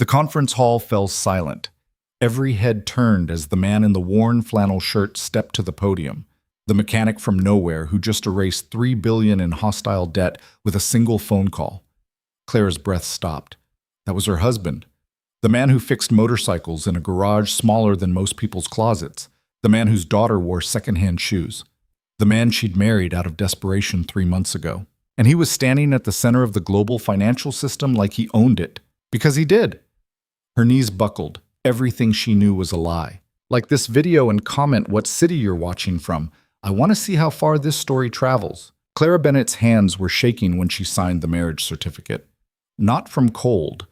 The conference hall fell silent. Every head turned as the man in the worn flannel shirt stepped to the podium, the mechanic from nowhere who just erased $3 billion in hostile debt with a single phone call. Clara's breath stopped. That was her husband. The man who fixed motorcycles in a garage smaller than most people's closets. The man whose daughter wore secondhand shoes. The man she'd married out of desperation 3 months ago. And he was standing at the center of the global financial system like he owned it. Because he did. Her knees buckled. Everything she knew was a lie. Like this video and comment what city you're watching from. I want to see how far this story travels. Clara Bennett's hands were shaking when she signed the marriage certificate. Not from cold.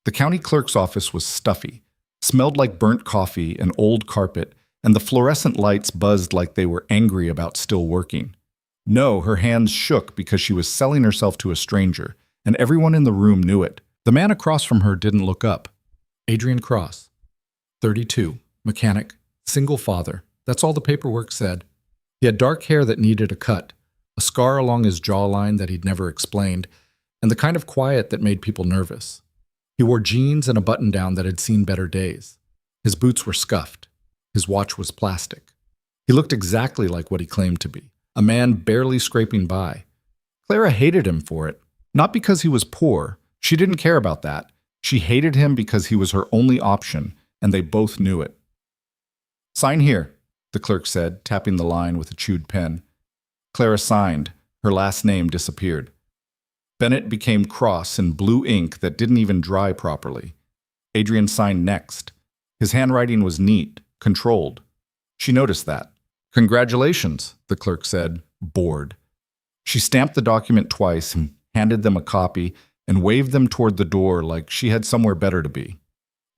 The county clerk's office was stuffy, smelled like burnt coffee and old carpet, and the fluorescent lights buzzed like they were angry about still working. No, her hands shook because she was selling herself to a stranger, and everyone in the room knew it. The man across from her didn't look up. Adrian Cross, 32, mechanic, single father. That's all the paperwork said. He had dark hair that needed a cut, a scar along his jawline that he'd never explained, and the kind of quiet that made people nervous. He wore jeans and a button-down that had seen better days. His boots were scuffed. His watch was plastic. He looked exactly like what he claimed to be, a man barely scraping by. Clara hated him for it, not because he was poor. She didn't care about that. She hated him because he was her only option, and they both knew it. "Sign here," the clerk said, tapping the line with a chewed pen. Clara signed. Her last name disappeared. Bennett became Cross in blue ink that didn't even dry properly. Adrian signed next. His handwriting was neat, controlled. She noticed that. "Congratulations," the clerk said, bored. She stamped the document twice and handed them a copy and waved them toward the door like she had somewhere better to be.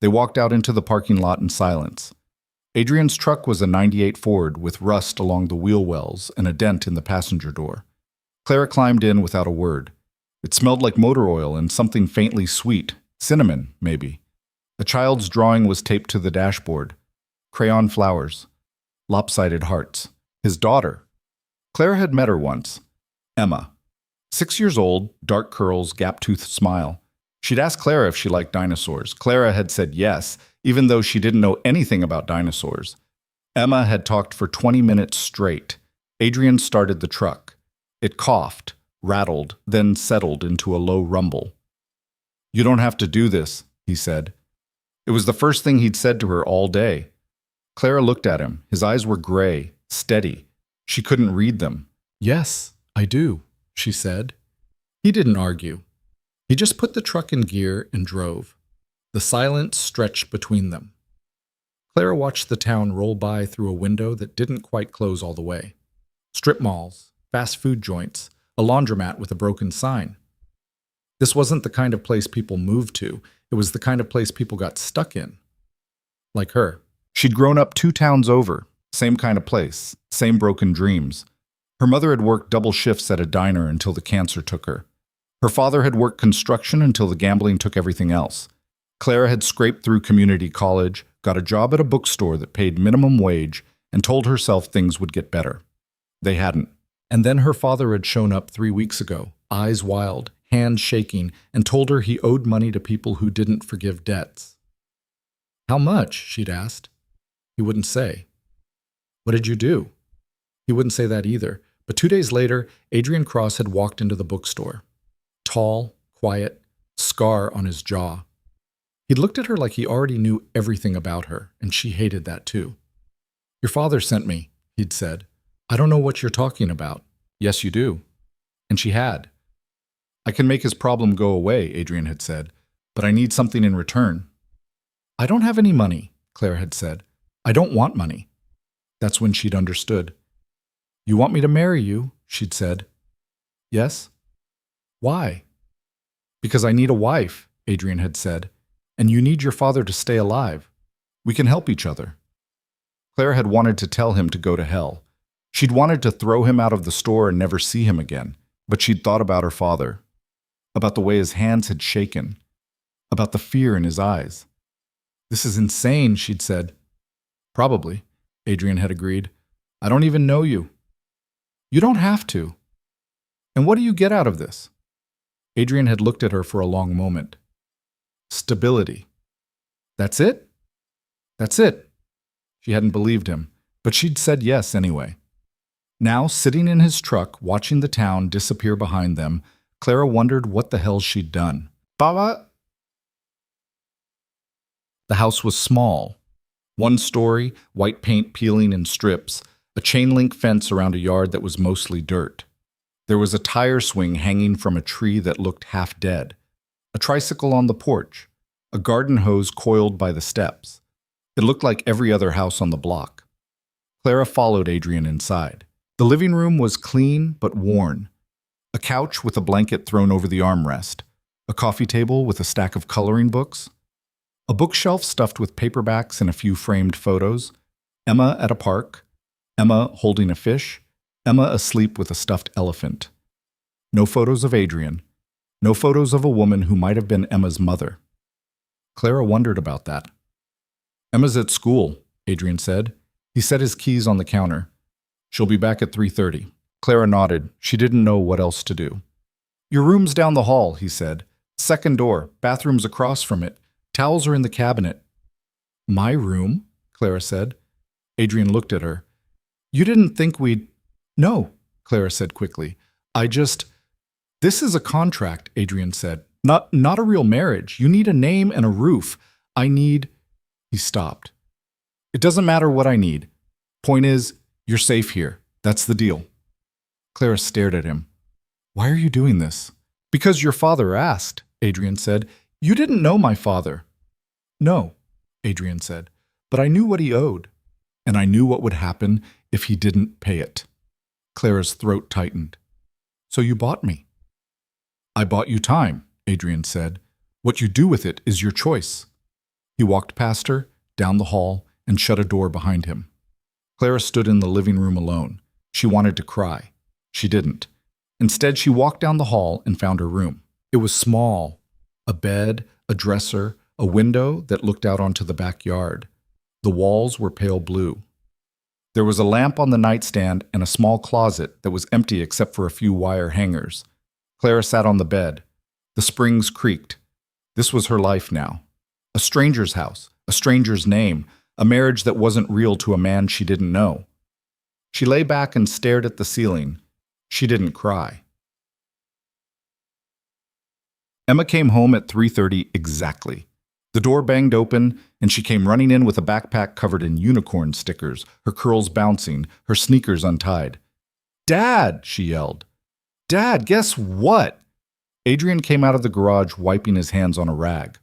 They walked out into the parking lot in silence. Adrian's truck was a '98 Ford with rust along the wheel wells and a dent in the passenger door. Clara climbed in without a word. It smelled like motor oil and something faintly sweet, cinnamon, maybe. A child's drawing was taped to the dashboard. Crayon flowers. Lopsided hearts. His daughter. Clara had met her once. Emma. 6 years old, dark curls, gap-toothed smile. She'd asked Clara if she liked dinosaurs. Clara had said yes, even though she didn't know anything about dinosaurs. Emma had talked for 20 minutes straight. Adrian started the truck. It coughed, rattled, then settled into a low rumble. "You don't have to do this," he said. It was the first thing he'd said to her all day. Clara looked at him. His eyes were gray, steady. She couldn't read them. "Yes, I do," she said. He didn't argue. He just put the truck in gear and drove. The silence stretched between them. Clara watched the town roll by through a window that didn't quite close all the way. Strip malls, fast food joints, a laundromat with a broken sign. This wasn't the kind of place people moved to. It was the kind of place people got stuck in. Like her. She'd grown up 2 towns over. Same kind of place. Same broken dreams. Her mother had worked double shifts at a diner until the cancer took her. Her father had worked construction until the gambling took everything else. Clara had scraped through community college, got a job at a bookstore that paid minimum wage, and told herself things would get better. They hadn't. And then her father had shown up 3 weeks ago, eyes wild, hands shaking, and told her he owed money to people who didn't forgive debts. "How much?" she'd asked. He wouldn't say. "What did you do?" He wouldn't say that either. But 2 days later, Adrian Cross had walked into the bookstore. Tall, quiet, scar on his jaw. He'd looked at her like he already knew everything about her, and she hated that too. "Your father sent me," he'd said. "I don't know what you're talking about." "Yes, you do." And she had. "I can make his problem go away," Adrian had said, "but I need something in return." "I don't have any money," Claire had said. "I don't want money." That's when she'd understood. "You want me to marry you?" she'd said. "Yes." "Why?" "Because I need a wife," Adrian had said, "and you need your father to stay alive. We can help each other." Claire had wanted to tell him to go to hell. She'd wanted to throw him out of the store and never see him again, but she'd thought about her father, about the way his hands had shaken, about the fear in his eyes. "This is insane," she'd said. "Probably," Adrian had agreed. "I don't even know you." "You don't have to." "And what do you get out of this?" Adrian had looked at her for a long moment. "Stability," That's it? That's it. She hadn't believed him, but she'd said yes anyway. Now, sitting in his truck, watching the town disappear behind them, Clara wondered what the hell she'd done. Baba? The house was small. One story, white paint peeling in strips, a chain-link fence around a yard that was mostly dirt. There was a tire swing hanging from a tree that looked half dead, a tricycle on the porch, a garden hose coiled by the steps. It looked like every other house on the block. Clara followed Adrian inside. The living room was clean but worn. A couch with a blanket thrown over the armrest, a coffee table with a stack of coloring books, a bookshelf stuffed with paperbacks and a few framed photos, Emma at a park, Emma holding a fish, Emma asleep with a stuffed elephant. No photos of Adrian, no photos of a woman who might have been Emma's mother. Clara wondered about that. Emma's at school, Adrian said. He set his keys on the counter. She'll be back at 3:30. Clara nodded. She didn't know what else to do. Your room's down the hall, he said. Second door, bathroom's across from it. Towels are in the cabinet. My room? Clara said. Adrian looked at her. You didn't think we'd... No, Clara said quickly. This is a contract, Adrian said. Not a real marriage. You need a name and a roof. He stopped. It doesn't matter what I need. Point is, you're safe here. That's the deal. Clara stared at him. Why are you doing this? Because your father asked, Adrian said. You didn't know my father. No, Adrian said, but I knew what he owed, and I knew what would happen if he didn't pay it. Clara's throat tightened. So you bought me. I bought you time, Adrian said. What you do with it is your choice. He walked past her, down the hall, and shut a door behind him. Clara stood in the living room alone. She wanted to cry. She didn't. Instead, she walked down the hall and found her room. It was small. A bed, a dresser, a window that looked out onto the backyard. The walls were pale blue. There was a lamp on the nightstand and a small closet that was empty except for a few wire hangers. Clara sat on the bed. The springs creaked. This was her life now. A stranger's house, a stranger's name, a marriage that wasn't real to a man she didn't know. She lay back and stared at the ceiling. She didn't cry. Emma came home at 3:30 exactly. The door banged open, and she came running in with a backpack covered in unicorn stickers, her curls bouncing, her sneakers untied. Dad, she yelled. Dad, guess what? Adrian came out of the garage wiping his hands on a rag.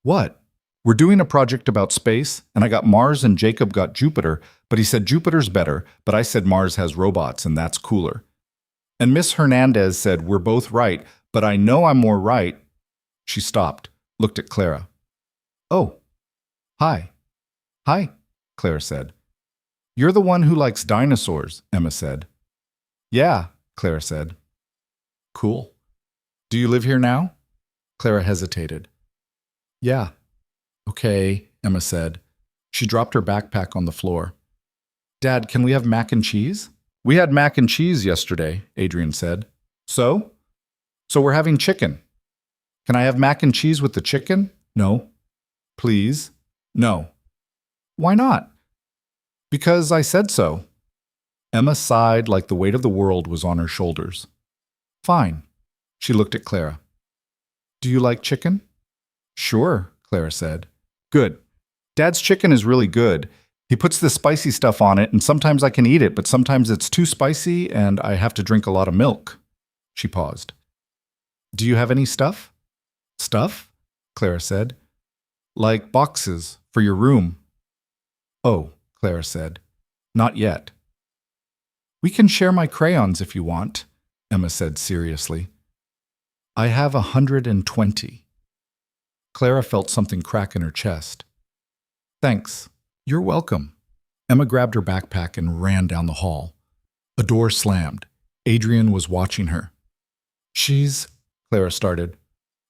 What? We're doing a project about space, and I got Mars and Jacob got Jupiter, but he said Jupiter's better, but I said Mars has robots and that's cooler. And Miss Hernandez said we're both right, but I know I'm more right. She stopped, looked at Clara. Oh, hi. Hi, Clara said. You're the one who likes dinosaurs, Emma said. Yeah, Clara said. Cool. Do you live here now? Clara hesitated. Yeah. Okay, Emma said. She dropped her backpack on the floor. Dad, can we have mac and cheese? We had mac and cheese yesterday, Adrian said. So? So we're having chicken. Can I have mac and cheese with the chicken? No. Please? No. Why not? Because I said so. Emma sighed like the weight of the world was on her shoulders. Fine. She looked at Clara. Do you like chicken? Sure, Clara said. Good. Dad's chicken is really good. He puts this spicy stuff on it, and sometimes I can eat it, but sometimes it's too spicy and I have to drink a lot of milk. She paused. Do you have any stuff? Stuff? Clara said. Like boxes for your room. Oh, Clara said. Not yet. We can share my crayons if you want, Emma said seriously. I have 120. Clara felt something crack in her chest. Thanks. You're welcome. Emma grabbed her backpack and ran down the hall. A door slammed. Adrian was watching her. She's... Clara started.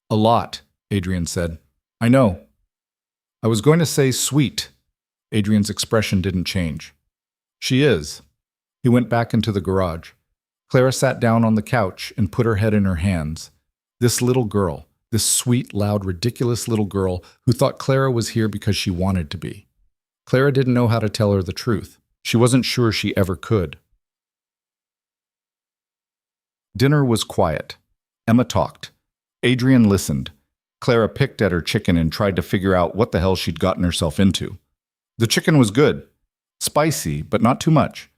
A lot, Adrian said. I know. I was going to say sweet. Adrian's expression didn't change. She is. He went back into the garage. Clara sat down on the couch and put her head in her hands. This little girl, This sweet, loud, ridiculous little girl who thought Clara was here because she wanted to be. Clara didn't know how to tell her the truth. She wasn't sure she ever could. Dinner was quiet. Emma talked. Adrian listened. Clara picked at her chicken and tried to figure out what the hell she'd gotten herself into. The chicken was good. Spicy, but not too much.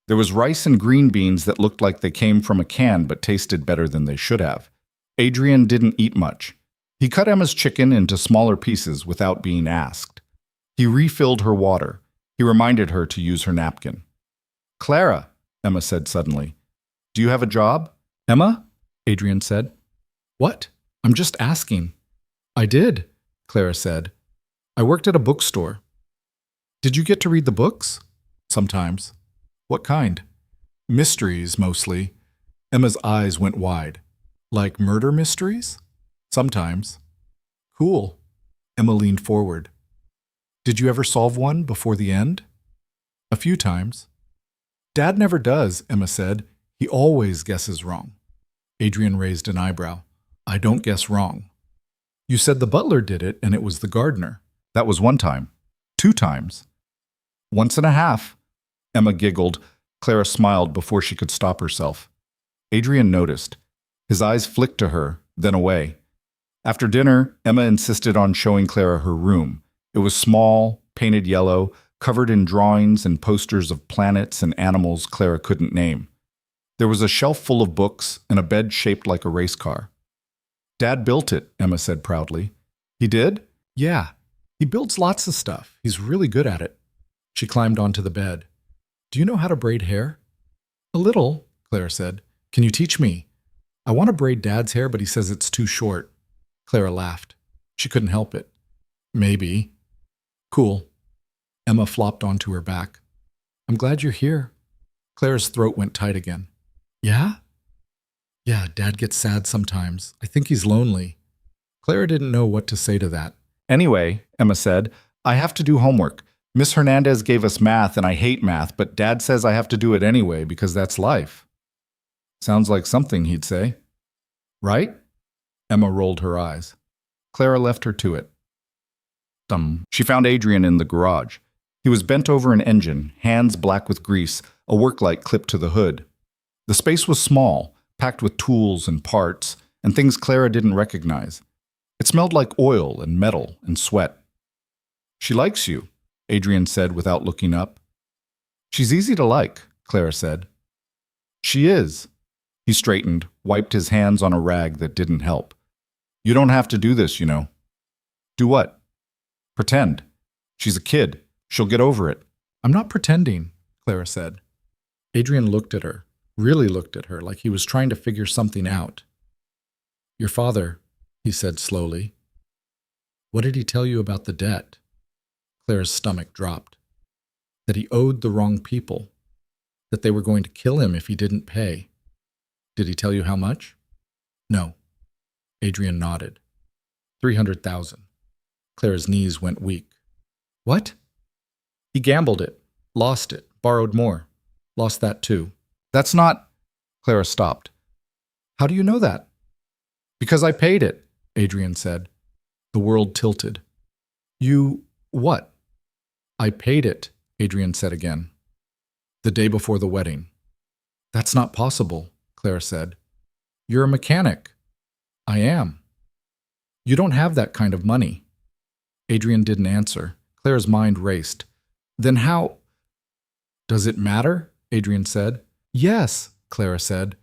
There was rice and green beans that looked like they came from a can but tasted better than they should have. Adrian didn't eat much. He cut Emma's chicken into smaller pieces without being asked. He refilled her water. He reminded her to use her napkin. "Clara," Emma said suddenly. "Do you have a job?" "Emma?" Adrian said. "What? I'm just asking." "I did," Clara said. "I worked at a bookstore." "Did you get to read the books?" "Sometimes." "What kind?" "Mysteries, mostly." Emma's eyes went wide. "Like murder mysteries?" "Sometimes." "Cool." Emma leaned forward. "Did you ever solve one before the end?" "A few times." "Dad never does," Emma said. "He always guesses wrong." Adrian raised an eyebrow. "I don't guess wrong." "You said the butler did it and it was the gardener." "That was one time. 2 times." "Once and a half." Emma giggled. Clara smiled before she could stop herself. Adrian noticed. His eyes flicked to her, then away. After dinner, Emma insisted on showing Clara her room. It was small, painted yellow, covered in drawings and posters of planets and animals Clara couldn't name. There was a shelf full of books and a bed shaped like a race car. "Dad built it," Emma said proudly. "He did?" "Yeah. He builds lots of stuff. He's really good at it." She climbed onto the bed. "Do you know how to braid hair?" "A little," Clara said. "Can you teach me?" "I want to braid Dad's hair, but he says it's too short." Clara laughed. She couldn't help it. "Maybe." "Cool." Emma flopped onto her back. "I'm glad you're here." Clara's throat went tight again. "Yeah?" "Yeah, Dad gets sad sometimes. I think he's lonely." Clara didn't know what to say to that. "Anyway," Emma said, "I have to do homework. Miss Hernandez gave us math and I hate math, but Dad says I have to do it anyway because that's life." "Sounds like something he'd say." "Right?" Emma rolled her eyes. Clara left her to it. She found Adrian in the garage. He was bent over an engine, hands black with grease, a work light clipped to the hood. The space was small, packed with tools and parts, and things Clara didn't recognize. It smelled like oil and metal and sweat. "She likes you," Adrian said without looking up. "She's easy to like," Clara said. "She is." He straightened, wiped his hands on a rag that didn't help. "You don't have to do this, you know." "Do what?" "Pretend. She's a kid. She'll get over it." "I'm not pretending," Clara said. Adrian looked at her, really looked at her, like he was trying to figure something out. "Your father," he said slowly. "What did he tell you about the debt?" Clara's stomach dropped. "That he owed the wrong people. That they were going to kill him if he didn't pay." "Did he tell you how much?" "No." Adrian nodded. 300,000. Clara's knees went weak. "What?" "He gambled it, lost it, borrowed more. Lost that too." "That's not—" Clara stopped. "How do you know that?" "Because I paid it," Adrian said. The world tilted. "You what?" "I paid it," Adrian said again. "The day before the wedding." "That's not possible," Clara said. "You're a mechanic." "I am." "You don't have that kind of money." Adrian didn't answer. Clara's mind raced. "Then how—" "Does it matter?" Adrian said. "Yes," Clara said.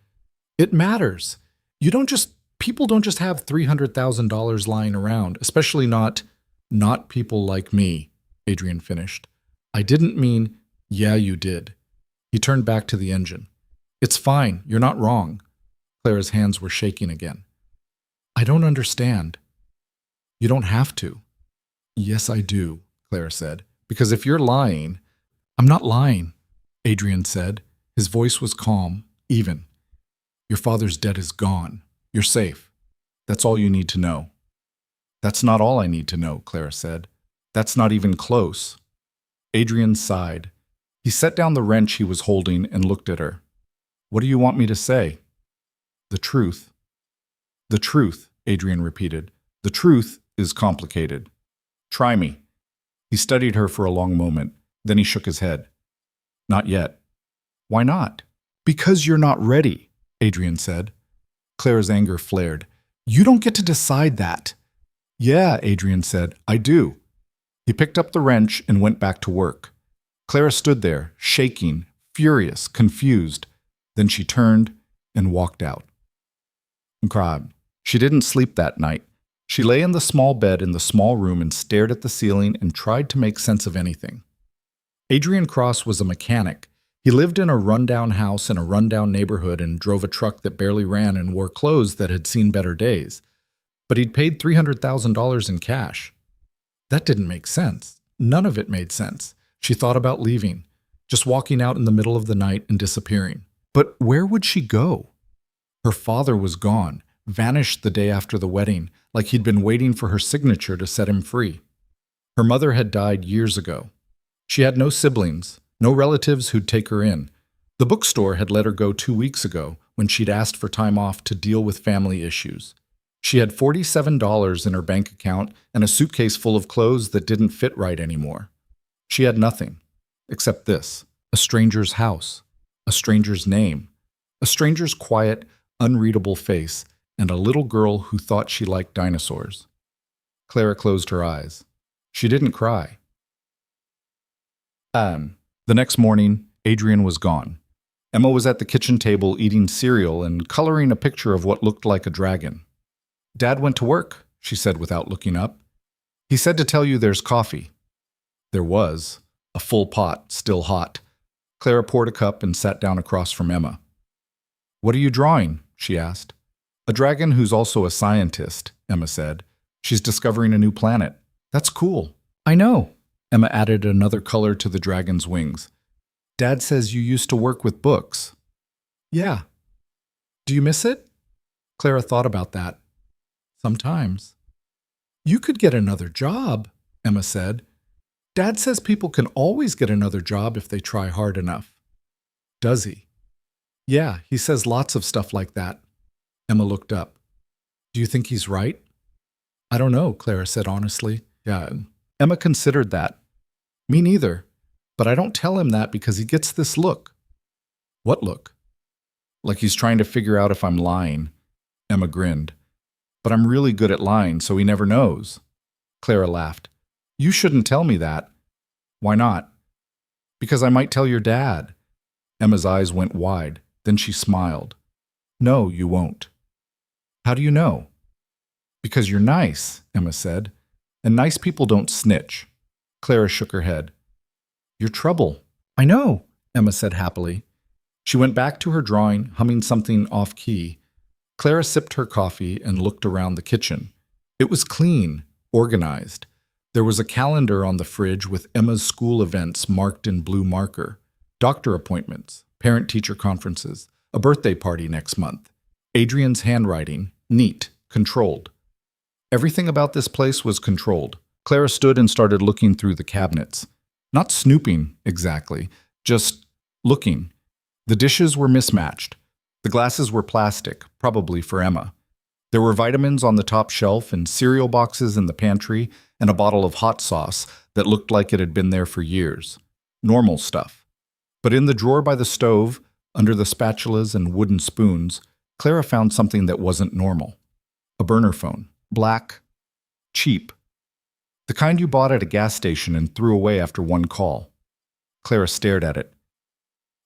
"It matters. People don't just have $300,000 lying around, especially not people like me," Adrian finished. "I didn't mean—" "Yeah, you did." He turned back to the engine. "It's fine. You're not wrong." Clara's hands were shaking again. "I don't understand." "You don't have to." "Yes, I do," Clara said. "Because if you're lying—" "I'm not lying," Adrian said. His voice was calm, even. "Your father's debt is gone. You're safe. That's all you need to know." "That's not all I need to know," Clara said. "That's not even close." Adrian sighed. He set down the wrench he was holding and looked at her. "What do you want me to say?" "The truth." "The truth," Adrian repeated. The truth is complicated. Try me. He studied her for a long moment. Then he shook his head. Not yet. Why not? Because you're not ready, Adrian said. Clara's anger flared. You don't get to decide that. Yeah, Adrian said, I do. He picked up the wrench and went back to work. Clara stood there, shaking, furious, confused. Then she turned and walked out. And cried. She didn't sleep that night. She lay in the small bed in the small room and stared at the ceiling and tried to make sense of anything. Adrian Cross was a mechanic. He lived in a rundown house in a rundown neighborhood and drove a truck that barely ran and wore clothes that had seen better days. But he'd paid $300,000 in cash. That didn't make sense. None of it made sense. She thought about leaving, just walking out in the middle of the night and disappearing. But where would she go? Her father was gone, vanished the day after the wedding, like he'd been waiting for her signature to set him free. Her mother had died years ago. She had no siblings, no relatives who'd take her in. The bookstore had let her go 2 weeks ago when she'd asked for time off to deal with family issues. She had $47 in her bank account and a suitcase full of clothes that didn't fit right anymore. She had nothing, except this, a stranger's house, a stranger's name, a stranger's quiet, unreadable face, and a little girl who thought she liked dinosaurs. Clara closed her eyes. She didn't cry. The next morning, Adrian was gone. Emma was at the kitchen table eating cereal and coloring a picture of what looked like a dragon. Dad went to work, she said without looking up. He said to tell you there's coffee. There was, a full pot, still hot. Clara poured a cup and sat down across from Emma. What are you drawing? She asked. A dragon who's also a scientist, Emma said. She's discovering a new planet. That's cool. I know. Emma added another color to the dragon's wings. Dad says you used to work with books. Yeah. Do you miss it? Clara thought about that. Sometimes. You could get another job, Emma said. Dad says people can always get another job if they try hard enough. Does he? Yeah, he says lots of stuff like that. Emma looked up. Do you think he's right? I don't know, Clara said honestly. Yeah. Emma considered that. Me neither. But I don't tell him that because he gets this look. What look? Like he's trying to figure out if I'm lying. Emma grinned. But I'm really good at lying, so he never knows. Clara laughed. You shouldn't tell me that. Why not? Because I might tell your dad. Emma's eyes went wide. Then she smiled. No, you won't. How do you know? Because you're nice, Emma said. And nice people don't snitch. Clara shook her head. You're trouble. I know, Emma said happily. She went back to her drawing, humming something off-key. Clara sipped her coffee and looked around the kitchen. It was clean, organized. There was a calendar on the fridge with Emma's school events marked in blue marker. Doctor appointments, parent-teacher conferences, a birthday party next month. Adrian's handwriting, neat, controlled. Everything about this place was controlled. Clara stood and started looking through the cabinets. Not snooping, exactly, just looking. The dishes were mismatched. The glasses were plastic, probably for Emma. There were vitamins on the top shelf and cereal boxes in the pantry and a bottle of hot sauce that looked like it had been there for years. Normal stuff. But in the drawer by the stove, under the spatulas and wooden spoons, Clara found something that wasn't normal. A burner phone. Black. Cheap. The kind you bought at a gas station and threw away after one call. Clara stared at it.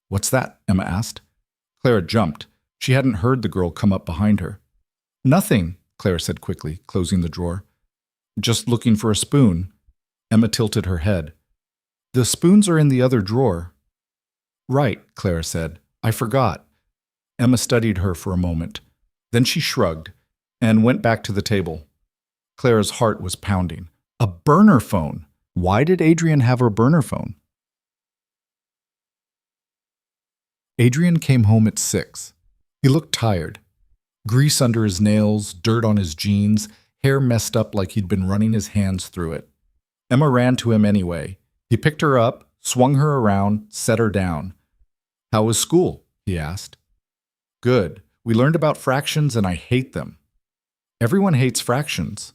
What's that? Emma asked. Clara jumped. She hadn't heard the girl come up behind her. Nothing, Clara said quickly, closing the drawer. Just looking for a spoon. Emma tilted her head. The spoons are in the other drawer. Right, Clara said. I forgot. Emma studied her for a moment. Then she shrugged and went back to the table. Clara's heart was pounding. A burner phone. Why did Adrian have a burner phone? Adrian came home at 6. He looked tired. Grease under his nails, dirt on his jeans, hair messed up like he'd been running his hands through it. Emma ran to him anyway. He picked her up, swung her around, set her down. How was school? He asked. Good. We learned about fractions and I hate them. Everyone hates fractions.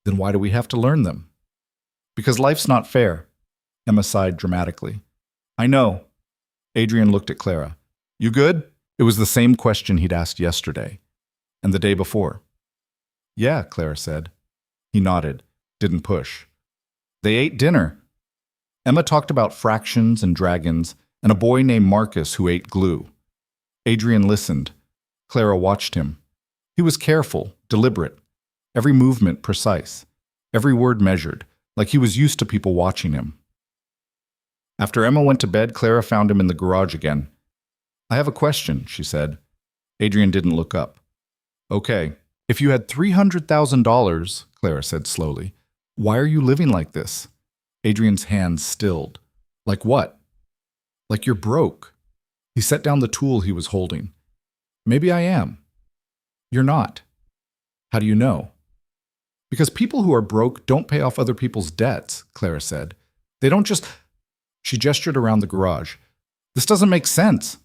Then why do we have to learn them? Because life's not fair. Emma sighed dramatically. I know. Adrian looked at Clara. You good? It was the same question he'd asked yesterday. And the day before. Yeah, Clara said. He nodded, didn't push. They ate dinner. Emma talked about fractions and dragons and a boy named Marcus who ate glue. Adrian listened. Clara watched him. He was careful, deliberate, every movement precise, every word measured, like he was used to people watching him. After Emma went to bed, Clara found him in the garage again. I have a question, she said. Adrian didn't look up. Okay, if you had $300,000, Clara said slowly, why are you living like this? Adrian's hands stilled. Like what? Like you're broke. He set down the tool he was holding. Maybe I am. You're not. How do you know? Because people who are broke don't pay off other people's debts, Clara said. They don't just... She gestured around the garage. This doesn't make sense.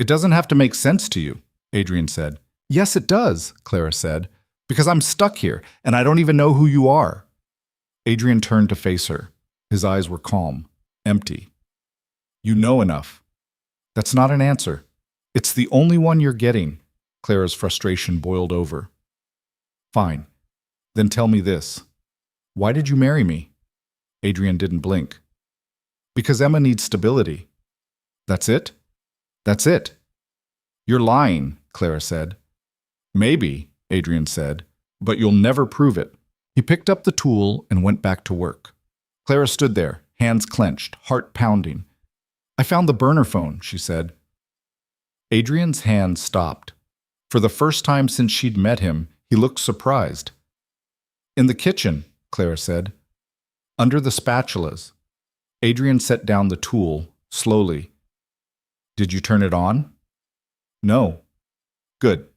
It doesn't have to make sense to you, Adrian said. Yes, it does, Clara said, because I'm stuck here and I don't even know who you are. Adrian turned to face her. His eyes were calm, empty. You know enough. That's not an answer. It's the only one you're getting. Clara's frustration boiled over. Fine. Then tell me this. Why did you marry me? Adrian didn't blink. Because Emma needs stability. That's it? That's it. You're lying, Clara said. Maybe, Adrian said, but you'll never prove it. He picked up the tool and went back to work. Clara stood there, hands clenched, heart pounding. I found the burner phone, she said. Adrian's hand stopped. For the first time since she'd met him, he looked surprised. In the kitchen, Clara said. Under the spatulas. Adrian set down the tool, slowly. Did you turn it on? No. Good.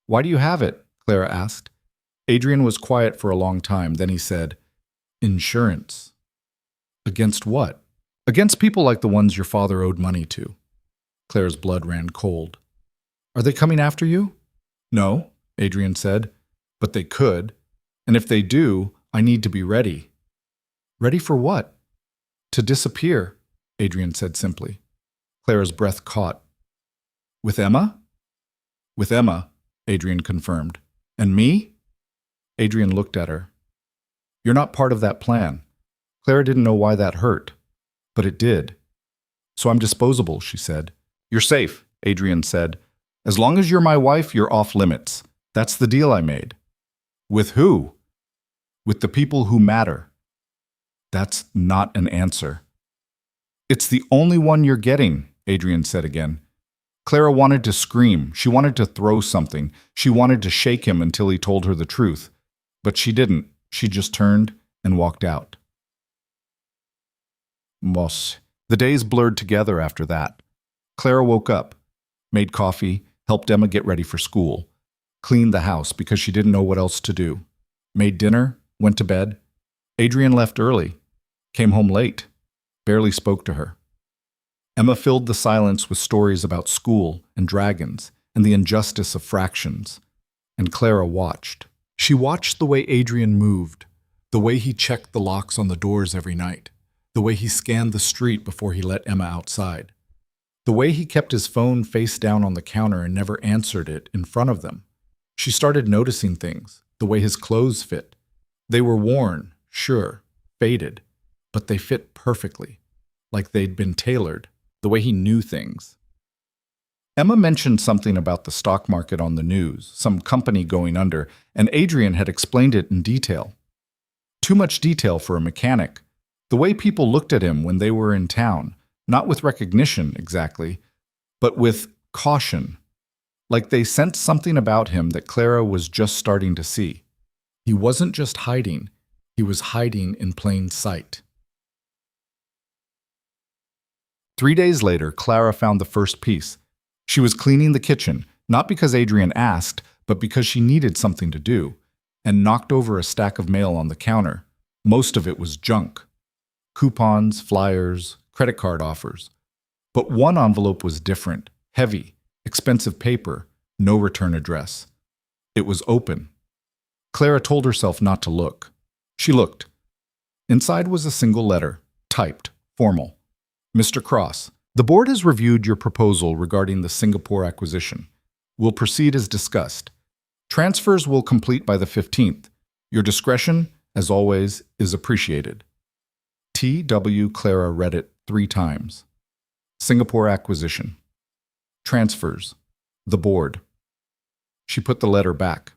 Why do you have it? Clara asked. Adrian was quiet for a long time, then he said, Insurance. Against what? Against people like the ones your father owed money to. Clara's blood ran cold. Are they coming after you? No, Adrian said, but they could. And if they do, I need to be ready. Ready for what? To disappear, Adrian said simply. Clara's breath caught. With Emma? With Emma, Adrian confirmed. And me? Adrian looked at her. You're not part of that plan. Clara didn't know why that hurt, but it did. So I'm disposable, she said. You're safe, Adrian said. As long as you're my wife, you're off limits. That's the deal I made. With who? With the people who matter. That's not an answer. It's the only one you're getting, Adrian said again. Clara wanted to scream. She wanted to throw something. She wanted to shake him until he told her the truth. But she didn't. She just turned and walked out. Moss. The days blurred together after that. Clara woke up, made coffee, helped Emma get ready for school, cleaned the house because she didn't know what else to do, made dinner, went to bed. Adrian left early, came home late, barely spoke to her. Emma filled the silence with stories about school and dragons and the injustice of fractions, and Clara watched. She watched the way Adrian moved, the way he checked the locks on the doors every night, the way he scanned the street before he let Emma outside, the way he kept his phone face down on the counter and never answered it in front of them. She started noticing things, the way his clothes fit. They were worn, sure, faded, but they fit perfectly, like they'd been tailored, the way he knew things. Emma mentioned something about the stock market on the news, some company going under, and Adrian had explained it in detail. Too much detail for a mechanic. The way people looked at him when they were in town, not with recognition exactly, but with caution, like they sensed something about him that Clara was just starting to see. He wasn't just hiding, he was hiding in plain sight. 3 days later, Clara found the first piece. She was cleaning the kitchen, not because Adrian asked, but because she needed something to do, and knocked over a stack of mail on the counter. Most of it was junk. Coupons, flyers, credit card offers. But one envelope was different, heavy, expensive paper, no return address. It was open. Clara told herself not to look. She looked. Inside was a single letter, typed, formal. Mr. Cross, the board has reviewed your proposal regarding the Singapore acquisition. We'll proceed as discussed. Transfers will complete by the 15th. Your discretion, as always, is appreciated. T.W. Clara read it 3 times. Singapore acquisition. Transfers. The board. She put the letter back.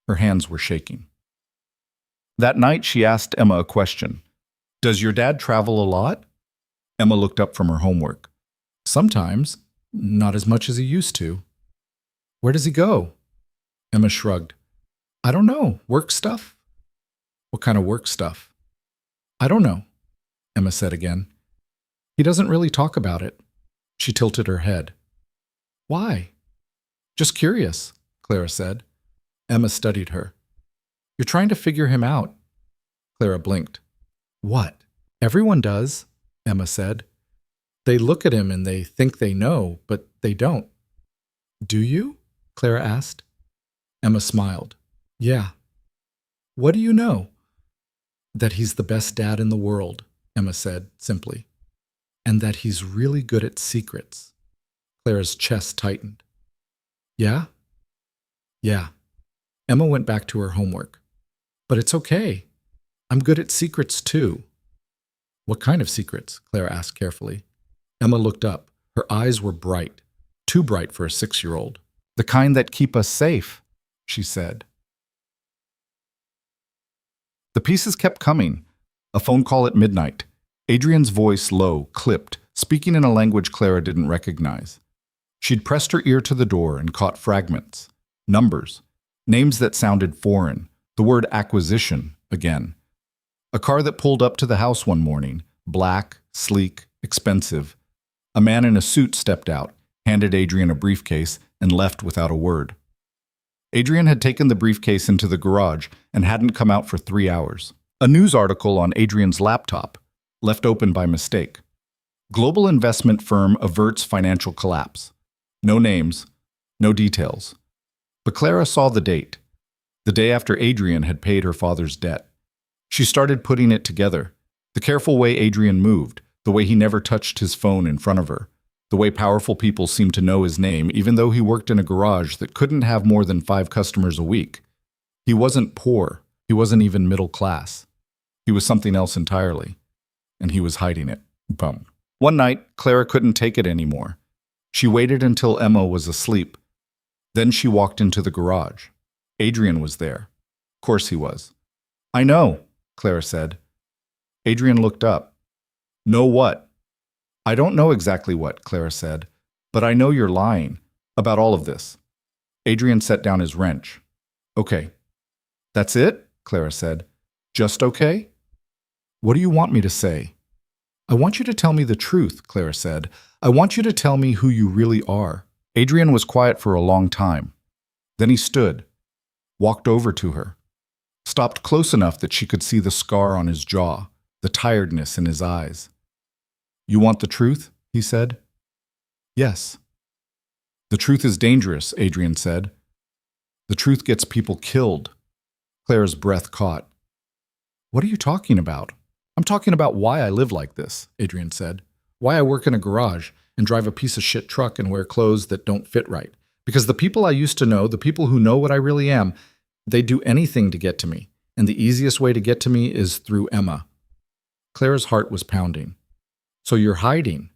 Her hands were shaking. That night, she asked Emma a question. Does your dad travel a lot? Emma looked up from her homework. Sometimes. Not as much as he used to. Where does he go? Emma shrugged. I don't know. Work stuff? What kind of work stuff? I don't know, Emma said again. He doesn't really talk about it. She tilted her head. Why? Just curious, Clara said. Emma studied her. You're trying to figure him out. Clara blinked. What? Everyone does, Emma said. They look at him and they think they know, but they don't. Do you? Clara asked. Emma smiled. Yeah. What do you know? That he's the best dad in the world, Emma said simply. And that he's really good at secrets. Clara's chest tightened. Yeah? Yeah. Emma went back to her homework. But it's okay. I'm good at secrets too. What kind of secrets? Clara asked carefully. Emma looked up. Her eyes were bright. Too bright for a 6-year-old. The kind that keep us safe, she said. The pieces kept coming. A phone call at midnight. Adrian's voice, low, clipped, speaking in a language Clara didn't recognize. She'd pressed her ear to the door and caught fragments. Numbers. Names that sounded foreign. The word acquisition, again. A car that pulled up to the house one morning. Black, sleek, expensive. A man in a suit stepped out, handed Adrian a briefcase, and left without a word. Adrian had taken the briefcase into the garage and hadn't come out for 3 hours. A news article on Adrian's laptop, left open by mistake. Global investment firm averts financial collapse. No names, no details. But Clara saw the date, the day after Adrian had paid her father's debt. She started putting it together. The careful way Adrian moved, the way he never touched his phone in front of her, the way powerful people seemed to know his name even though he worked in a garage that couldn't have more than 5 customers a week. He wasn't poor. He wasn't even middle class. He was something else entirely. And he was hiding it. Bum. One night, Clara couldn't take it anymore. She waited until Emma was asleep. Then she walked into the garage. Adrian was there. Of course he was. I know, Clara said. Adrian looked up. Know what? I don't know exactly what, Clara said, but I know you're lying about all of this. Adrian set down his wrench. Okay. That's it? Clara said. Just okay? What do you want me to say? I want you to tell me the truth, Clara said. I want you to tell me who you really are. Adrian was quiet for a long time. Then he stood, walked over to her, stopped close enough that she could see the scar on his jaw, the tiredness in his eyes. You want the truth? He said. Yes. The truth is dangerous, Adrian said. The truth gets people killed. Clara's breath caught. What are you talking about? I'm talking about why I live like this, Adrian said. Why I work in a garage and drive a piece of shit truck and wear clothes that don't fit right. Because the people I used to know, the people who know what I really am, they do anything to get to me. And the easiest way to get to me is through Emma. Clara's heart was pounding. So you're hiding.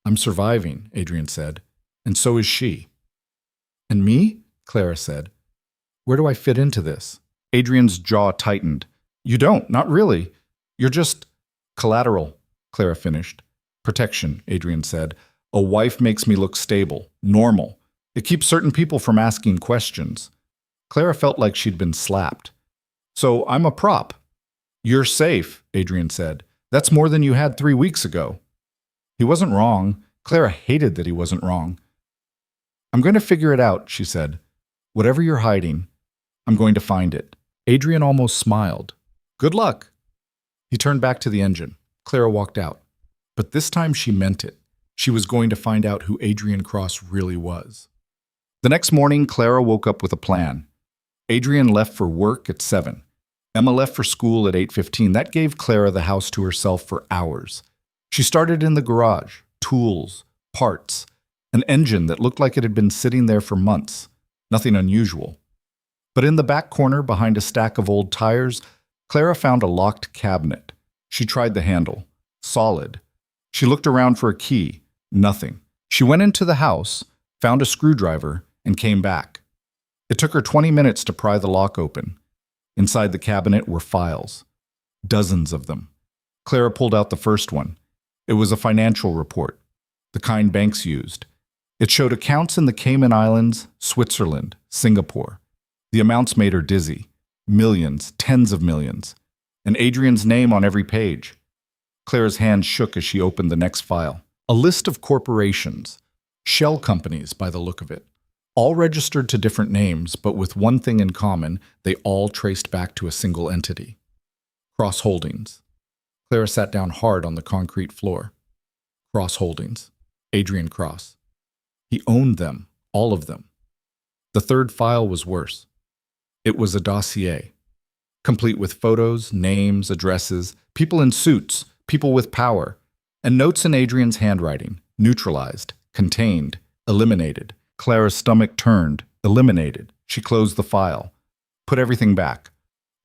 I'm surviving, Adrian said. And so is she. And me? Clara said. Where do I fit into this? Adrian's jaw tightened. You don't, not really. You're just collateral, Clara finished. Protection, Adrian said. A wife makes me look stable, normal. It keeps certain people from asking questions. Clara felt like she'd been slapped. So I'm a prop. You're safe, Adrian said. That's more than you had 3 weeks ago. He wasn't wrong. Clara hated that he wasn't wrong. I'm going to figure it out, she said. Whatever you're hiding, I'm going to find it. Adrian almost smiled. Good luck. He turned back to the engine. Clara walked out. But this time she meant it. She was going to find out who Adrian Cross really was. The next morning, Clara woke up with a plan. Adrian left for work at 7. Emma left for school at 8:15. That gave Clara the house to herself for hours. She started in the garage, tools, parts, an engine that looked like it had been sitting there for months. Nothing unusual. But in the back corner, behind a stack of old tires, Clara found a locked cabinet. She tried the handle. Solid. She looked around for a key. Nothing. She went into the house, found a screwdriver, and came back. It took her 20 minutes to pry the lock open. Inside the cabinet were files. Dozens of them. Clara pulled out the first one. It was a financial report, the kind banks used. It showed accounts in the Cayman Islands, Switzerland, Singapore. The amounts made her dizzy. Millions, tens of millions. And Adrian's name on every page. Clara's hand shook as she opened the next file. A list of corporations, shell companies by the look of it. All registered to different names, but with one thing in common, they all traced back to a single entity. Cross Holdings. Clara sat down hard on the concrete floor. Cross Holdings. Adrian Cross. He owned them, all of them. The third file was worse. It was a dossier, complete with photos, names, addresses, people in suits, people with power, and notes in Adrian's handwriting, neutralized, contained, eliminated. Clara's stomach turned, eliminated. She closed the file, put everything back,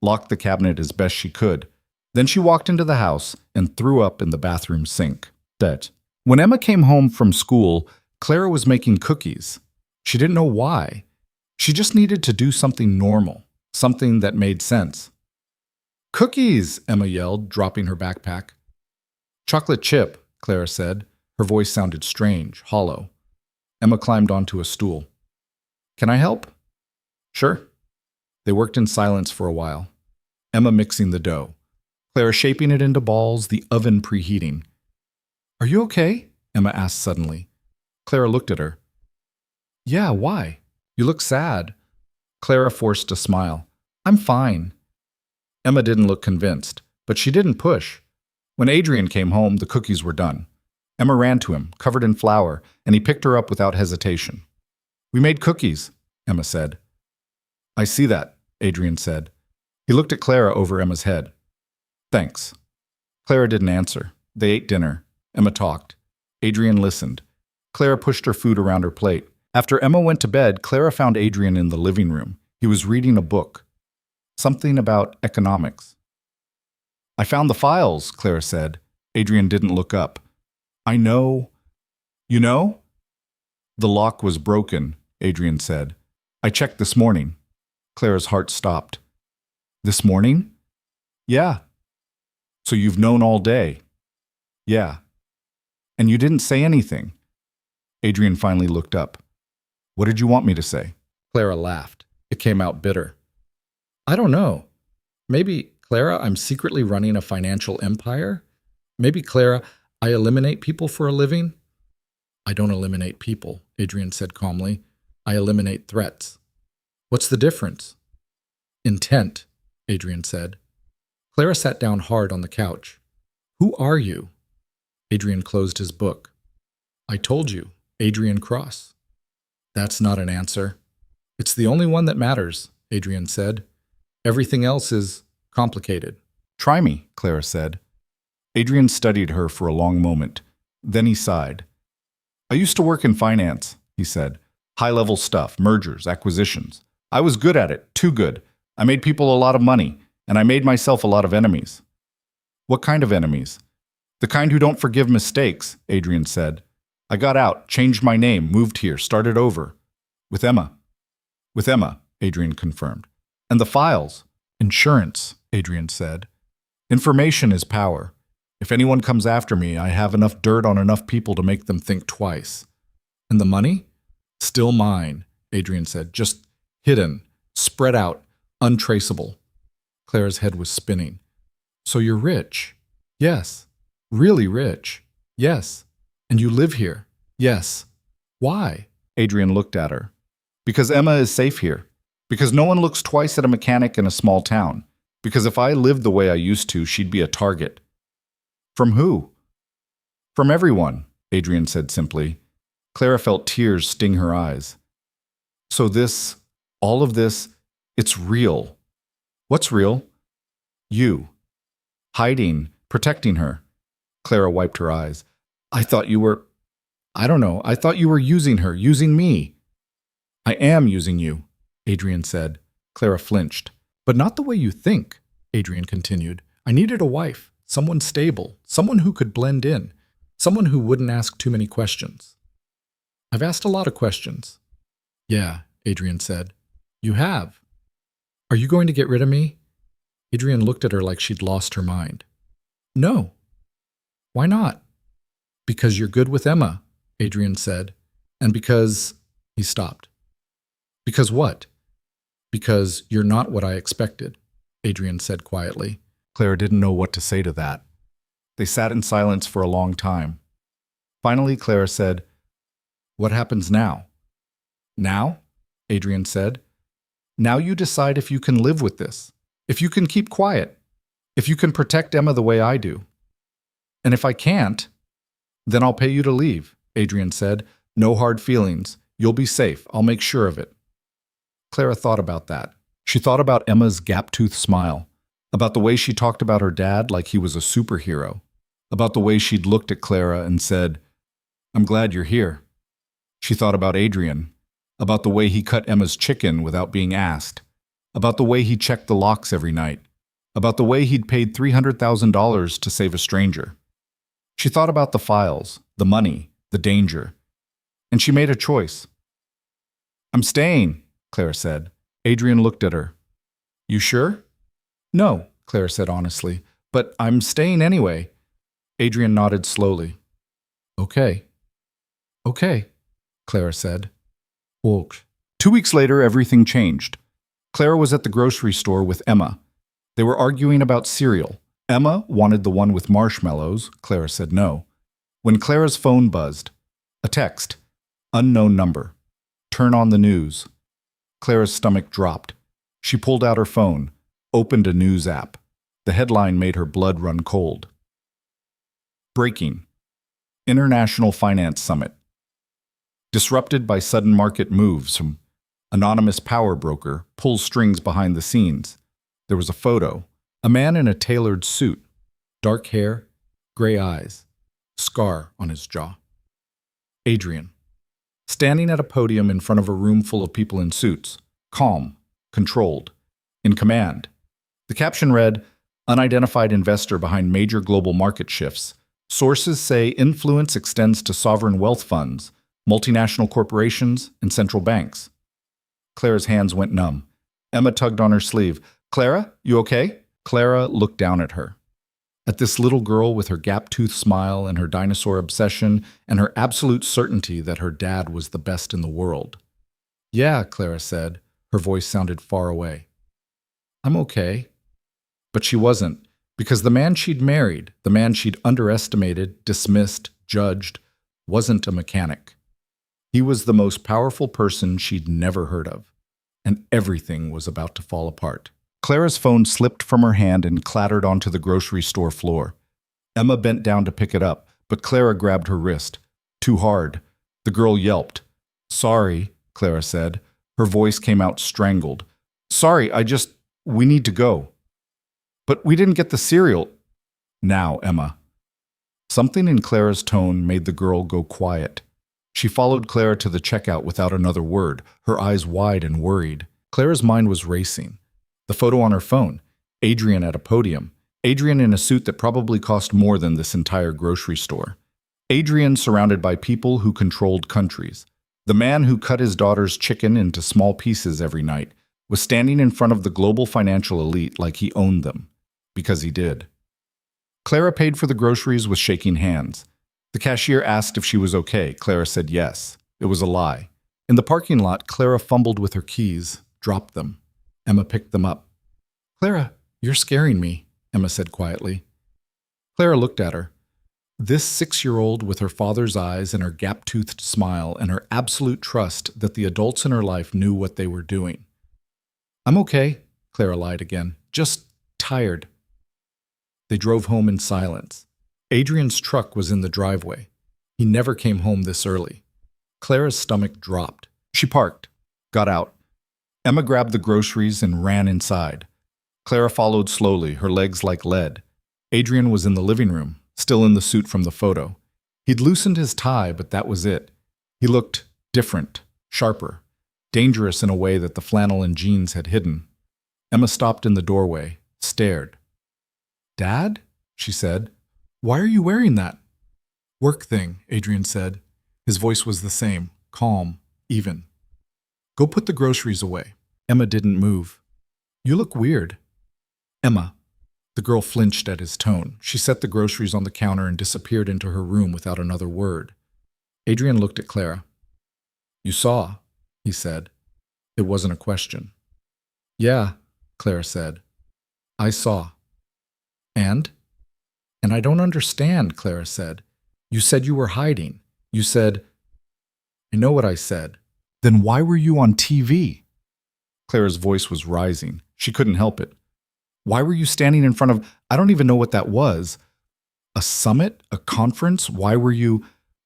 locked the cabinet as best she could. Then she walked into the house and threw up in the bathroom sink. Dead. When Emma came home from school, Clara was making cookies. She didn't know why. She just needed to do something normal, something that made sense. "Cookies!" Emma yelled, dropping her backpack. "Chocolate chip," Clara said. Her voice sounded strange, hollow. Emma climbed onto a stool. "Can I help?" "Sure." They worked in silence for a while. Emma mixing the dough. Clara shaping it into balls, the oven preheating. "Are you okay?" Emma asked suddenly. Clara looked at her. "Yeah, why? You look sad." Clara forced a smile. "I'm fine." Emma didn't look convinced, but she didn't push. When Adrian came home, the cookies were done. Emma ran to him, covered in flour, and he picked her up without hesitation. "We made cookies," Emma said. "I see that," Adrian said. He looked at Clara over Emma's head. "Thanks." Clara didn't answer. They ate dinner. Emma talked. Adrian listened. Clara pushed her food around her plate. After Emma went to bed, Clara found Adrian in the living room. He was reading a book. Something about economics. "I found the files," Clara said. Adrian didn't look up. "I know." "You know?" "The lock was broken," Adrian said. "I checked this morning." Clara's heart stopped. "This morning?" "Yeah." "So you've known all day?" "Yeah." "And you didn't say anything?" Adrian finally looked up. "What did you want me to say?" Clara laughed. It came out bitter. "I don't know. Maybe, Clara, I'm secretly running a financial empire? Maybe, Clara, I eliminate people for a living?" "I don't eliminate people," Adrian said calmly. "I eliminate threats." "What's the difference?" "Intent," Adrian said. Clara sat down hard on the couch. "Who are you?" Adrian closed his book. "I told you, Adrian Cross." "That's not an answer." "It's the only one that matters," Adrian said. "Everything else is complicated." "Try me," Clara said. Adrian studied her for a long moment. Then he sighed. "I used to work in finance," he said. "High-level stuff, mergers, acquisitions. I was good at it, too good. I made people a lot of money, and I made myself a lot of enemies." "What kind of enemies?" "The kind who don't forgive mistakes," Adrian said. "I got out, changed my name, moved here, started over. With Emma." "With Emma," Adrian confirmed. "And the files?" "Insurance," Adrian said. "Information is power. If anyone comes after me, I have enough dirt on enough people to make them think twice." "And the money?" "Still mine," Adrian said. "Just hidden, spread out, untraceable." Clara's head was spinning. "So you're rich?" "Yes." "Really rich?" "Yes." "And you live here?" "Yes." "Why?" Adrian looked at her. "Because Emma is safe here. Because no one looks twice at a mechanic in a small town. Because if I lived the way I used to, she'd be a target." "From who?" "From everyone," Adrian said simply. Clara felt tears sting her eyes. "So this, all of this, It's real. What's real? You. Hiding, protecting her. Clara wiped her eyes. I thought you were... I don't know. I thought you were using her, using me. I am using you, Adrian said. Clara flinched. But not the way you think, Adrian continued. I needed a wife, someone stable, someone who could blend in, someone who wouldn't ask too many questions. I've asked a lot of questions. Yeah, Adrian said. You have. Are you going to get rid of me? Adrian looked at her like she'd lost her mind. No. Why not? Because you're good with Emma, Adrian said. And because... He stopped. Because what? Because you're not what I expected, Adrian said quietly. Clara didn't know what to say to that. They sat in silence for a long time. Finally, Clara said, What happens now? Now? Adrian said. Now you decide if you can live with this, if you can keep quiet, if you can protect Emma the way I do. And if I can't, then I'll pay you to leave, Adrian said. No hard feelings. You'll be safe. I'll make sure of it. Clara thought about that. She thought about Emma's gap-toothed smile, about the way she talked about her dad like he was a superhero, about the way she'd looked at Clara and said, I'm glad you're here. She thought about Adrian, about the way he cut Emma's chicken without being asked, about the way he checked the locks every night, about the way he'd paid $300,000 to save a stranger. She thought about the files, the money, the danger, and she made a choice. I'm staying, Clara said. Adrian looked at her. You sure? No, Clara said honestly, but I'm staying anyway. Adrian nodded slowly. Okay. Okay, Clara said. Ok. 2 weeks later, everything changed. Clara was at the grocery store with Emma. They were arguing about cereal. Emma wanted the one with marshmallows. Clara said no. When Clara's phone buzzed, a text, unknown number. Turn on the news. Clara's stomach dropped. She pulled out her phone, opened a news app. The headline made her blood run cold. Breaking. International Finance Summit. Disrupted by sudden market moves from anonymous power broker pulls strings behind the scenes. There was a photo. A man in a tailored suit. Dark hair, gray eyes, scar on his jaw. Adrian. Standing at a podium in front of a room full of people in suits. Calm, controlled, in command. The caption read, Unidentified investor behind major global market shifts. Sources say influence extends to sovereign wealth funds, multinational corporations, and central banks. Clara's hands went numb. Emma tugged on her sleeve. Clara, you okay? Clara looked down at her. At this little girl with her gap-toothed smile and her dinosaur obsession and her absolute certainty that her dad was the best in the world. Yeah, Clara said. Her voice sounded far away. I'm okay. But she wasn't, because the man she'd married, the man she'd underestimated, dismissed, judged, wasn't a mechanic. He was the most powerful person she'd never heard of, and everything was about to fall apart. Clara's phone slipped from her hand and clattered onto the grocery store floor. Emma bent down to pick it up, but Clara grabbed her wrist. Too hard. The girl yelped. Sorry, Clara said. Her voice came out strangled. Sorry, we need to go. But we didn't get the cereal. Now, Emma. Something in Clara's tone made the girl go quiet. She followed Clara to the checkout without another word, her eyes wide and worried. Clara's mind was racing. The photo on her phone, Adrian at a podium, Adrian in a suit that probably cost more than this entire grocery store. Adrian surrounded by people who controlled countries. The man who cut his daughter's chicken into small pieces every night was standing in front of the global financial elite like he owned them, because he did. Clara paid for the groceries with shaking hands. The cashier asked if she was okay. Clara said yes. It was a lie. In the parking lot, Clara fumbled with her keys, dropped them. Emma picked them up. Clara, you're scaring me, Emma said quietly. Clara looked at her. This 6-year-old with her father's eyes and her gap-toothed smile and her absolute trust that the adults in her life knew what they were doing. I'm okay, Clara lied again. Just tired. They drove home in silence. Adrian's truck was in the driveway. He never came home this early. Clara's stomach dropped. She parked, got out. Emma grabbed the groceries and ran inside. Clara followed slowly, her legs like lead. Adrian was in the living room, still in the suit from the photo. He'd loosened his tie, but that was it. He looked different, sharper, dangerous in a way that the flannel and jeans had hidden. Emma stopped in the doorway, stared. "Dad?" she said. "Why are you wearing that?" "Work thing," Adrian said. His voice was the same, calm, even. "Go put the groceries away." Emma didn't move. "You look weird." "Emma." The girl flinched at his tone. She set the groceries on the counter and disappeared into her room without another word. Adrian looked at Clara. "You saw," he said. It wasn't a question. "Yeah," Clara said. "I saw." "And?" "And I don't understand," Clara said. "You said you were hiding. You said—" "I know what I said." "Then why were you on TV?" Clara's voice was rising. She couldn't help it. "Why were you standing in front of— I don't even know what that was. A summit? A conference? Why were you—"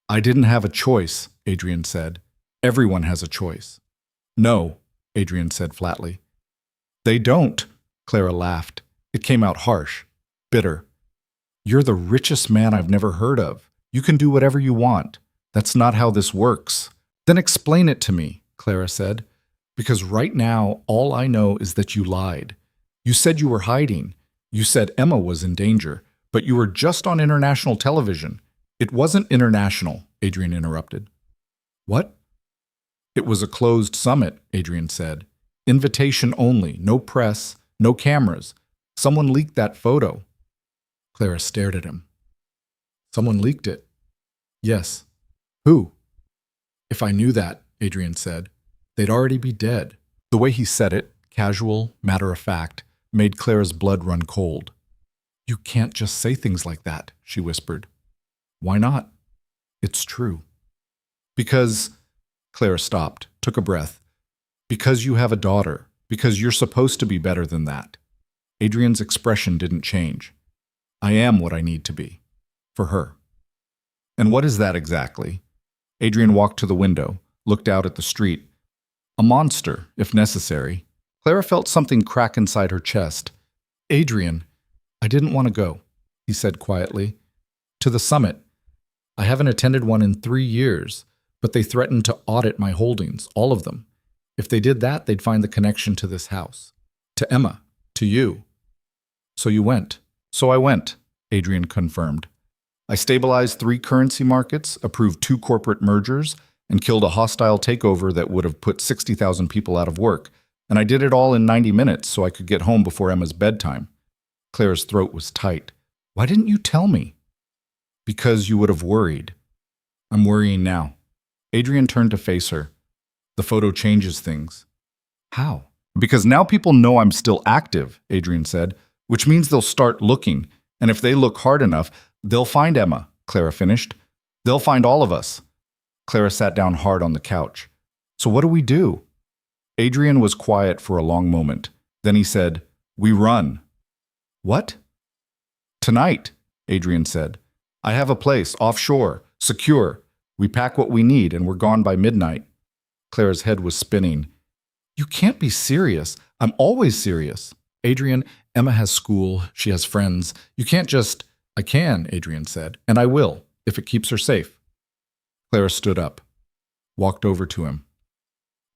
"I didn't have a choice," Adrian said. "Everyone has a choice." "No," Adrian said flatly. "They don't," Clara laughed. It came out harsh, bitter. "You're the richest man I've never heard of. You can do whatever you want. That's not how this works." "Then explain it to me," Clara said. "Because right now, all I know is that you lied. You said you were hiding. You said Emma was in danger, but you were just on international television." "It wasn't international," Adrian interrupted. "What?" "It was a closed summit," Adrian said. "Invitation only, no press, no cameras. Someone leaked that photo." Clara stared at him. "Someone leaked it?" "Yes." "Who?" "If I knew that," Adrian said, "they'd already be dead." The way he said it, casual, matter-of-fact, made Clara's blood run cold. "You can't just say things like that," she whispered. "Why not?" "It's true." "Because—" Clara stopped, took a breath. "Because you have a daughter. Because you're supposed to be better than that." Adrian's expression didn't change. "I am what I need to be. For her." "And what is that exactly?" Adrian walked to the window, looked out at the street. "A monster, if necessary." Clara felt something crack inside her chest. "Adrian, I didn't want to go," he said quietly. "To the summit. I haven't attended one in 3 years, but they threatened to audit my holdings, all of them. If they did that, they'd find the connection to this house. To Emma. To you." "So you went." "So I went," Adrian confirmed. "I stabilized 3 currency markets, approved 2 corporate mergers, and killed a hostile takeover that would have put 60,000 people out of work. And I did it all in 90 minutes so I could get home before Emma's bedtime." Clara's throat was tight. "Why didn't you tell me?" "Because you would have worried." "I'm worrying now." Adrian turned to face her. "The photo changes things." "How?" "Because now people know I'm still active," Adrian said, "which means they'll start looking. And if they look hard enough, they'll find Emma," Clara finished. "They'll find all of us." Clara sat down hard on the couch. "So what do we do?" Adrian was quiet for a long moment. Then he said, "We run." "What?" "Tonight," Adrian said. "I have a place, offshore, secure. We pack what we need and we're gone by midnight." Clara's head was spinning. "You can't be serious. I'm always serious." "Adrian, Emma has school. She has friends. You can't just—" "I can," Adrian said, "and I will, if it keeps her safe." Clara stood up, walked over to him.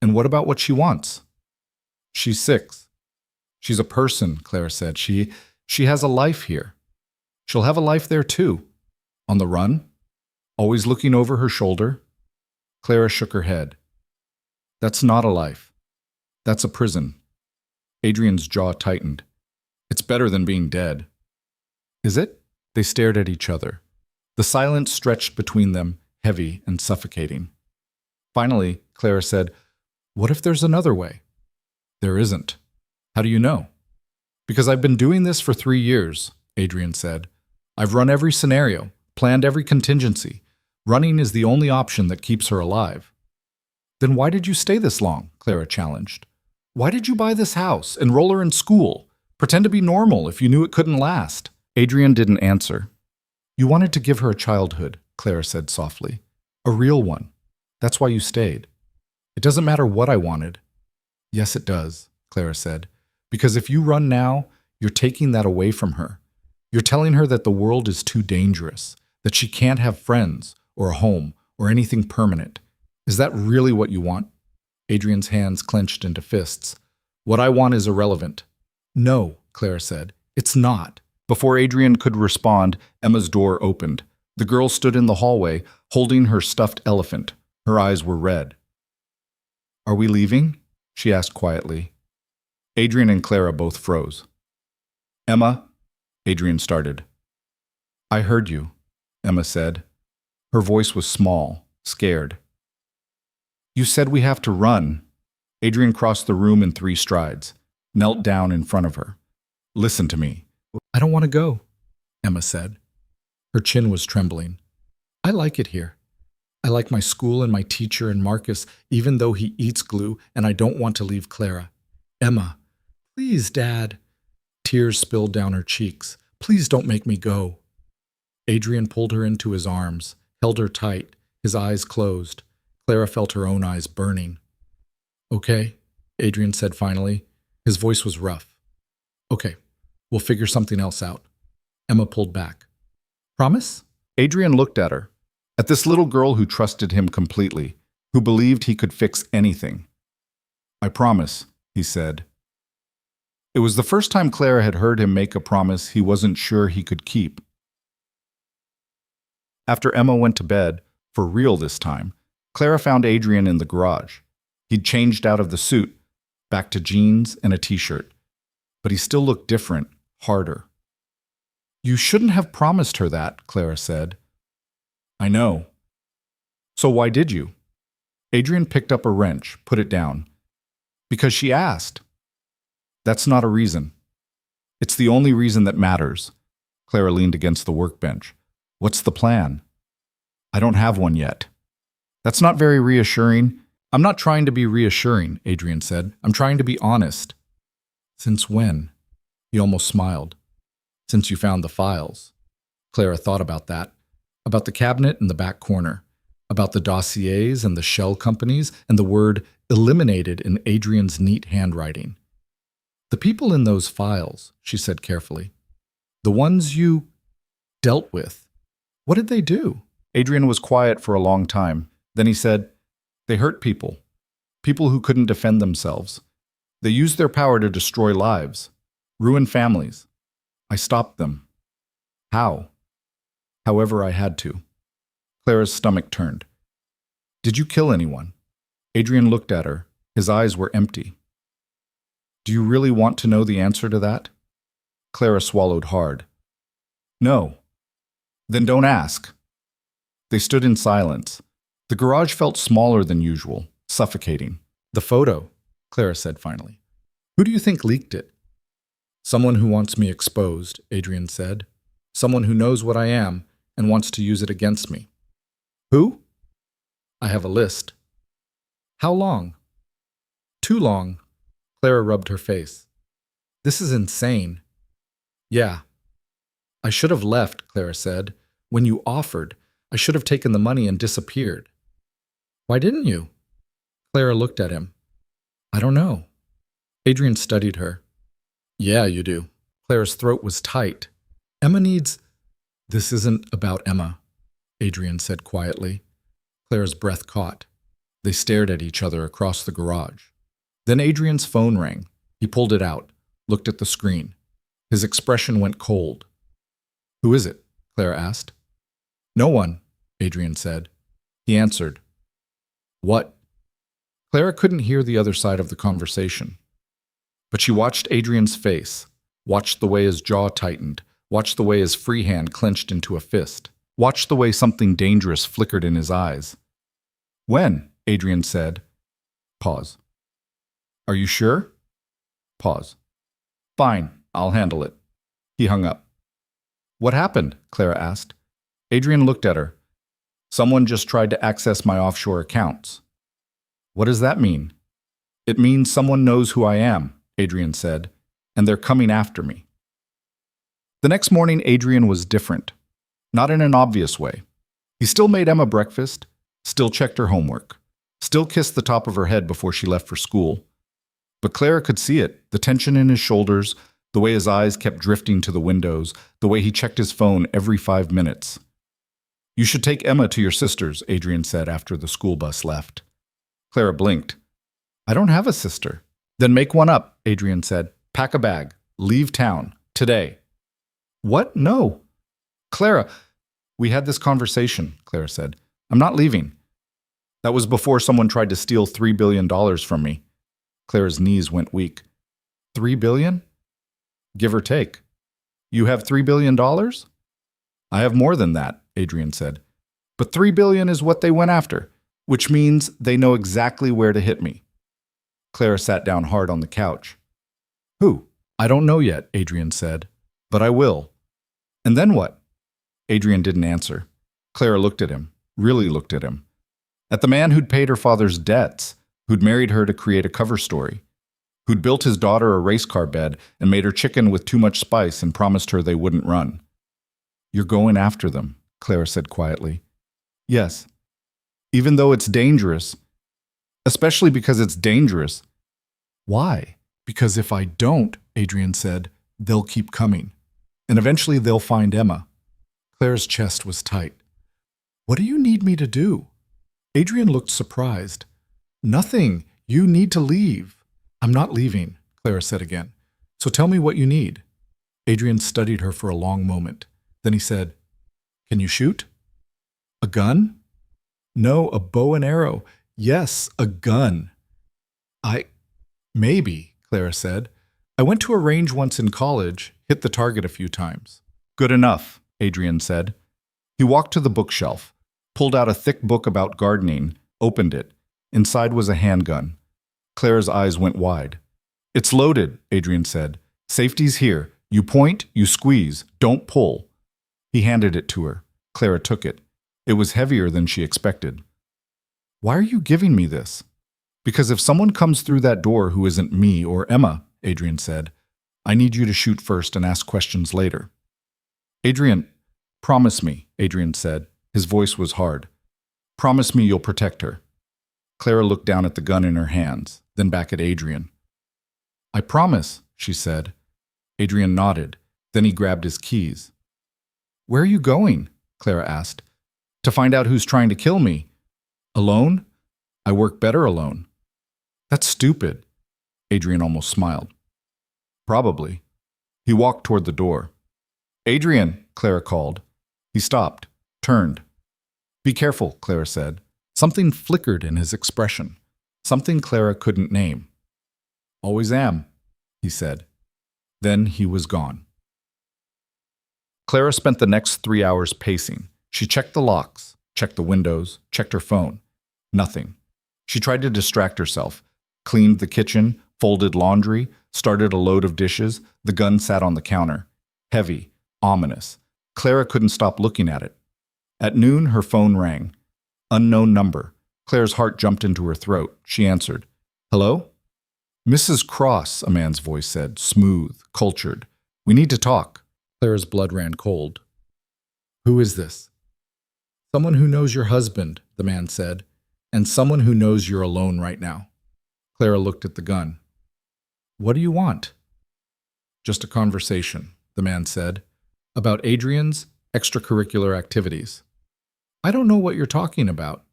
"And what about what she wants?" "She's 6. She's a person," Clara said. She has a life here. She'll have a life there too. On the run, always looking over her shoulder." Clara shook her head. "That's not a life. That's a prison." Adrian's jaw tightened. "It's better than being dead." "Is it?" They stared at each other. The silence stretched between them, heavy and suffocating. Finally, Clara said, "What if there's another way?" "There isn't." "How do you know?" "Because I've been doing this for 3 years," Adrian said. "I've run every scenario, planned every contingency. Running is the only option that keeps her alive." "Then why did you stay this long?" Clara challenged. "Why did you buy this house, enroll her in school, pretend to be normal if you knew it couldn't last?" Adrian didn't answer. "You wanted to give her a childhood," Clara said softly. "A real one. That's why you stayed. It doesn't matter what I wanted." Yes, it does, Clara said. Because if you run now, you're taking that away from her. You're telling her that the world is too dangerous, that she can't have friends or a home or anything permanent. Is that really what you want? Adrian's hands clenched into fists. What I want is irrelevant. No, Clara said. It's not. Before Adrian could respond, Emma's door opened. The girl stood in the hallway, holding her stuffed elephant. Her eyes were red. Are we leaving? She asked quietly. Adrian and Clara both froze. Emma, Adrian started. I heard you, Emma said. Her voice was small, scared. You said we have to run. Adrian crossed the room in 3 strides, knelt down in front of her. Listen to me. I don't want to go, Emma said. Her chin was trembling. I like it here. I like my school and my teacher and Marcus, even though he eats glue, and I don't want to leave Clara. Emma, please, Dad. Tears spilled down her cheeks. Please don't make me go. Adrian pulled her into his arms, held her tight, his eyes closed. Clara felt her own eyes burning. Okay, Adrian said finally. His voice was rough. Okay, we'll figure something else out. Emma pulled back. Promise? Adrian looked at her, at this little girl who trusted him completely, who believed he could fix anything. I promise, he said. It was the first time Clara had heard him make a promise he wasn't sure he could keep. After Emma went to bed, for real this time, Clara found Adrian in the garage. He'd changed out of the suit, back to jeans and a t-shirt. But he still looked different, harder. You shouldn't have promised her that, Clara said. I know. So why did you? Adrian picked up a wrench, put it down. Because she asked. That's not a reason. It's the only reason that matters. Clara leaned against the workbench. What's the plan? I don't have one yet. That's not very reassuring. I'm not trying to be reassuring, Adrian said. I'm trying to be honest. Since when? He almost smiled. Since you found the files. Clara thought about that. About the cabinet in the back corner. About the dossiers and the shell companies and the word eliminated in Adrian's neat handwriting. The people in those files, she said carefully. The ones you dealt with. What did they do? Adrian was quiet for a long time. Then he said, they hurt people. People who couldn't defend themselves. They used their power to destroy lives. Ruin families. I stopped them. How? However I had to. Clara's stomach turned. Did you kill anyone? Adrian looked at her. His eyes were empty. Do you really want to know the answer to that? Clara swallowed hard. No. Then don't ask. They stood in silence. The garage felt smaller than usual, suffocating. The photo, Clara said finally. Who do you think leaked it? Someone who wants me exposed, Adrian said. Someone who knows what I am and wants to use it against me. Who? I have a list. How long? Too long. Clara rubbed her face. This is insane. Yeah. I should have left, Clara said. When you offered, I should have taken the money and disappeared. Why didn't you? Clara looked at him. I don't know. Adrian studied her. Yeah, you do. Clara's throat was tight. Emma needs... This isn't about Emma, Adrian said quietly. Clara's breath caught. They stared at each other across the garage. Then Adrian's phone rang. He pulled it out, looked at the screen. His expression went cold. Who is it? Clara asked. No one, Adrian said. He answered. What? Clara couldn't hear the other side of the conversation. But she watched Adrian's face, watched the way his jaw tightened, watched the way his free hand clenched into a fist, watched the way something dangerous flickered in his eyes. When? Adrian said. Pause. Are you sure? Pause. Fine, I'll handle it. He hung up. What happened? Clara asked. Adrian looked at her. Someone just tried to access my offshore accounts. What does that mean? It means someone knows who I am, Adrian said, and they're coming after me. The next morning, Adrian was different. Not in an obvious way. He still made Emma breakfast, still checked her homework, still kissed the top of her head before she left for school. But Clara could see it, the tension in his shoulders, the way his eyes kept drifting to the windows, the way he checked his phone every 5 minutes. "You should take Emma to your sister's," Adrian said after the school bus left. Clara blinked. "I don't have a sister." "Then make one up," Adrian said. "Pack a bag. Leave town. Today." "What? No." "Clara, we had this conversation," Clara said. "I'm not leaving." "That was before someone tried to steal $3 billion from me." Clara's knees went weak. $3 billion? Give or take. "You have $3 billion?" "I have more than that," Adrian said. "But $3 billion is what they went after, which means they know exactly where to hit me." Clara sat down hard on the couch. "Who?" "I don't know yet," Adrian said. "But I will." "And then what?" Adrian didn't answer. Clara looked at him, really looked at him. At the man who'd paid her father's debts, who'd married her to create a cover story, who'd built his daughter a race car bed and made her chicken with too much spice and promised her they wouldn't run. "You're going after them," Clara said quietly. "Yes. Even though it's dangerous. Especially because it's dangerous." "Why?" "Because if I don't," Adrian said, "they'll keep coming. And eventually they'll find Emma." Clara's chest was tight. "What do you need me to do?" Adrian looked surprised. "Nothing. You need to leave." "I'm not leaving," Clara said again. "So tell me what you need." Adrian studied her for a long moment. Then he said, "Can you shoot?" "A gun?" "No, a bow and arrow. Yes, a gun." Maybe, Clara said. "I went to a range once in college, hit the target a few times." "Good enough," Adrian said. He walked to the bookshelf, pulled out a thick book about gardening, opened it. Inside was a handgun. Clara's eyes went wide. "It's loaded," Adrian said. "Safety's here. You point, you squeeze. Don't pull." He handed it to her. Clara took it. It was heavier than she expected. "Why are you giving me this?" "Because if someone comes through that door who isn't me or Emma," Adrian said, "I need you to shoot first and ask questions later." "Adrian, promise me," Adrian said. His voice was hard. "Promise me you'll protect her." Clara looked down at the gun in her hands, then back at Adrian. "I promise," she said. Adrian nodded. Then he grabbed his keys. "Where are you going?" Clara asked. "To find out who's trying to kill me." "Alone? I work better alone." "That's stupid." Adrian almost smiled. "Probably." He walked toward the door. "Adrian," Clara called. He stopped, turned. "Be careful," Clara said. Something flickered in his expression. Something Clara couldn't name. "Always am," he said. Then he was gone. Clara spent the next 3 hours pacing. She checked the locks, checked the windows, checked her phone. Nothing. She tried to distract herself, cleaned the kitchen, folded laundry, started a load of dishes. The gun sat on the counter. Heavy, ominous. Clara couldn't stop looking at it. At noon, her phone rang. Unknown number. Clara's heart jumped into her throat. She answered. "Hello?" "Mrs. Cross," a man's voice said, smooth, cultured. "We need to talk." Clara's blood ran cold. "Who is this?" "Someone who knows your husband," the man said, "and someone who knows you're alone right now." Clara looked at the gun. "What do you want?" "Just a conversation," the man said, "about Adrian's extracurricular activities." "I don't know what you're talking about."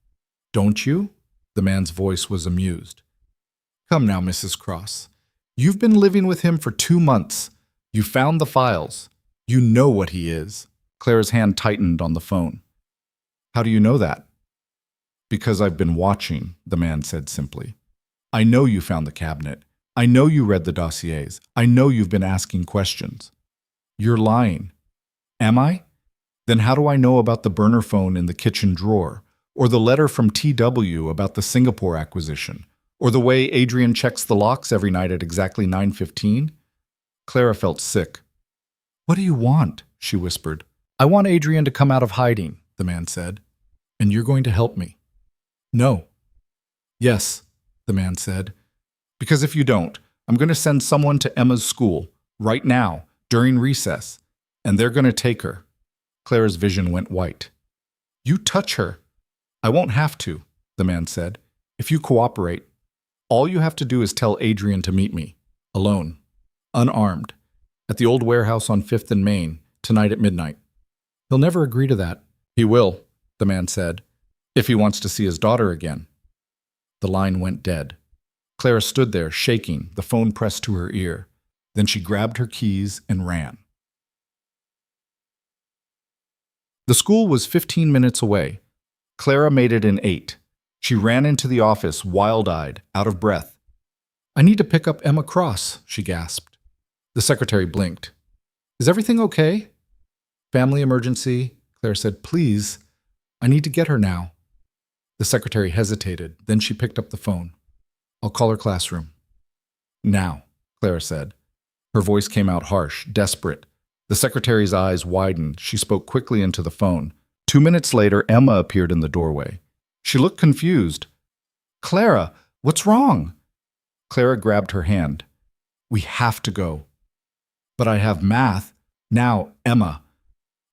"Don't you?" The man's voice was amused. "Come now, Mrs. Cross. You've been living with him for 2 months. You found the files. You know what he is." Clara's hand tightened on the phone. "How do you know that?" "Because I've been watching," the man said simply. "I know you found the cabinet. I know you read the dossiers. I know you've been asking questions." "You're lying." "Am I? Then how do I know about the burner phone in the kitchen drawer, or the letter from TW about the Singapore acquisition, or the way Adrian checks the locks every night at exactly 9:15? Clara felt sick. "What do you want?" she whispered. "I want Adrian to come out of hiding," the man said. "And you're going to help me." "No." "Yes," the man said. "Because if you don't, I'm going to send someone to Emma's school, right now, during recess, and they're going to take her." Clara's vision went white. "You touch her." "I won't have to," the man said, "if you cooperate." All you have to do is tell Adrian to meet me. Alone. Unarmed. At the old warehouse on 5th and Main, tonight at midnight. He'll never agree to that. He will, the man said, if he wants to see his daughter again. The line went dead. Clara stood there, shaking, the phone pressed to her ear. Then she grabbed her keys and ran. The school was 15 minutes away. Clara made it in 8. She ran into the office, wild-eyed, out of breath. "I need to pick up Emma Cross," she gasped. The secretary blinked. "Is everything okay?" "Family emergency," Clara said. "Please, I need to get her now." The secretary hesitated. Then she picked up the phone. "I'll call her classroom." "Now," Clara said. Her voice came out harsh, desperate. The secretary's eyes widened. She spoke quickly into the phone. 2 minutes later, Emma appeared in the doorway. She looked confused. "Clara, what's wrong?" Clara grabbed her hand. "We have to go." "But I have math." "Now, Emma."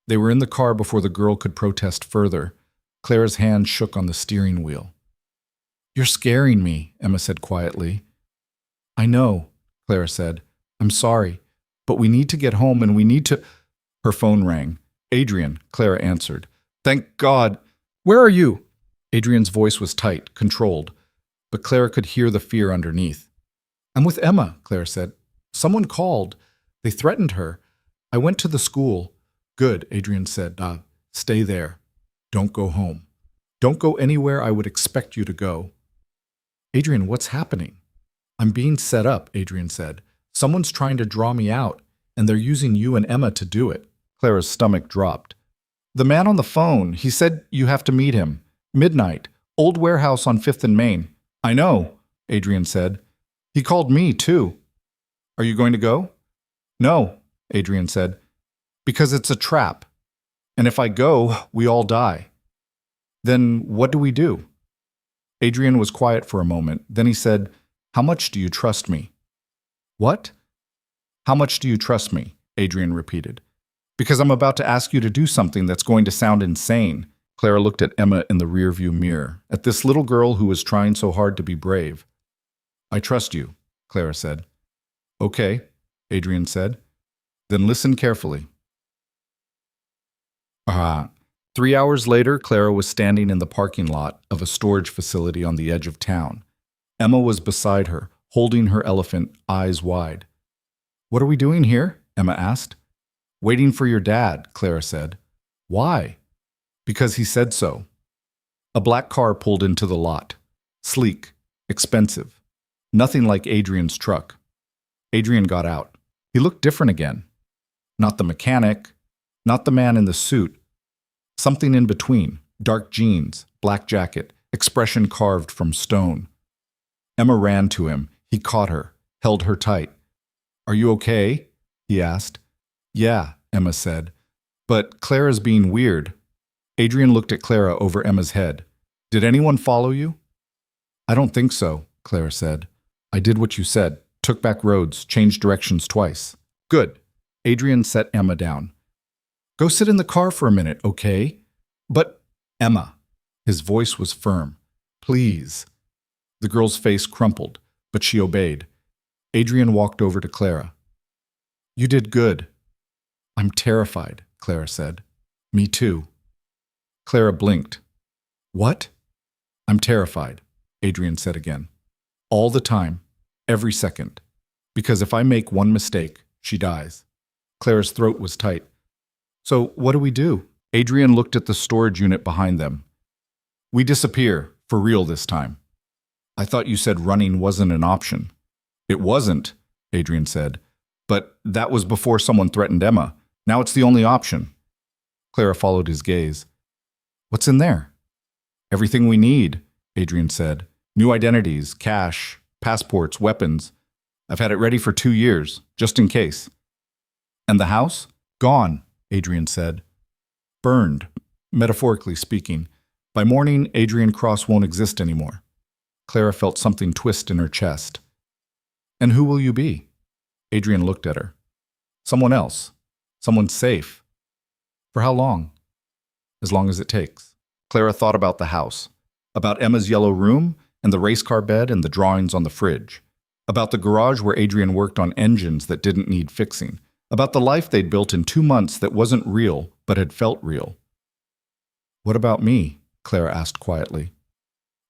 They were in the car before the girl could protest further. Clara's hand shook on the steering wheel. "You're scaring me," Emma said quietly. "I know," Clara said. "I'm sorry, but we need to get home and we need to—" Her phone rang. "Adrian," Clara answered. "Thank God." "Where are you?" Adrian's voice was tight, controlled, but Clara could hear the fear underneath. "I'm with Emma," Clara said. "Someone called. They threatened her. I went to the school." "Good," Adrian said. Stay there. Don't go home. Don't go anywhere I would expect you to go." "Adrian, what's happening?" "I'm being set up," Adrian said. "Someone's trying to draw me out, and they're using you and Emma to do it." Clara's stomach dropped. "The man on the phone, he said you have to meet him. Midnight, old warehouse on 5th and Main." "I know," Adrian said. "He called me, too." "Are you going to go?" "No," Adrian said, "because it's a trap. And if I go, we all die." "Then what do we do?" Adrian was quiet for a moment. Then he said, "How much do you trust me?" "What?" "How much do you trust me?" Adrian repeated. "Because I'm about to ask you to do something that's going to sound insane." Clara looked at Emma in the rearview mirror, at this little girl who was trying so hard to be brave. "I trust you," Clara said. "Okay," Adrian said. "Then listen carefully." 3 hours later, Clara was standing in the parking lot of a storage facility on the edge of town. Emma was beside her, holding her elephant, eyes wide. "What are we doing here?" Emma asked. "Waiting for your dad," Clara said. "Why?" "Because he said so." A black car pulled into the lot. Sleek, expensive. Nothing like Adrian's truck. Adrian got out. He looked different again. Not the mechanic, not the man in the suit. Something in between, dark jeans, black jacket, expression carved from stone. Emma ran to him. He caught her, held her tight. "Are you okay?" he asked. "Yeah," Emma said. "But Clara's being weird." Adrian looked at Clara over Emma's head. "Did anyone follow you?" "I don't think so," Clara said. "I did what you said, took back roads, changed directions twice." "Good." Adrian set Emma down. "Go sit in the car for a minute, okay?" "But, Emma." His voice was firm. "Please." The girl's face crumpled, but she obeyed. Adrian walked over to Clara. "You did good." "I'm terrified," Clara said. "Me too." Clara blinked. "What?" "I'm terrified," Adrian said again. "All the time, every second. Because if I make one mistake, she dies." Clara's throat was tight. "So what do we do?" Adrian looked at the storage unit behind them. "We disappear, for real this time." "I thought you said running wasn't an option." "It wasn't," Adrian said. "But that was before someone threatened Emma. Now it's the only option." Clara followed his gaze. "What's in there?" "Everything we need," Adrian said. "New identities, cash, passports, weapons. I've had it ready for 2 years, just in case." "And the house?" "Gone," Adrian said. "Burned, metaphorically speaking. By morning, Adrian Cross won't exist anymore." Clara felt something twist in her chest. "And who will you be?" Adrian looked at her. "Someone else. Someone safe." "For how long?" "As long as it takes." Clara thought about the house, about Emma's yellow room, and the race car bed and the drawings on the fridge. About the garage where Adrian worked on engines that didn't need fixing. About the life they'd built in 2 months that wasn't real, but had felt real. "What about me?" Clara asked quietly.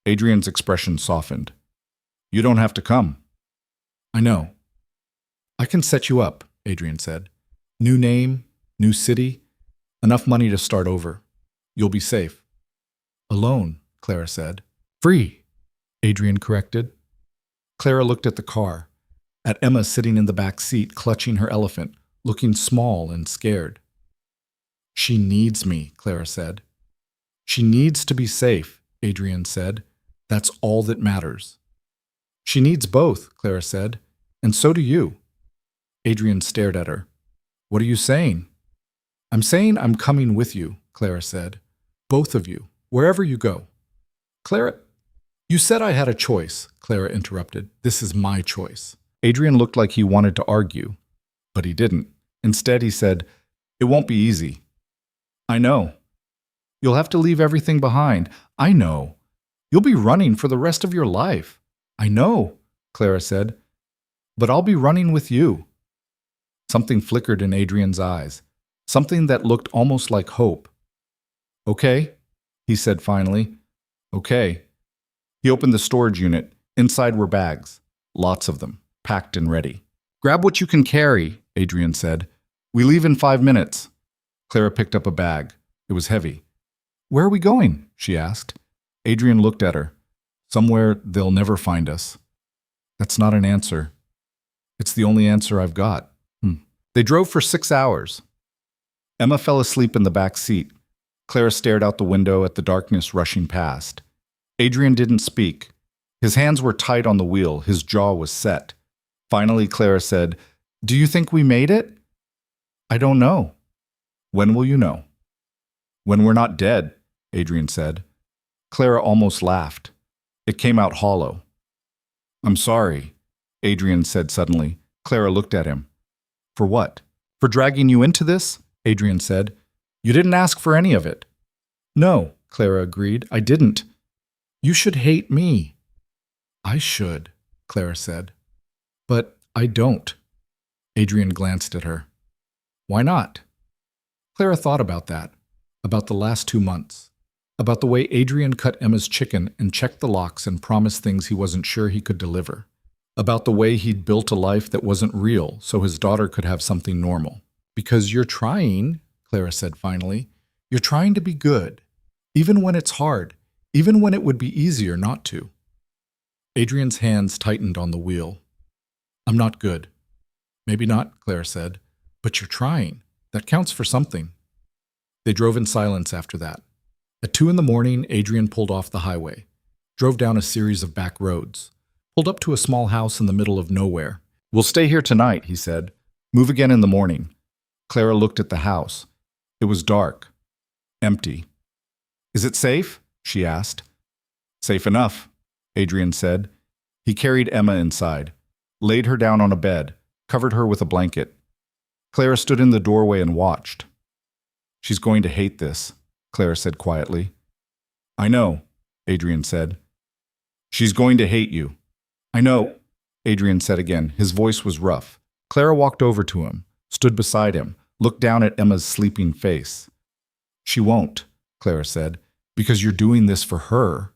Adrian's expression softened. "You don't have to come." "I know." "I can set you up," Adrian said. "New name, new city, enough money to start over. You'll be safe." "Alone," Clara said. "Free," Adrian corrected. Clara looked at the car, at Emma sitting in the back seat clutching her elephant, looking small and scared. "She needs me," Clara said. "She needs to be safe," Adrian said. "That's all that matters." "She needs both," Clara said, "and so do you." Adrian stared at her. "What are you saying?" "I'm saying I'm coming with you," Clara said. "Both of you, wherever you go." "Clara, you said I had a choice," Clara interrupted. "This is my choice." Adrian looked like he wanted to argue, but he didn't. Instead, he said, "It won't be easy." "I know. You'll have to leave everything behind." "I know. You'll be running for the rest of your life." "I know," Clara said. "But I'll be running with you." Something flickered in Adrian's eyes, something that looked almost like hope. "Okay," he said finally. "Okay." He opened the storage unit. Inside were bags, lots of them, packed and ready. "Grab what you can carry," Adrian said. "We leave in 5 minutes." Clara picked up a bag. It was heavy. "Where are we going?" she asked. Adrian looked at her. "Somewhere they'll never find us." "That's not an answer." "It's the only answer I've got." They drove for 6 hours. Emma fell asleep in the back seat. Clara stared out the window at the darkness rushing past. Adrian didn't speak. His hands were tight on the wheel. His jaw was set. Finally, Clara said, "Do you think we made it?" "I don't know." "When will you know?" "When we're not dead," Adrian said. Clara almost laughed. It came out hollow. "I'm sorry," Adrian said suddenly. Clara looked at him. "For what?" "For dragging you into this," Adrian said. "You didn't ask for any of it." "No," Clara agreed. "I didn't. You should hate me." "I should," Clara said. "But I don't." Adrian glanced at her. "Why not?" Clara thought about that, about the last 2 months, about the way Adrian cut Emma's chicken and checked the locks and promised things he wasn't sure he could deliver, about the way he'd built a life that wasn't real so his daughter could have something normal. "Because you're trying," Clara said finally. "You're trying to be good, even when it's hard, even when it would be easier not to." Adrian's hands tightened on the wheel. "I'm not good." "Maybe not," Clara said. "But you're trying. That counts for something." They drove in silence after that. At 2 in the morning, Adrian pulled off the highway, drove down a series of back roads, pulled up to a small house in the middle of nowhere. "We'll stay here tonight," he said. "Move again in the morning." Clara looked at the house. It was dark, empty. "Is it safe?" she asked. "Safe enough," Adrian said. He carried Emma inside, laid her down on a bed, covered her with a blanket. Clara stood in the doorway and watched. "She's going to hate this," Clara said quietly. "I know," Adrian said. "She's going to hate you." "I know," Adrian said again. His voice was rough. Clara walked over to him, stood beside him, looked down at Emma's sleeping face. "She won't," Clara said, "because you're doing this for her,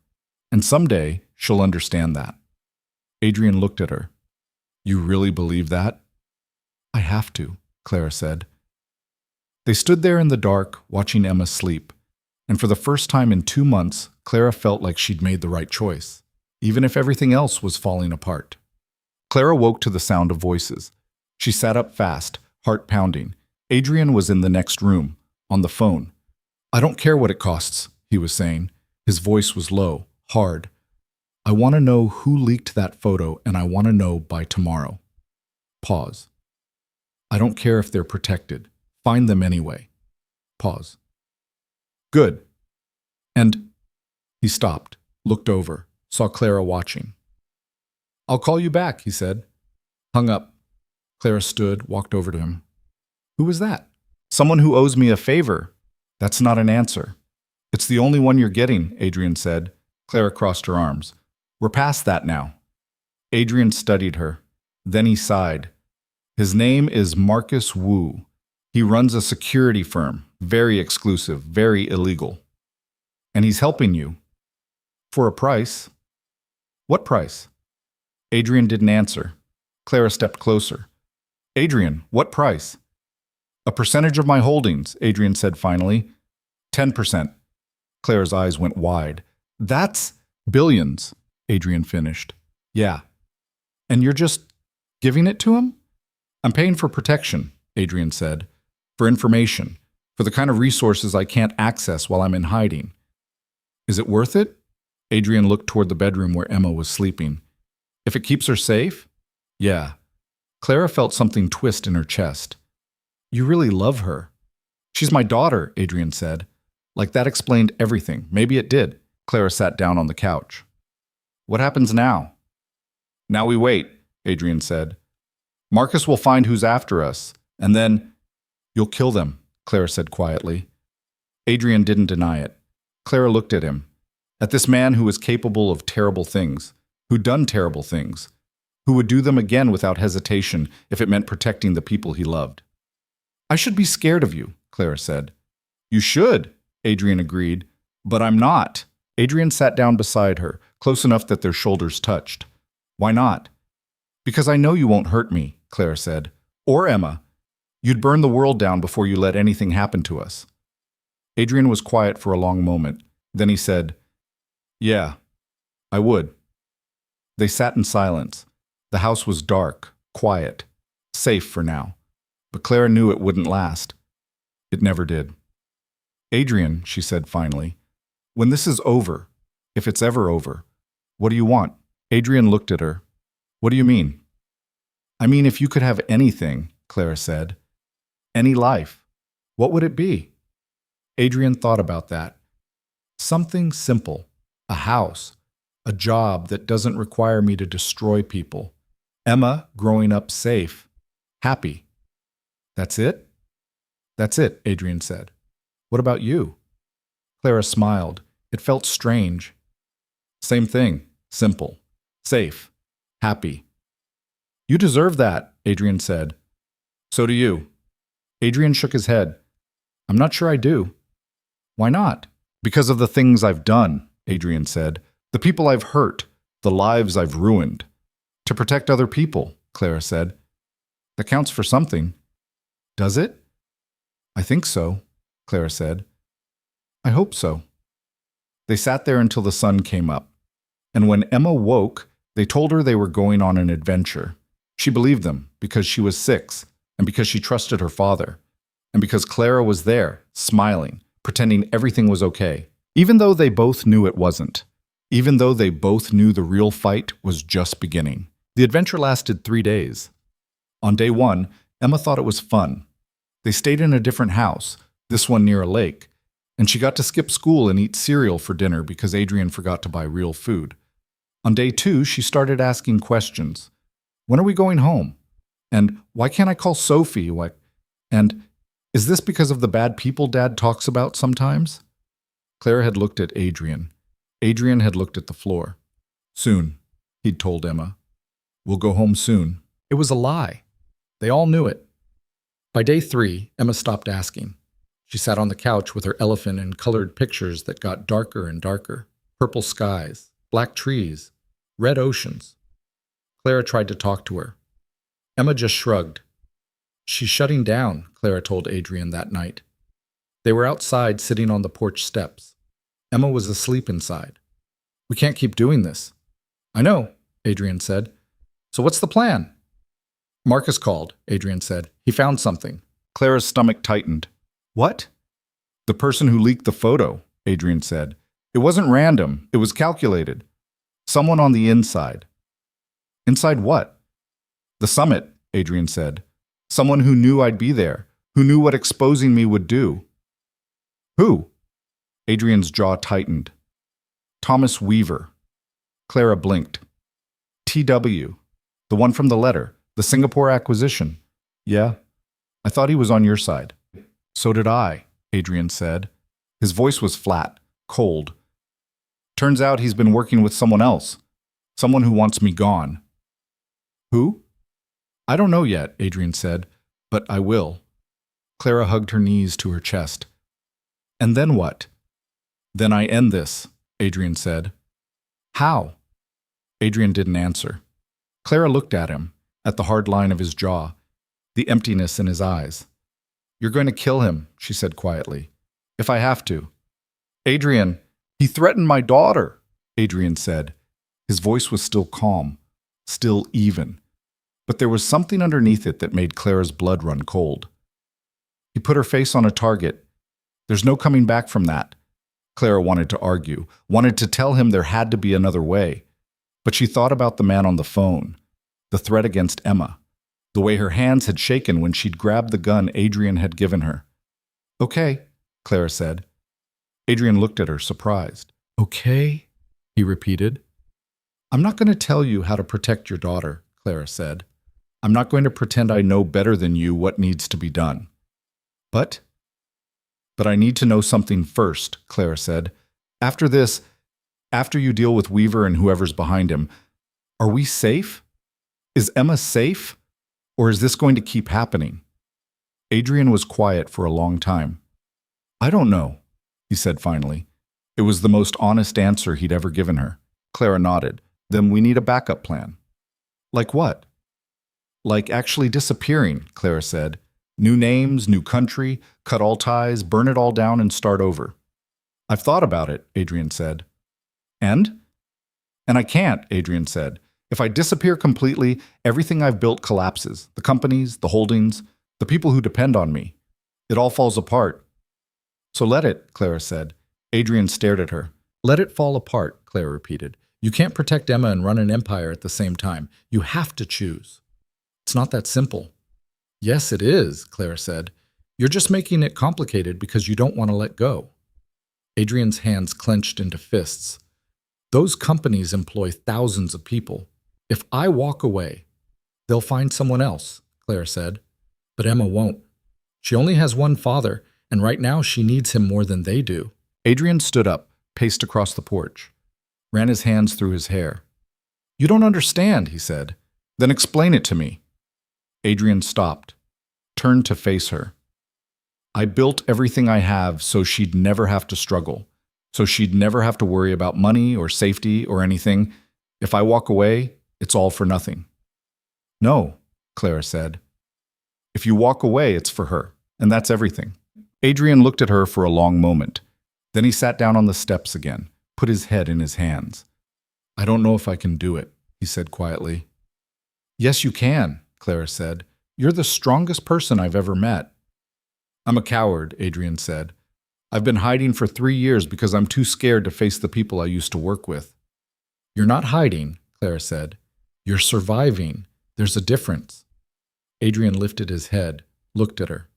and someday she'll understand that." Adrian looked at her. "You really believe that?" "I have to," Clara said. They stood there in the dark, watching Emma sleep, and for the first time in 2 months, Clara felt like she'd made the right choice, even if everything else was falling apart. Clara woke to the sound of voices. She sat up fast, heart pounding. Adrian was in the next room, on the phone. "I don't care what it costs," he was saying. His voice was low, hard. "I want to know who leaked that photo, and I want to know by tomorrow." Pause. "I don't care if they're protected. Find them anyway." Pause. "Good. And—" He stopped, looked over, saw Clara watching. "I'll call you back," he said. Hung up. Clara stood, walked over to him. "Who was that?" "Someone who owes me a favor." "That's not an answer." "It's the only one you're getting," Adrian said. Clara crossed her arms. We're past that now. Adrian studied her. Then he sighed. His name is Marcus Wu. He runs a security firm, very exclusive, very illegal. And he's helping you. For a price. What price? Adrian didn't answer. Clara stepped closer. Adrian, what price? A percentage of my holdings, Adrian said finally. 10%. Clara's eyes went wide. That's billions, Adrian finished. Yeah. And you're just giving it to him? I'm paying for protection, Adrian said. For information. For the kind of resources I can't access while I'm in hiding. Is it worth it? Adrian looked toward the bedroom where Emma was sleeping. If it keeps her safe? Yeah. Clara felt something twist in her chest. You really love her. She's my daughter, Adrian said. Like that explained everything. Maybe it did. Clara sat down on the couch. What happens now? Now we wait, Adrian said. Marcus will find who's after us, and then you'll kill them, Clara said quietly. Adrian didn't deny it. Clara looked at him, at this man who was capable of terrible things, who'd done terrible things, who would do them again without hesitation if it meant protecting the people he loved. I should be scared of you, Clara said. You should, Adrian agreed, but I'm not. Adrian sat down beside her, close enough that their shoulders touched. Why not? Because I know you won't hurt me, Clara said. Or Emma. You'd burn the world down before you let anything happen to us. Adrian was quiet for a long moment. Then he said, Yeah, I would. They sat in silence. The house was dark, quiet, safe for now. But Clara knew it wouldn't last. It never did. Adrian, she said finally, when this is over, if it's ever over, what do you want? Adrian looked at her. What do you mean? I mean, if you could have anything, Clara said. Any life. What would it be? Adrian thought about that. Something simple. A house. A job that doesn't require me to destroy people. Emma growing up safe. Happy. That's it? That's it, Adrian said. What about you? Clara smiled. It felt strange. Same thing. Simple. Safe. Happy. You deserve that, Adrian said. So do you. Adrian shook his head. I'm not sure I do. Why not? Because of the things I've done, Adrian said. The people I've hurt. The lives I've ruined. To protect other people, Clara said. That counts for something. Does it? I think so, Clara said. I hope so. They sat there until the sun came up. And when Emma woke, they told her they were going on an adventure. She believed them because she was 6 and because she trusted her father and because Clara was there, smiling, pretending everything was okay, even though they both knew it wasn't, even though they both knew the real fight was just beginning. The adventure lasted 3 days. On day 1, Emma thought it was fun. They stayed in a different house, this one near a lake, and she got to skip school and eat cereal for dinner because Adrian forgot to buy real food. On day 2, she started asking questions. When are we going home? And why can't I call Sophie? And is this because of the bad people Dad talks about sometimes? Clara had looked at Adrian. Adrian had looked at the floor. Soon, he'd told Emma. We'll go home soon. It was a lie. They all knew it. By day 3, Emma stopped asking. She sat on the couch with her elephant and colored pictures that got darker and darker. Purple skies, black trees, red oceans. Clara tried to talk to her. Emma just shrugged. She's shutting down, Clara told Adrian that night. They were outside sitting on the porch steps. Emma was asleep inside. We can't keep doing this. I know, Adrian said. So what's the plan? Marcus called, Adrian said. He found something. Clara's stomach tightened. What? The person who leaked the photo, Adrian said. It wasn't random. It was calculated. Someone on the inside. Inside what? The summit, Adrian said. Someone who knew I'd be there, who knew what exposing me would do. Who? Adrian's jaw tightened. Thomas Weaver. Clara blinked. TW. The one from the letter. The Singapore acquisition. Yeah? I thought he was on your side. So did I, Adrian said. His voice was flat, cold. Turns out he's been working with someone else. Someone who wants me gone. Who? I don't know yet, Adrian said, but I will. Clara hugged her knees to her chest. And then what? Then I end this, Adrian said. How? Adrian didn't answer. Clara looked at him, at the hard line of his jaw, the emptiness in his eyes. You're going to kill him, she said quietly. If I have to. Adrian, he threatened my daughter, Adrian said. His voice was still calm, still even. But there was something underneath it that made Clara's blood run cold. He put her face on a target. There's no coming back from that. Clara wanted to argue, wanted to tell him there had to be another way. But she thought about the man on the phone, the threat against Emma, the way her hands had shaken when she'd grabbed the gun Adrian had given her. Okay, Clara said. Adrian looked at her, surprised. Okay, he repeated. I'm not going to tell you how to protect your daughter, Clara said. I'm not going to pretend I know better than you what needs to be done. But I need to know something first, Clara said. After this, after you deal with Weaver and whoever's behind him, are we safe? Is Emma safe? Or is this going to keep happening? Adrian was quiet for a long time. I don't know, he said finally. It was the most honest answer he'd ever given her. Clara nodded. Then we need a backup plan. Like what? Like actually disappearing, Clara said. New names, new country, cut all ties, burn it all down and start over. I've thought about it, Adrian said. And? And I can't, Adrian said. If I disappear completely, everything I've built collapses. The companies, the holdings, the people who depend on me. It all falls apart. So let it, Clara said. Adrian stared at her. Let it fall apart, Clara repeated. You can't protect Emma and run an empire at the same time. You have to choose. It's not that simple. Yes, it is, Clara said. You're just making it complicated because you don't want to let go. Adrian's hands clenched into fists. Those companies employ thousands of people. If I walk away, they'll find someone else, Clara said. But Emma won't. She only has one father, and right now she needs him more than they do. Adrian stood up, paced across the porch, ran his hands through his hair. You don't understand, he said. Then explain it to me. Adrian stopped, turned to face her. I built everything I have so she'd never have to struggle, so she'd never have to worry about money or safety or anything. If I walk away, it's all for nothing. No, Clara said. If you walk away, it's for her, and that's everything. Adrian looked at her for a long moment. Then he sat down on the steps again, put his head in his hands. I don't know if I can do it, he said quietly. Yes, you can, Clara said. You're the strongest person I've ever met. I'm a coward, Adrian said. I've been hiding for 3 years because I'm too scared to face the people I used to work with. You're not hiding, Clara said. You're surviving. There's a difference. Adrian lifted his head, looked at her.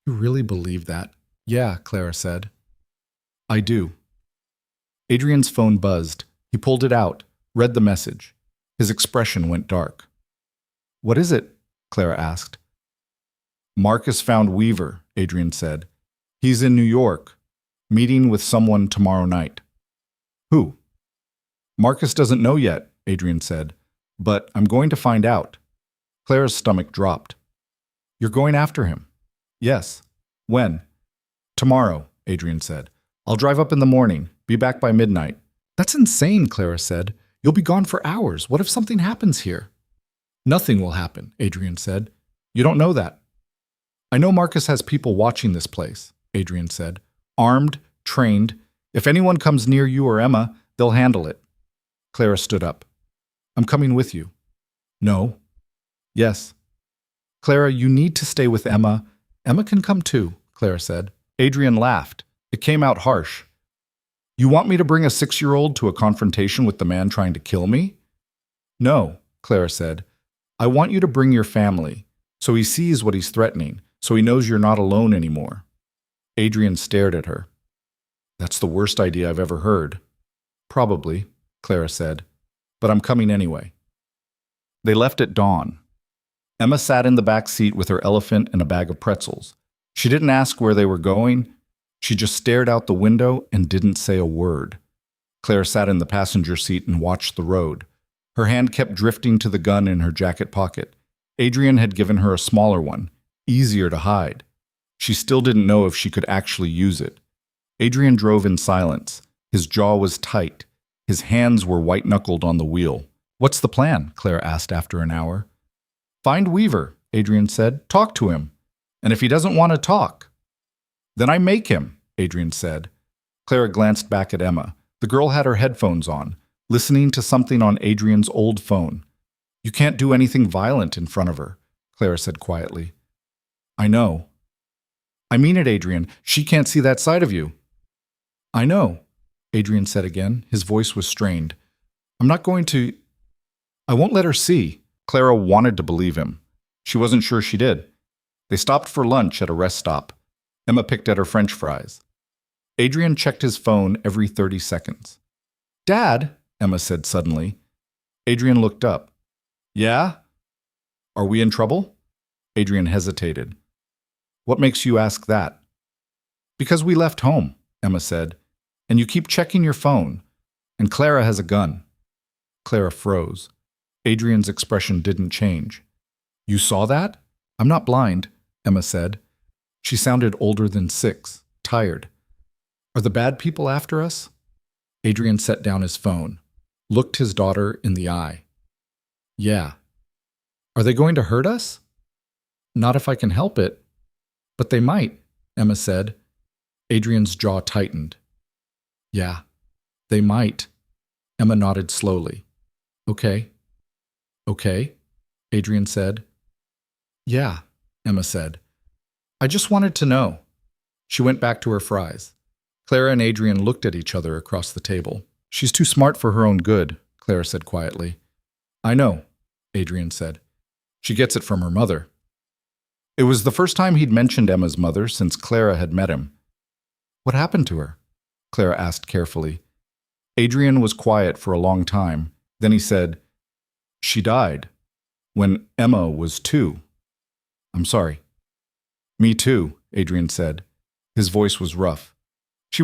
You really believe that? Yeah, Clara said. I do. Adrian's phone buzzed. He pulled it out, read the message. His expression went dark. What is it? Clara asked. Marcus found Weaver, Adrian said. He's in New York, meeting with someone tomorrow night. Who? Marcus doesn't know yet, Adrian said, but I'm going to find out. Clara's stomach dropped. You're going after him? Yes. When? Tomorrow, Adrian said. I'll drive up in the morning, be back by midnight. That's insane, Clara said. You'll be gone for hours. What if something happens here? Nothing will happen, Adrian said. You don't know that. I know Marcus has people watching this place, Adrian said. Armed, trained. If anyone comes near you or Emma, they'll handle it. Clara stood up. I'm coming with you. No. Yes. Clara, you need to stay with Emma. Emma can come too, Clara said. Adrian laughed. It came out harsh. You want me to bring a 6-year-old to a confrontation with the man trying to kill me? No, Clara said. I want you to bring your family, so he sees what he's threatening, so he knows you're not alone anymore. Adrian stared at her. That's the worst idea I've ever heard. Probably, Clara said, but I'm coming anyway. They left at dawn. Emma sat in the back seat with her elephant and a bag of pretzels. She didn't ask where they were going. She just stared out the window and didn't say a word. Claire sat in the passenger seat and watched the road. Her hand kept drifting to the gun in her jacket pocket. Adrian had given her a smaller one, easier to hide. She still didn't know if she could actually use it. Adrian drove in silence. His jaw was tight. His hands were white-knuckled on the wheel. "What's the plan?" Claire asked after an hour. "Find Weaver," Adrian said. "Talk to him. And if he doesn't want to talk, then I make him," Adrian said. Clara glanced back at Emma. The girl had her headphones on, listening to something on Adrian's old phone. "You can't do anything violent in front of her," Clara said quietly. "I know." "I mean it, Adrian. She can't see that side of you." "I know," Adrian said again. His voice was strained. "I'm not going to... I won't let her see." Clara wanted to believe him. She wasn't sure she did. They stopped for lunch at a rest stop. Emma picked at her French fries. Adrian checked his phone every 30 seconds. "Dad," Emma said suddenly. Adrian looked up. "Yeah? Are we in trouble?" Adrian hesitated. "What makes you ask that?" "Because we left home," Emma said, "and you keep checking your phone, and Clara has a gun." Clara froze. Adrian's expression didn't change. "You saw that?" "I'm not blind," Emma said. She sounded older than 6, tired. "Are the bad people after us?" Adrian set down his phone, looked his daughter in the eye. "Yeah." "Are they going to hurt us?" "Not if I can help it." "But they might," Emma said. Adrian's jaw tightened. "Yeah, they might." Emma nodded slowly. "Okay." "Okay," Adrian said. "Yeah," Emma said. "I just wanted to know." She went back to her fries. Clara and Adrian looked at each other across the table. "She's too smart for her own good," Clara said quietly. "I know," Adrian said. "She gets it from her mother." It was the first time he'd mentioned Emma's mother since Clara had met him. "What happened to her?" Clara asked carefully. Adrian was quiet for a long time. Then he said, "She died when Emma was 2. I'm sorry." "Me too," Adrian said. His voice was rough. She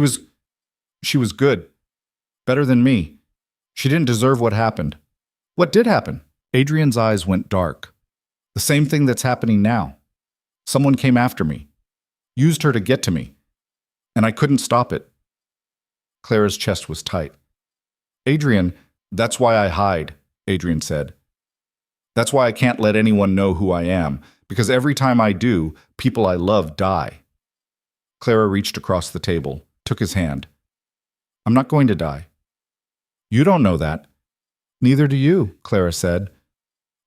was good. Better than me. She didn't deserve what happened." "What did happen?" Adrian's eyes went dark. "The same thing that's happening now. Someone came after me. Used her to get to me. And I couldn't stop it." Clara's chest was tight. "Adrian, that's why I hide," Adrian said. "That's why I can't let anyone know who I am, because every time I do, people I love die." Clara reached across the table, took his hand. "I'm not going to die." "You don't know that." "Neither do you," Clara said.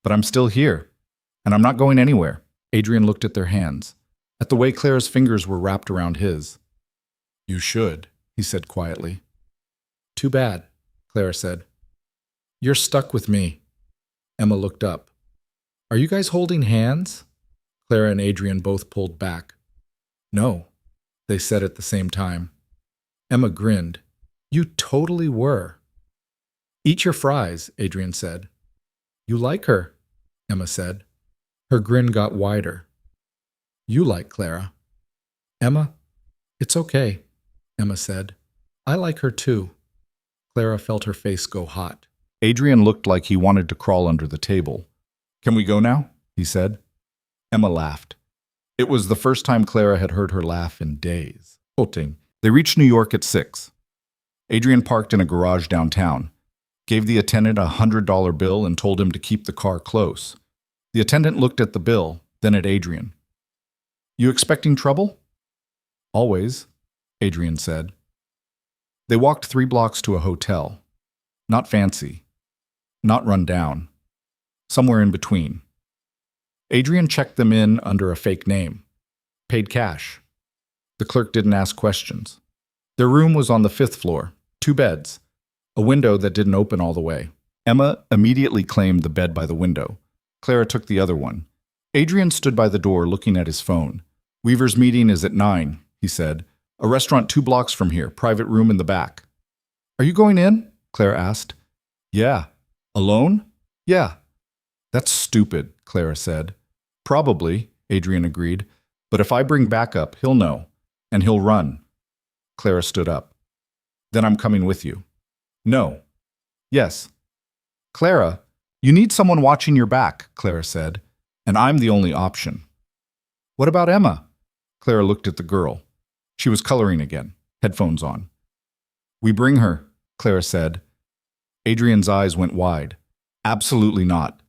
"But I'm still here, and I'm not going anywhere." Adrian looked at their hands, at the way Clara's fingers were wrapped around his. "You should," he said quietly. "Too bad," Clara said. "You're stuck with me." Emma looked up. "Are you guys holding hands?" Clara and Adrian both pulled back. "No," they said at the same time. Emma grinned. "You totally were." "Eat your fries," Adrian said. "You like her," Emma said. Her grin got wider. "You like Clara." "Emma, it's okay," Emma said. "I like her too." Clara felt her face go hot. Adrian looked like he wanted to crawl under the table. "Can we go now?" he said. Emma laughed. It was the first time Clara had heard her laugh in days. They reached New York at 6. Adrian parked in a garage downtown, gave the attendant a $100 bill and told him to keep the car close. The attendant looked at the bill, then at Adrian. "You expecting trouble?" "Always," Adrian said. They walked 3 blocks to a hotel. Not fancy. Not run down. Somewhere in between. Adrian checked them in under a fake name. Paid cash. The clerk didn't ask questions. Their room was on the 5th floor, 2 beds, a window that didn't open all the way. Emma immediately claimed the bed by the window. Clara took the other one. Adrian stood by the door looking at his phone. "Weaver's meeting is at 9, he said. "A restaurant 2 blocks from here, private room in the back." "Are you going in?" Clara asked. "Yeah." "Alone?" "Yeah." "That's stupid," Clara said. "Probably," Adrian agreed. "But if I bring backup, he'll know. And he'll run." Clara stood up. "Then I'm coming with you." No. Yes. Clara, you need someone watching your back, Clara said, and I'm the only option. What about Emma? Clara looked at the girl. She was coloring again, headphones on. We bring her, Clara said. Adrian's eyes went wide. Absolutely not.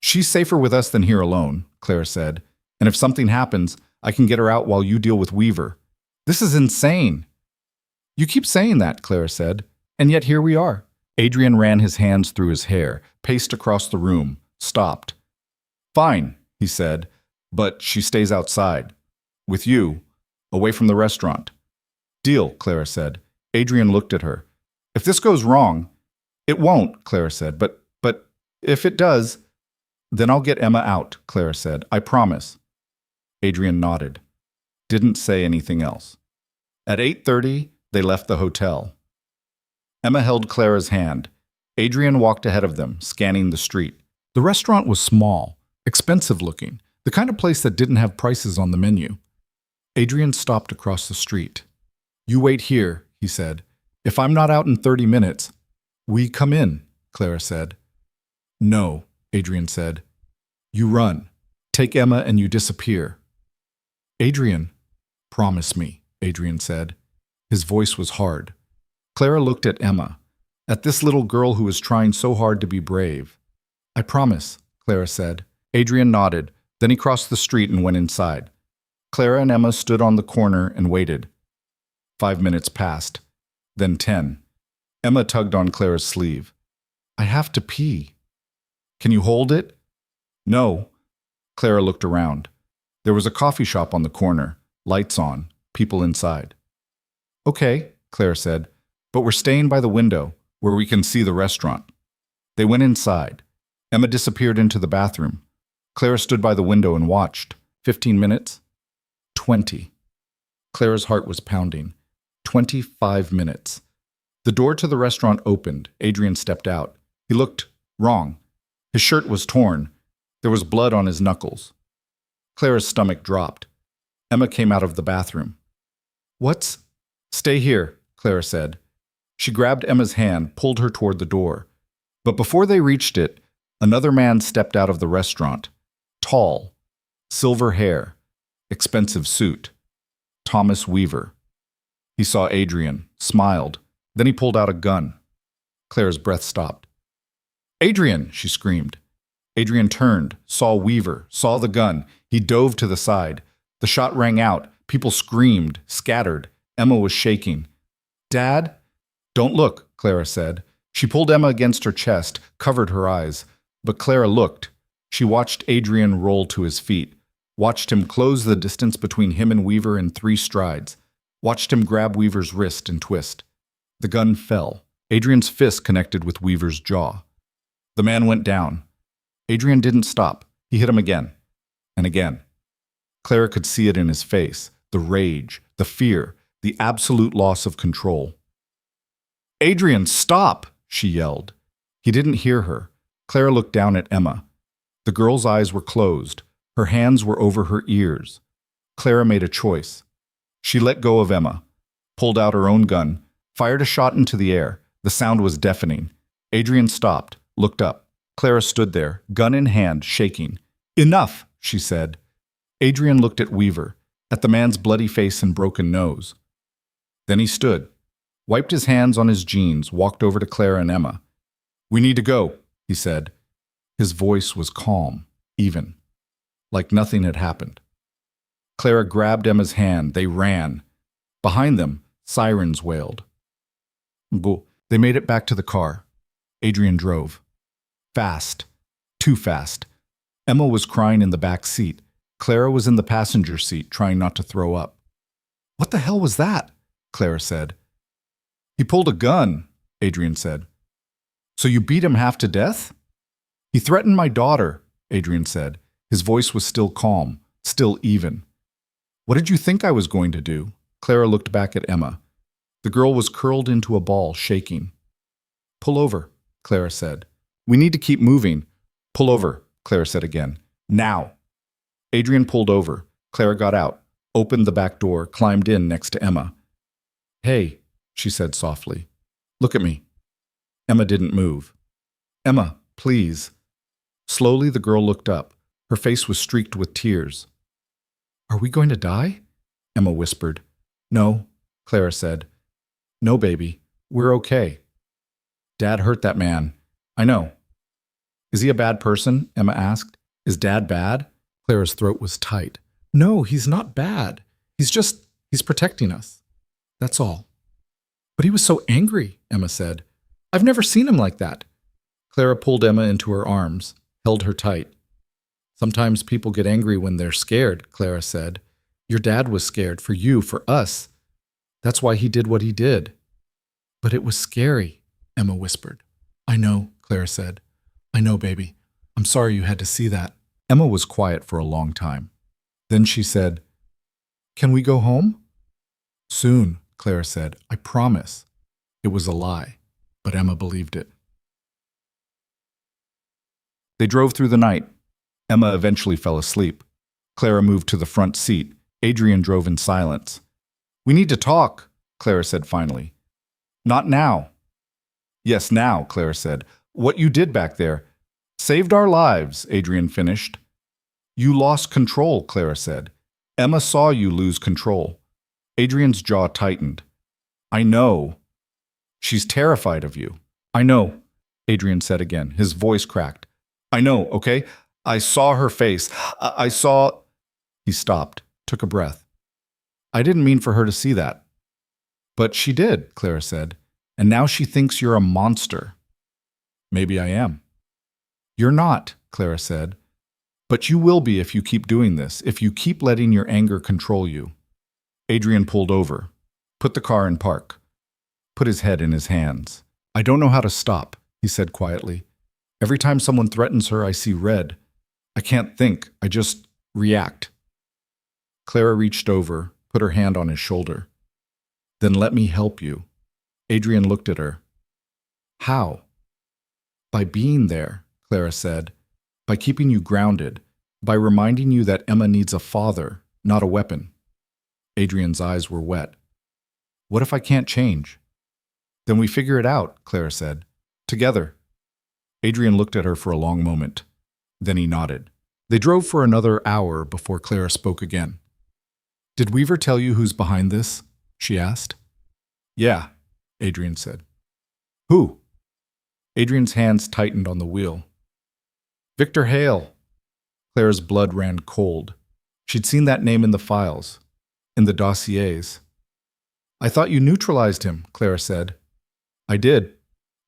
She's safer with us than here alone, Clara said, and if something happens, I can get her out while you deal with Weaver. This is insane. You keep saying that, Clara said, and yet here we are. Adrian ran his hands through his hair, paced across the room, stopped. Fine, he said, but she stays outside. With you, away from the restaurant. Deal, Clara said. Adrian looked at her. If this goes wrong, it won't, Clara said, but if it does, then I'll get Emma out, Clara said. I promise. Adrian nodded. Didn't say anything else. At 8:30, they left the hotel. Emma held Clara's hand. Adrian walked ahead of them, scanning the street. The restaurant was small, expensive looking, the kind of place that didn't have prices on the menu. Adrian stopped across the street. You wait here, he said. If I'm not out in 30 minutes, we come in, Clara said. No, Adrian said. You run. Take Emma and you disappear. Adrian, promise me, Adrian said. His voice was hard. Clara looked at Emma, at this little girl who was trying so hard to be brave. I promise, Clara said. Adrian nodded. Then he crossed the street and went inside. Clara and Emma stood on the corner and waited. 5 minutes passed. Then 10. Emma tugged on Clara's sleeve. I have to pee. Can you hold it? No. Clara looked around. There was a coffee shop on the corner, lights on, people inside. Okay, Clara said, but we're staying by the window, where we can see the restaurant. They went inside. Emma disappeared into the bathroom. Clara stood by the window and watched. 15 minutes? 20. Clara's heart was pounding. 25 minutes. The door to the restaurant opened. Adrian stepped out. He looked wrong. His shirt was torn. There was blood on his knuckles. Clara's stomach dropped. Emma came out of the bathroom. What's? Stay here, Clara said. She grabbed Emma's hand, pulled her toward the door. But before they reached it, another man stepped out of the restaurant. Tall, silver hair, expensive suit. Thomas Weaver. He saw Adrian, smiled. Then he pulled out a gun. Clara's breath stopped. Adrian, she screamed. Adrian turned, saw Weaver, saw the gun. He dove to the side. The shot rang out. People screamed, scattered. Emma was shaking. Dad? Don't look, Clara said. She pulled Emma against her chest, covered her eyes. But Clara looked. She watched Adrian roll to his feet, watched him close the distance between him and Weaver in 3 strides, watched him grab Weaver's wrist and twist. The gun fell. Adrian's fist connected with Weaver's jaw. The man went down. Adrian didn't stop. He hit him again and again. Clara could see it in his face, the rage, the fear, the absolute loss of control. Adrian, stop, she yelled. He didn't hear her. Clara looked down at Emma. The girl's eyes were closed. Her hands were over her ears. Clara made a choice. She let go of Emma, pulled out her own gun, fired a shot into the air. The sound was deafening. Adrian stopped, looked up. Clara stood there, gun in hand, shaking. Enough, she said. Adrian looked at Weaver, at the man's bloody face and broken nose. Then he stood, wiped his hands on his jeans, walked over to Clara and Emma. We need to go, he said. His voice was calm, even, like nothing had happened. Clara grabbed Emma's hand. They ran. Behind them, sirens wailed. They made it back to the car. Adrian drove. Fast. Too fast. Emma was crying in the back seat. Clara was in the passenger seat, trying not to throw up. What the hell was that? Clara said. He pulled a gun, Adrian said. So you beat him half to death? He threatened my daughter, Adrian said. His voice was still calm, still even. What did you think I was going to do? Clara looked back at Emma. The girl was curled into a ball, shaking. Pull over, Clara said. We need to keep moving. Pull over, Clara said again. Now. Adrian pulled over. Clara got out, opened the back door, climbed in next to Emma. Hey, she said softly. Look at me. Emma didn't move. Emma, please. Slowly the girl looked up. Her face was streaked with tears. Are we going to die? Emma whispered. No, Clara said. No, baby. We're okay. Dad hurt that man. I know. Is he a bad person? Emma asked. Is Dad bad? Clara's throat was tight. No, he's not bad. He's protecting us. That's all. But he was so angry, Emma said. I've never seen him like that. Clara pulled Emma into her arms, held her tight. Sometimes people get angry when they're scared, Clara said. Your dad was scared for you, for us. That's why he did what he did. But it was scary, Emma whispered. I know, Clara said. I know, baby. I'm sorry you had to see that. Emma was quiet for a long time. Then she said, Can we go home? Soon, Clara said. I promise. It was a lie, but Emma believed it. They drove through the night. Emma eventually fell asleep. Clara moved to the front seat. Adrian drove in silence. We need to talk, Clara said finally. Not now. Yes, now, Clara said. What you did back there saved our lives, Adrian finished. You lost control, Clara said. Emma saw you lose control. Adrian's jaw tightened. I know. She's terrified of you. I know, Adrian said again. His voice cracked. I know, okay? I saw her face. I saw... He stopped, took a breath. I didn't mean for her to see that. But she did, Clara said. And now she thinks you're a monster. Maybe I am. You're not, Clara said. But you will be if you keep doing this, if you keep letting your anger control you. Adrian pulled over, put the car in park, put his head in his hands. I don't know how to stop, he said quietly. Every time someone threatens her, I see red. I can't think, I just react. Clara reached over, put her hand on his shoulder. Then let me help you. Adrian looked at her. How? By being there, Clara said. By keeping you grounded. By reminding you that Emma needs a father, not a weapon. Adrian's eyes were wet. What if I can't change? Then we figure it out, Clara said. Together. Adrian looked at her for a long moment. Then he nodded. They drove for another hour before Clara spoke again. Did Weaver tell you who's behind this? She asked. Yeah, Adrian said. Who? Adrian's hands tightened on the wheel. Victor Hale. Clara's blood ran cold. She'd seen that name in the files, in the dossiers. I thought you neutralized him, Clara said. I did,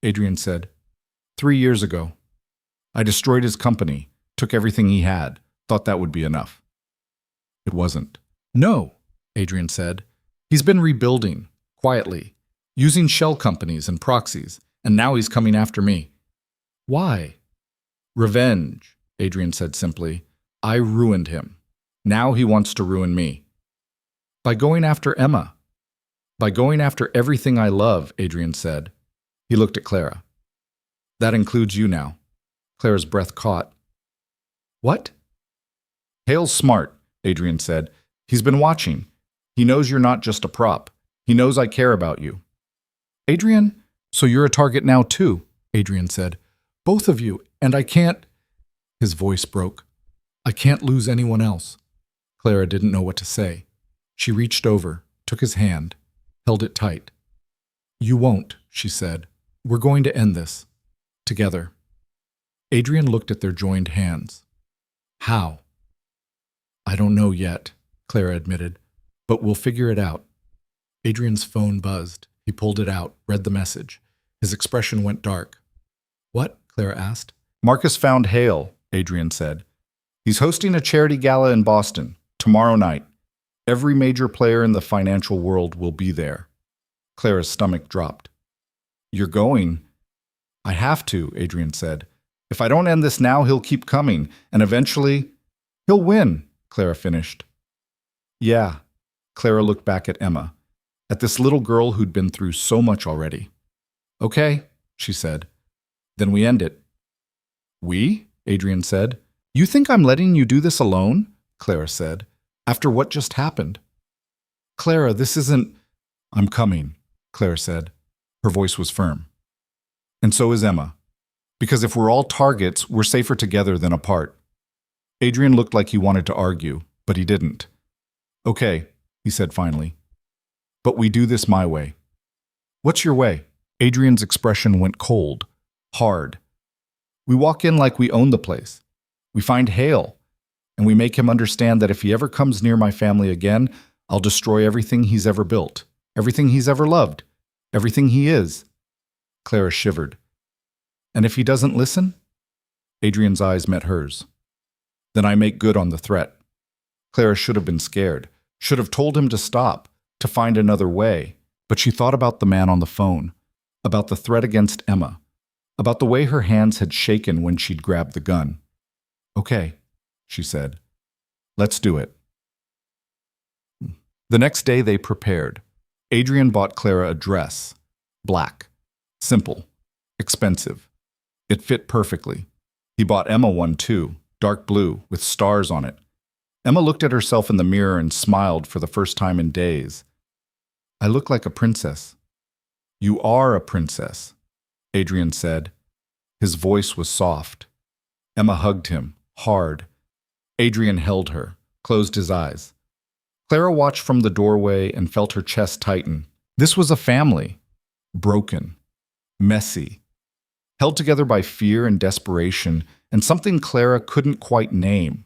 Adrian said. 3 years ago. I destroyed his company, took everything he had, thought that would be enough. It wasn't. No, Adrian said. He's been rebuilding, quietly, using shell companies and proxies, and now he's coming after me. Why? Revenge, Adrian said simply. I ruined him. Now he wants to ruin me. By going after Emma. By going after everything I love, Adrian said. He looked at Clara. That includes you now. Clara's breath caught. What? Hale's smart, Adrian said. He's been watching. He knows you're not just a prop. He knows I care about you. Adrian, so you're a target now too, Adrian said. Both of you, and I can't... His voice broke. I can't lose anyone else. Clara didn't know what to say. She reached over, took his hand, held it tight. You won't, she said. We're going to end this. Together. Adrian looked at their joined hands. How? I don't know yet, Clara admitted, but we'll figure it out. Adrian's phone buzzed. He pulled it out, read the message. His expression went dark. What? Clara asked. Marcus found Hale, Adrian said. He's hosting a charity gala in Boston, tomorrow night. Every major player in the financial world will be there. Clara's stomach dropped. You're going? I have to, Adrian said. If I don't end this now, he'll keep coming, and eventually, he'll win, Clara finished. Yeah, Clara looked back at Emma, at this little girl who'd been through so much already. Okay, she said. Then we end it. We? Adrian said. You think I'm letting you do this alone? Clara said. After what just happened? Clara, this isn't... I'm coming, Clara said. Her voice was firm. And so is Emma. Because if we're all targets, we're safer together than apart. Adrian looked like he wanted to argue, but he didn't. Okay, he said finally. But we do this my way. What's your way? Adrian's expression went cold, hard. We walk in like we own the place. We find Hale, and we make him understand that if he ever comes near my family again, I'll destroy everything he's ever built, everything he's ever loved, everything he is. Clara shivered. And if he doesn't listen? Adrian's eyes met hers. Then I make good on the threat. Clara should have been scared, should have told him to stop, to find another way, but she thought about the man on the phone, about the threat against Emma, about the way her hands had shaken when she'd grabbed the gun. Okay, she said. Let's do it. The next day they prepared. Adrian bought Clara a dress. Black. Simple. Expensive. It fit perfectly. He bought Emma one too, dark blue, with stars on it. Emma looked at herself in the mirror and smiled for the first time in days. I look like a princess. You are a princess, Adrian said. His voice was soft. Emma hugged him, hard. Adrian held her, closed his eyes. Clara watched from the doorway and felt her chest tighten. This was a family. Broken. Messy. Held together by fear and desperation, and something Clara couldn't quite name.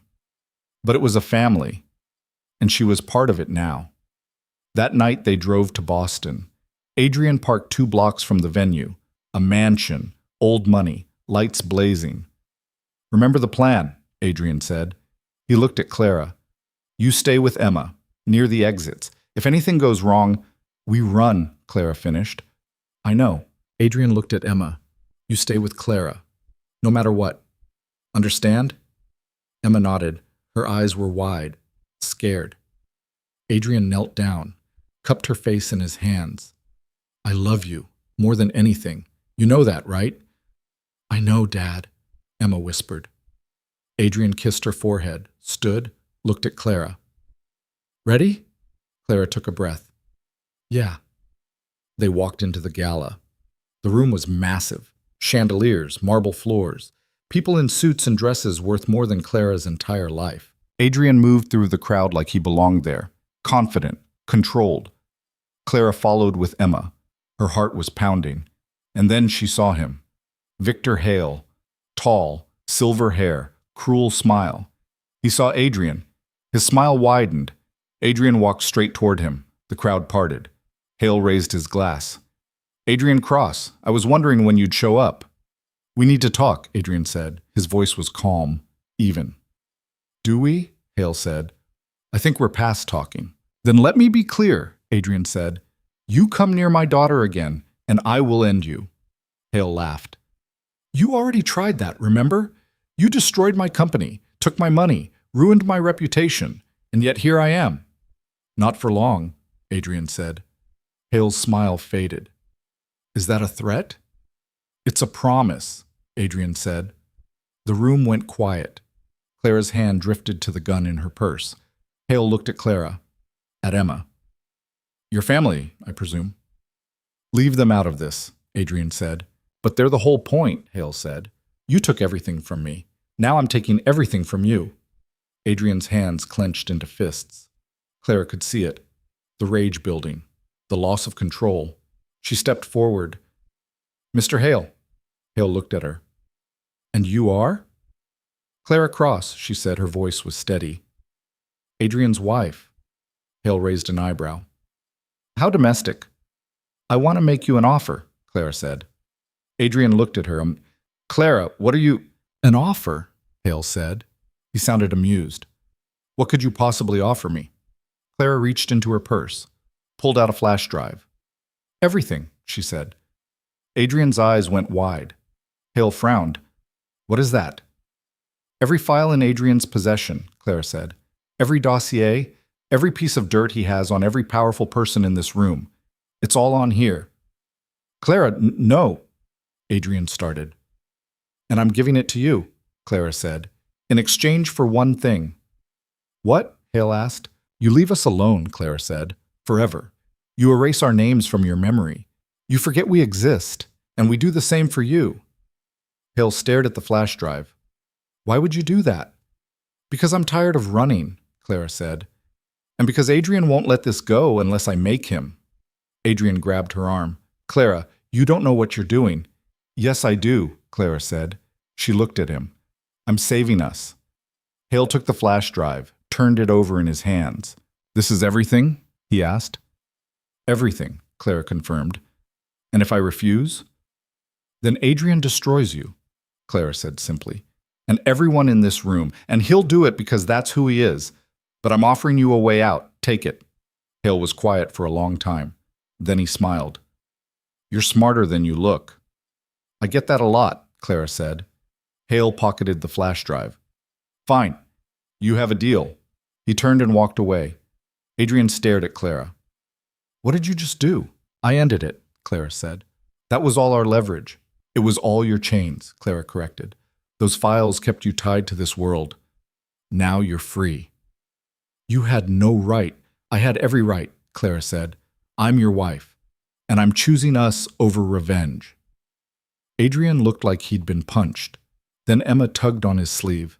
But it was a family, and she was part of it now. That night they drove to Boston. Adrian parked 2 blocks from the venue. A mansion, old money, lights blazing. Remember the plan, Adrian said. He looked at Clara. You stay with Emma, near the exits. If anything goes wrong, we run, Clara finished. I know. Adrian looked at Emma. You stay with Clara, no matter what. Understand? Emma nodded. Her eyes were wide, scared. Adrian knelt down, cupped her face in his hands. I love you, more than anything. You know that, right? I know, Dad, Emma whispered. Adrian kissed her forehead, stood, looked at Clara. Ready? Clara took a breath. Yeah. They walked into the gala. The room was massive. Chandeliers, marble floors, people in suits and dresses worth more than Clara's entire life. Adrian moved through the crowd like he belonged there, confident, controlled. Clara followed with Emma. Her heart was pounding. And then she saw him. Victor Hale, tall, silver hair, cruel smile. He saw Adrian. His smile widened. Adrian walked straight toward him. The crowd parted. Hale raised his glass. Adrian Cross, I was wondering when you'd show up. We need to talk, Adrian said. His voice was calm, even. Do we? Hale said. I think we're past talking. Then let me be clear, Adrian said. You come near my daughter again, and I will end you. Hale laughed. You already tried that, remember? You destroyed my company, took my money, ruined my reputation, and yet here I am. Not for long, Adrian said. Hale's smile faded. Is that a threat? It's a promise, Adrian said. The room went quiet. Clara's hand drifted to the gun in her purse. Hale looked at Clara, at Emma. Your family, I presume. Leave them out of this, Adrian said. But they're the whole point, Hale said. You took everything from me. Now I'm taking everything from you. Adrian's hands clenched into fists. Clara could see it. The rage building. The loss of control. She stepped forward. Mr. Hale. Hale looked at her. And you are? Clara Cross, she said. Her voice was steady. Adrian's wife. Hale raised an eyebrow. How domestic. I want to make you an offer, Clara said. Adrian looked at her. Clara, what are you... An offer, Hale said. He sounded amused. What could you possibly offer me? Clara reached into her purse, pulled out a flash drive. Everything, she said. Adrian's eyes went wide. Hale frowned. What is that? Every file in Adrian's possession, Clara said. Every dossier, every piece of dirt he has on every powerful person in this room. It's all on here. Clara, no, Adrian started. And I'm giving it to you, Clara said, in exchange for one thing. What? Hale asked. You leave us alone, Clara said, forever. You erase our names from your memory. You forget we exist. And we do the same for you. Hale stared at the flash drive. Why would you do that? Because I'm tired of running, Clara said. And because Adrian won't let this go unless I make him. Adrian grabbed her arm. Clara, you don't know what you're doing. Yes, I do, Clara said. She looked at him. I'm saving us. Hale took the flash drive, turned it over in his hands. This is everything? He asked. Everything, Clara confirmed. And if I refuse? Then Adrian destroys you, Clara said simply. And everyone in this room, and he'll do it because that's who he is. But I'm offering you a way out. Take it. Hale was quiet for a long time. Then he smiled. You're smarter than you look. I get that a lot, Clara said. Hale pocketed the flash drive. Fine. You have a deal. He turned and walked away. Adrian stared at Clara. What did you just do? I ended it, Clara said. That was all our leverage. It was all your chains, Clara corrected. Those files kept you tied to this world. Now you're free. You had no right. I had every right, Clara said. I'm your wife, and I'm choosing us over revenge. Adrian looked like he'd been punched. Then Emma tugged on his sleeve.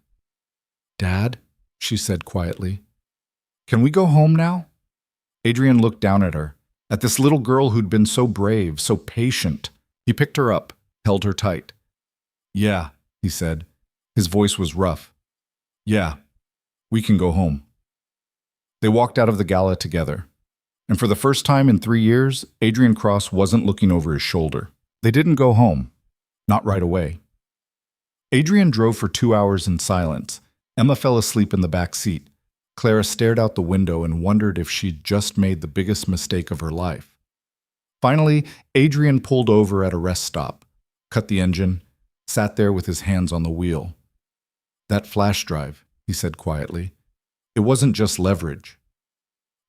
Dad, she said quietly. Can we go home now? Adrian looked down at her, at this little girl who'd been so brave, so patient. He picked her up, held her tight. Yeah, he said. His voice was rough. Yeah, we can go home. They walked out of the gala together. And for the first time in 3 years, Adrian Cross wasn't looking over his shoulder. They didn't go home. Not right away. Adrian drove for 2 hours in silence. Emma fell asleep in the back seat. Clara stared out the window and wondered if she'd just made the biggest mistake of her life. Finally, Adrian pulled over at a rest stop, cut the engine, sat there with his hands on the wheel. That flash drive, he said quietly. It wasn't just leverage.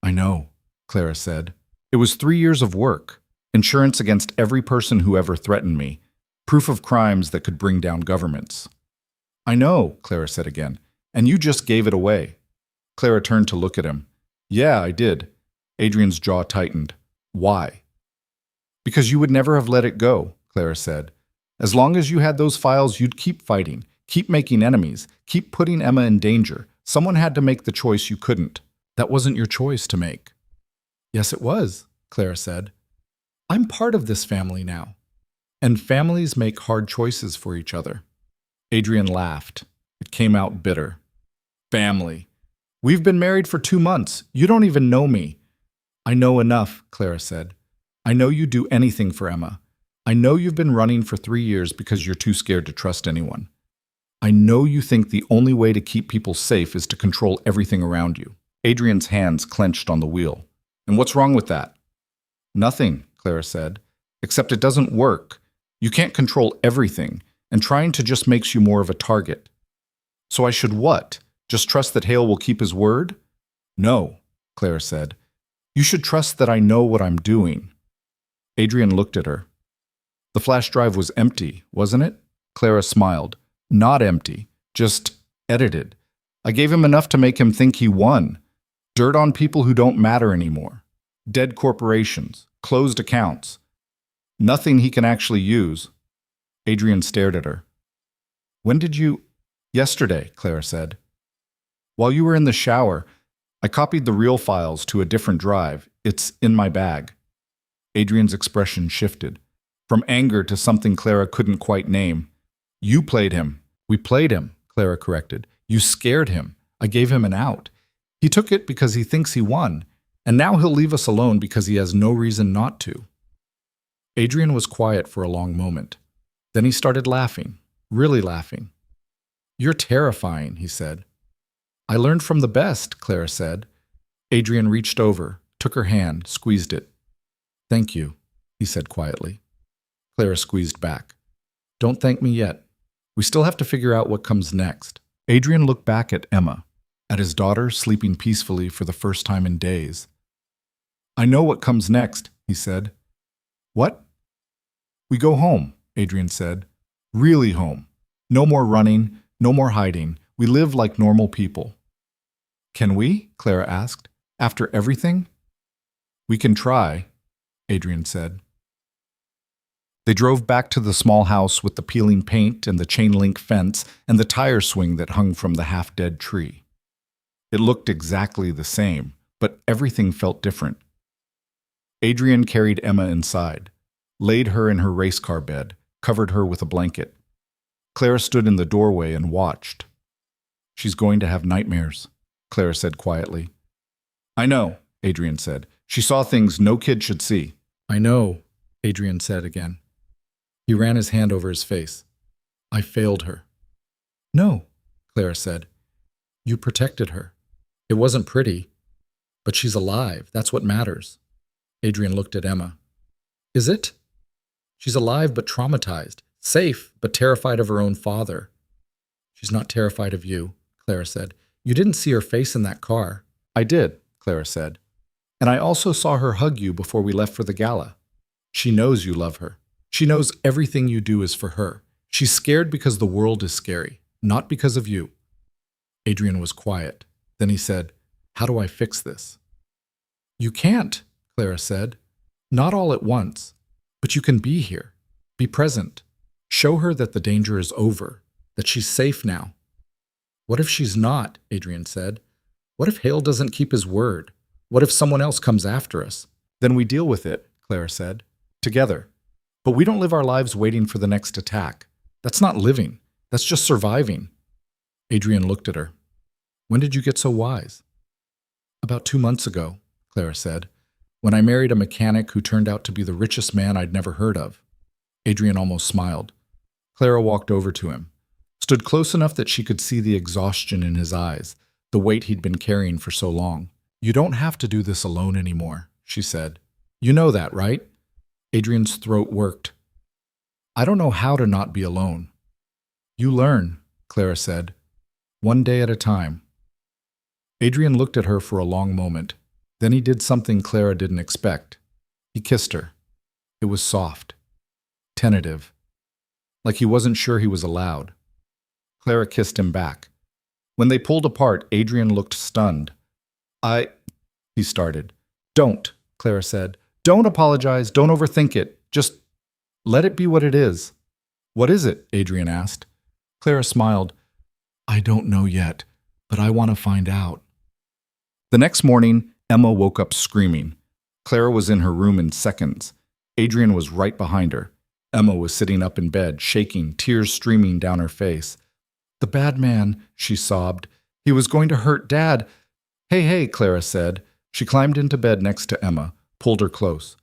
I know, Clara said. It was 3 years of work, insurance against every person who ever threatened me, proof of crimes that could bring down governments. I know, Clara said again, and you just gave it away. Clara turned to look at him. Yeah, I did. Adrian's jaw tightened. Why? Because you would never have let it go, Clara said. As long as you had those files, you'd keep fighting, keep making enemies, keep putting Emma in danger. Someone had to make the choice you couldn't. That wasn't your choice to make. Yes, it was, Clara said. I'm part of this family now. And families make hard choices for each other. Adrian laughed. It came out bitter. Family. We've been married for 2 months. You don't even know me. I know enough, Clara said. I know you'd do anything for Emma. I know you've been running for 3 years because you're too scared to trust anyone. I know you think the only way to keep people safe is to control everything around you. Adrian's hands clenched on the wheel. And what's wrong with that? Nothing, Clara said, except it doesn't work. You can't control everything, and trying to just makes you more of a target. So I should what? Just trust that Hale will keep his word? No, Clara said. You should trust that I know what I'm doing. Adrian looked at her. The flash drive was empty, wasn't it? Clara smiled. Not empty, just edited. I gave him enough to make him think he won. Dirt on people who don't matter anymore. Dead corporations, closed accounts. Nothing he can actually use. Adrian stared at her. When did you... Yesterday, Clara said. While you were in the shower, I copied the real files to a different drive. It's in my bag. Adrian's expression shifted, from anger to something Clara couldn't quite name. You played him. We played him, Clara corrected. You scared him. I gave him an out. He took it because he thinks he won, and now he'll leave us alone because he has no reason not to. Adrian was quiet for a long moment. Then he started laughing, really laughing. You're terrifying, he said. I learned from the best, Clara said. Adrian reached over, took her hand, squeezed it. Thank you, he said quietly. Clara squeezed back. Don't thank me yet. We still have to figure out what comes next. Adrian looked back at Emma, at his daughter sleeping peacefully for the first time in days. I know what comes next, he said. What? We go home, Adrian said. Really home. No more running, no more hiding. We live like normal people. Can we? Clara asked. After everything? We can try, Adrian said. They drove back to the small house with the peeling paint and the chain-link fence and the tire swing that hung from the half-dead tree. It looked exactly the same, but everything felt different. Adrian carried Emma inside, laid her in her race car bed, covered her with a blanket. Clara stood in the doorway and watched. "She's going to have nightmares," Clara said quietly. "I know," Adrian said. "She saw things no kid should see." "I know," Adrian said again. He ran his hand over his face. "I failed her." "No," Clara said. "You protected her. It wasn't pretty, but she's alive. That's what matters." Adrian looked at Emma. "Is it? She's alive but traumatized, safe but terrified of her own father." "She's not terrified of you," Clara said. "You didn't see her face in that car." "I did," Clara said. "And I also saw her hug you before we left for the gala. She knows you love her. She knows everything you do is for her. She's scared because the world is scary, not because of you." Adrian was quiet. Then he said, "How do I fix this?" "You can't," Clara said. "Not all at once. But you can be here. Be present. Show her that the danger is over, that she's safe now." "What if she's not?" Adrian said. "What if Hale doesn't keep his word? What if someone else comes after us?" "Then we deal with it," Clara said. "Together. But we don't live our lives waiting for the next attack. That's not living. That's just surviving." Adrian looked at her. "When did you get so wise?" "About 2 months ago," Clara said, "when I married a mechanic who turned out to be the richest man I'd never heard of." Adrian almost smiled. Clara walked over to him, stood close enough that she could see the exhaustion in his eyes, the weight he'd been carrying for so long. "You don't have to do this alone anymore," she said. "You know that, right?" Adrian's throat worked. "I don't know how to not be alone." "You learn," Clara said, "one day at a time." Adrian looked at her for a long moment. Then he did something Clara didn't expect. He kissed her. It was soft, tentative, like he wasn't sure he was allowed. Clara kissed him back. When they pulled apart, Adrian looked stunned. He started. "Don't," Clara said. "Don't apologize. Don't overthink it. Just let it be what it is." "What is it?" Adrian asked. Clara smiled. "I don't know yet, but I want to find out." The next morning, Emma woke up screaming. Clara was in her room in seconds. Adrian was right behind her. Emma was sitting up in bed, shaking, tears streaming down her face. "The bad man," she sobbed. "He was going to hurt Dad." Hey, Clara said. She climbed into bed next to Emma, pulled her close.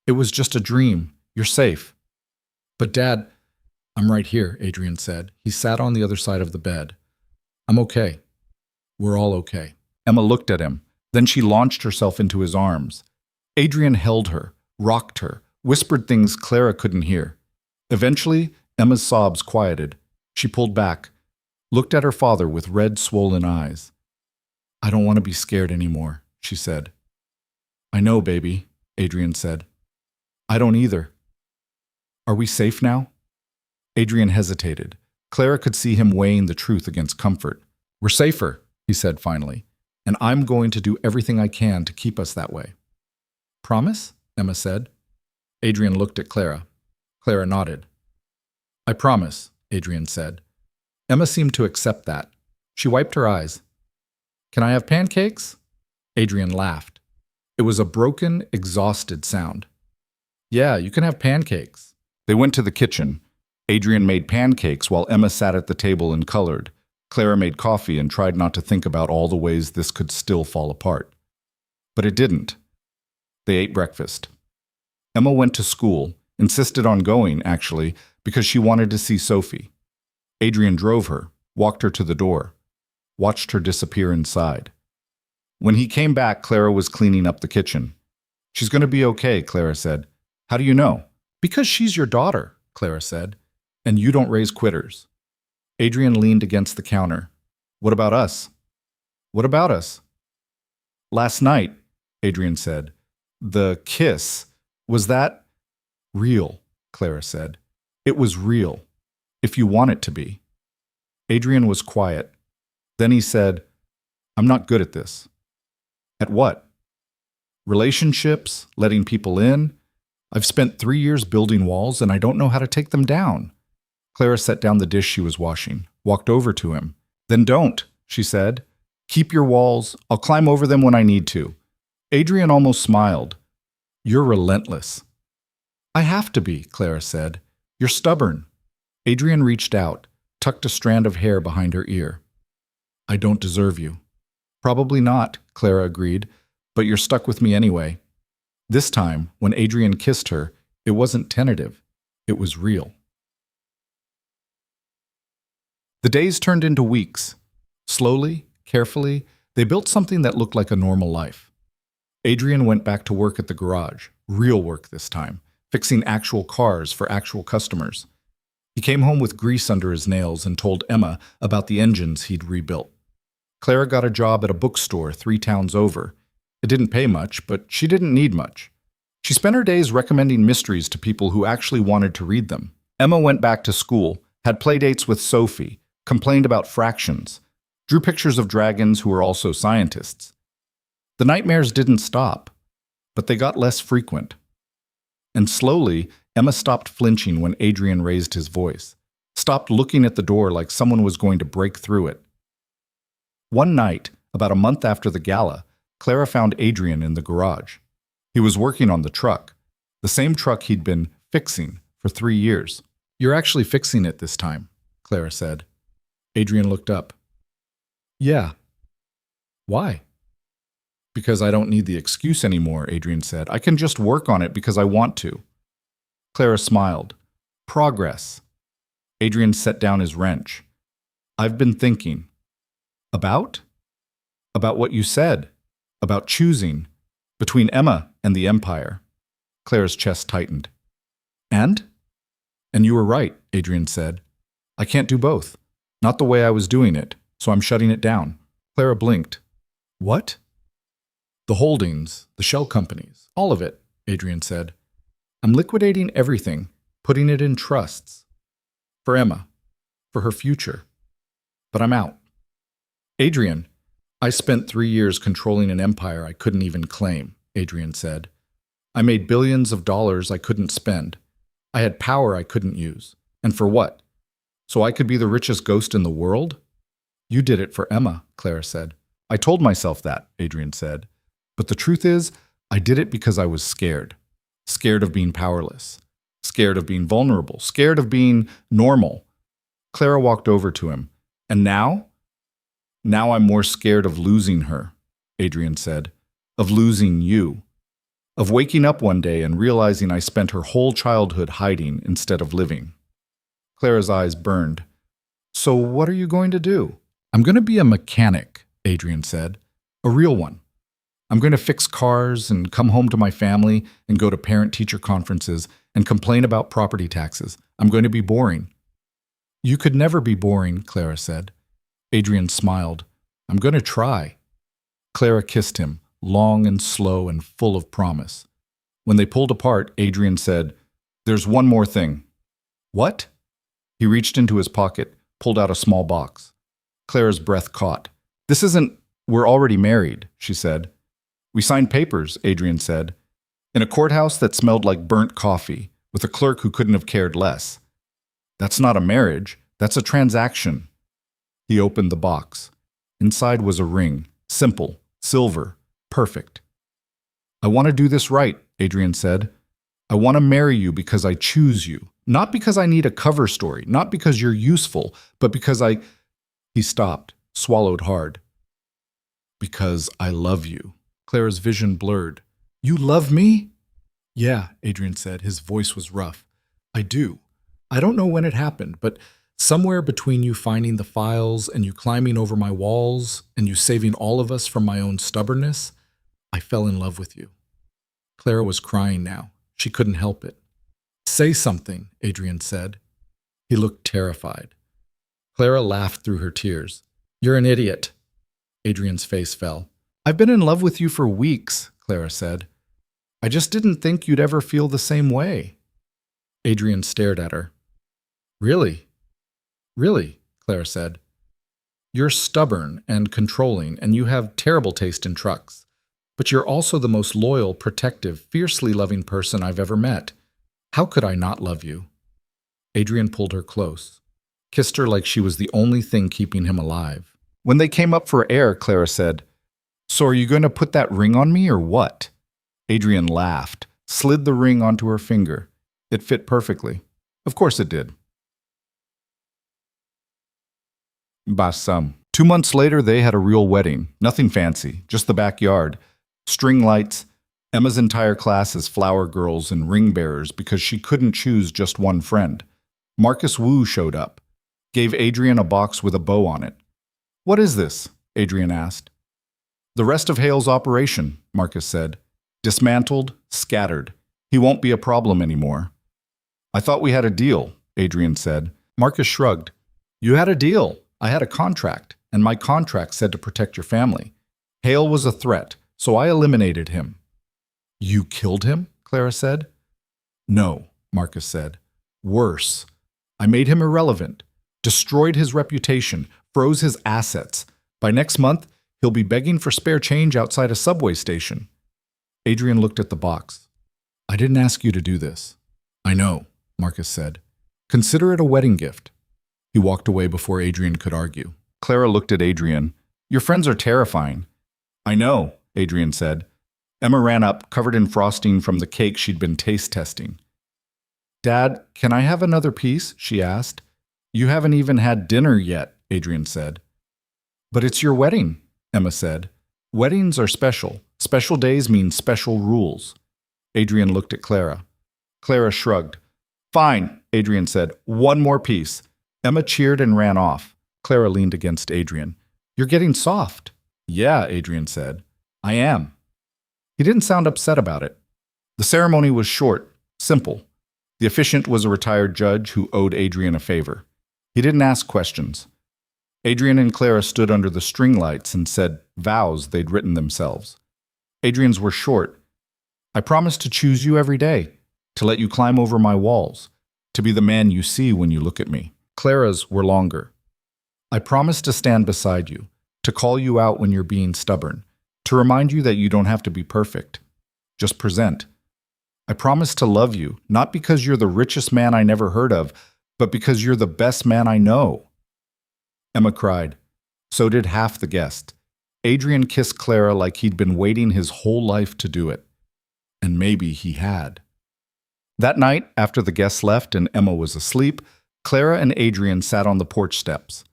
"It was just a dream. You're safe." "But Dad—" "I'm right here," Adrian said. He sat on the other side of the bed. "I'm okay. We're all okay." Emma looked at him. Then she launched herself into his arms. Adrian held her, rocked her, whispered things Clara couldn't hear. Eventually, Emma's sobs quieted. She pulled back, looked at her father with red, swollen eyes. "I don't want to be scared anymore," she said. "I know, baby," Adrian said. "I don't either." "Are we safe now?" Adrian hesitated. Clara could see him weighing the truth against comfort. "We're safer," he said finally, "and I'm going to do everything I can to keep us that way." "Promise?" Emma said. Adrian looked at Clara. Clara nodded. "I promise," Adrian said. Emma seemed to accept that. She wiped her eyes. "Can I have pancakes?" Adrian laughed. It was a broken, exhausted sound. "Yeah, you can have pancakes." They went to the kitchen. Adrian made pancakes while Emma sat at the table and colored. Clara made coffee and tried not to think about all the ways this could still fall apart. But it didn't. They ate breakfast. Emma went to school, insisted on going, actually, because she wanted to see Sophie. Adrian drove her, walked her to the door, watched her disappear inside. When he came back, Clara was cleaning up the kitchen. "She's going to be okay," Clara said. "How do you know?" "Because she's your daughter," Clara said, "and you don't raise quitters." Adrian leaned against the counter. "What about us?" "What about us?" "Last night," Adrian said. "The kiss, was that—" "Real," Clara said. "It was real, if you want it to be." Adrian was quiet. Then he said, "I'm not good at this." "At what?" "Relationships, letting people in. I've spent 3 years building walls and I don't know how to take them down. Clara set down the dish she was washing, walked over to him. Then don't, she said. Keep your walls. I'll climb over them when I need to. Adrian almost smiled. You're relentless. I have to be, Clara said. You're stubborn. Adrian reached out, tucked a strand of hair behind her ear. I don't deserve you. Probably not, Clara agreed, but you're stuck with me anyway. This time, when Adrian kissed her, it wasn't tentative. It was real. The days turned into weeks. Slowly, carefully, they built something that looked like a normal life. Adrian went back to work at the garage, real work this time, fixing actual cars for actual customers. He came home with grease under his nails and told Emma about the engines he'd rebuilt. Clara got a job at a bookstore 3 towns over. It didn't pay much, but she didn't need much. She spent her days recommending mysteries to people who actually wanted to read them. Emma went back to school, had playdates with Sophie, complained about fractions, drew pictures of dragons who were also scientists. The nightmares didn't stop, but they got less frequent. And slowly, Emma stopped flinching when Adrian raised his voice, stopped looking at the door like someone was going to break through it. One night, about a month after the gala, Clara found Adrian in the garage. He was working on the truck, the same truck he'd been fixing for 3 years. You're actually fixing it this time, Clara said. Adrian looked up. Yeah. Why? Because I don't need the excuse anymore, Adrian said. I can just work on it because I want to. Clara smiled. Progress. Adrian set down his wrench. I've been thinking. About? About what you said. About choosing. Between Emma and the Empire. Clara's chest tightened. And? And you were right, Adrian said. I can't do both. Not the way I was doing it, so I'm shutting it down. Clara blinked. What? The holdings, the shell companies, all of it, Adrian said. I'm liquidating everything, putting it in trusts. For Emma. For her future. But I'm out. Adrian, I spent 3 years controlling an empire I couldn't even claim, Adrian said. I made billions of dollars I couldn't spend. I had power I couldn't use. And for what? So I could be the richest ghost in the world? You did it for Emma, Clara said. I told myself that, Adrian said. But the truth is, I did it because I was scared. Scared of being powerless. Scared of being vulnerable. Scared of being normal. Clara walked over to him. And now? Now I'm more scared of losing her, Adrian said. Of losing you. Of waking up one day and realizing I spent her whole childhood hiding instead of living. Clara's eyes burned. So what are you going to do? I'm going to be a mechanic, Adrian said. A real one. I'm going to fix cars and come home to my family and go to parent-teacher conferences and complain about property taxes. I'm going to be boring. You could never be boring, Clara said. Adrian smiled. I'm going to try. Clara kissed him, long and slow and full of promise. When they pulled apart, Adrian said, There's one more thing. What? He reached into his pocket, pulled out a small box. Clara's breath caught. This isn't, we're already married, she said. We signed papers, Adrian said, in a courthouse that smelled like burnt coffee, with a clerk who couldn't have cared less. That's not a marriage, that's a transaction. He opened the box. Inside was a ring, simple, silver, perfect. I want to do this right, Adrian said. I want to marry you because I choose you. Not because I need a cover story, not because you're useful, but because I... He stopped, swallowed hard. Because I love you. Clara's vision blurred. You love me? Yeah, Adrian said. His voice was rough. I do. I don't know when it happened, but somewhere between you finding the files and you climbing over my walls and you saving all of us from my own stubbornness, I fell in love with you. Clara was crying now. She couldn't help it. Say something, Adrian said. He looked terrified. Clara laughed through her tears. You're an idiot. Adrian's face fell. I've been in love with you for weeks, Clara said. I just didn't think you'd ever feel the same way. Adrian stared at her. Really? Really, Clara said. You're stubborn and controlling, and you have terrible taste in trucks. But you're also the most loyal, protective, fiercely loving person I've ever met. How could I not love you?" Adrian pulled her close, kissed her like she was the only thing keeping him alive. When they came up for air, Clara said, "So are you going to put that ring on me or what?" Adrian laughed, slid the ring onto her finger. It fit perfectly. Of course it did. Basam. 2 months later, they had a real wedding. Nothing fancy, just the backyard. String lights, Emma's entire class as flower girls and ring bearers because she couldn't choose just one friend. Marcus Wu showed up, gave Adrian a box with a bow on it. "What is this?" Adrian asked. "The rest of Hale's operation," Marcus said. "Dismantled, scattered. He won't be a problem anymore." "I thought we had a deal," Adrian said. Marcus shrugged. "You had a deal. I had a contract, and my contract said to protect your family. Hale was a threat, so I eliminated him." "You killed him?" Clara said. "No," Marcus said. "Worse. I made him irrelevant, destroyed his reputation, froze his assets. By next month, he'll be begging for spare change outside a subway station." Adrian looked at the box. "I didn't ask you to do this." "I know," Marcus said. "Consider it a wedding gift." He walked away before Adrian could argue. Clara looked at Adrian. "Your friends are terrifying." "I know," Adrian said. Emma ran up, covered in frosting from the cake she'd been taste testing. "Dad, can I have another piece?" she asked. "You haven't even had dinner yet," Adrian said. "But it's your wedding," Emma said. "Weddings are special. Special days mean special rules." Adrian looked at Clara. Clara shrugged. "Fine," Adrian said. "One more piece." Emma cheered and ran off. Clara leaned against Adrian. "You're getting soft." "Yeah," Adrian said. "I am." He didn't sound upset about it. The ceremony was short, simple. The officiant was a retired judge who owed Adrian a favor. He didn't ask questions. Adrian and Clara stood under the string lights and said vows they'd written themselves. Adrian's were short. "I promise to choose you every day, to let you climb over my walls, to be the man you see when you look at me." Clara's were longer. "I promise to stand beside you, to call you out when you're being stubborn, to remind you that you don't have to be perfect. Just present. I promise to love you, not because you're the richest man I never heard of, but because you're the best man I know." Emma cried. So did half the guests. Adrian kissed Clara like he'd been waiting his whole life to do it. And maybe he had. That night, after the guests left and Emma was asleep, Clara and Adrian sat on the porch steps.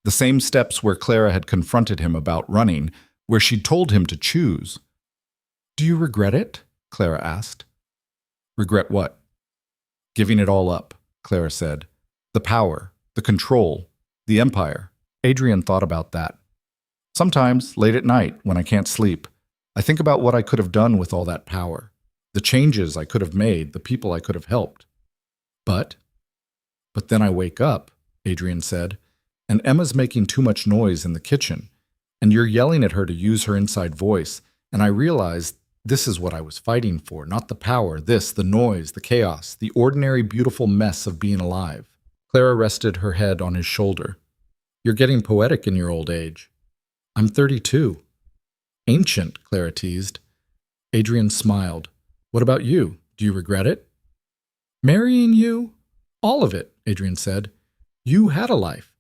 The same steps where Clara had confronted him about running, where she'd told him to choose. "Do you regret it?" Clara asked. "Regret what?" "Giving it all up," Clara said. "The power, the control, the empire." Adrian thought about that. "Sometimes, late at night, when I can't sleep, I think about what I could have done with all that power, the changes I could have made, the people I could have helped. But then I wake up," Adrian said, "and Emma's making too much noise in the kitchen, and you're yelling at her to use her inside voice, and I realize this is what I was fighting for, not the power, the noise, the chaos, the ordinary beautiful mess of being alive." Clara rested her head on his shoulder. "You're getting poetic in your old age." "I'm 32. "Ancient," Clara teased. Adrian smiled. "What about you? Do you regret it?" "Marrying you? All of it," Adrian said. "You had a life.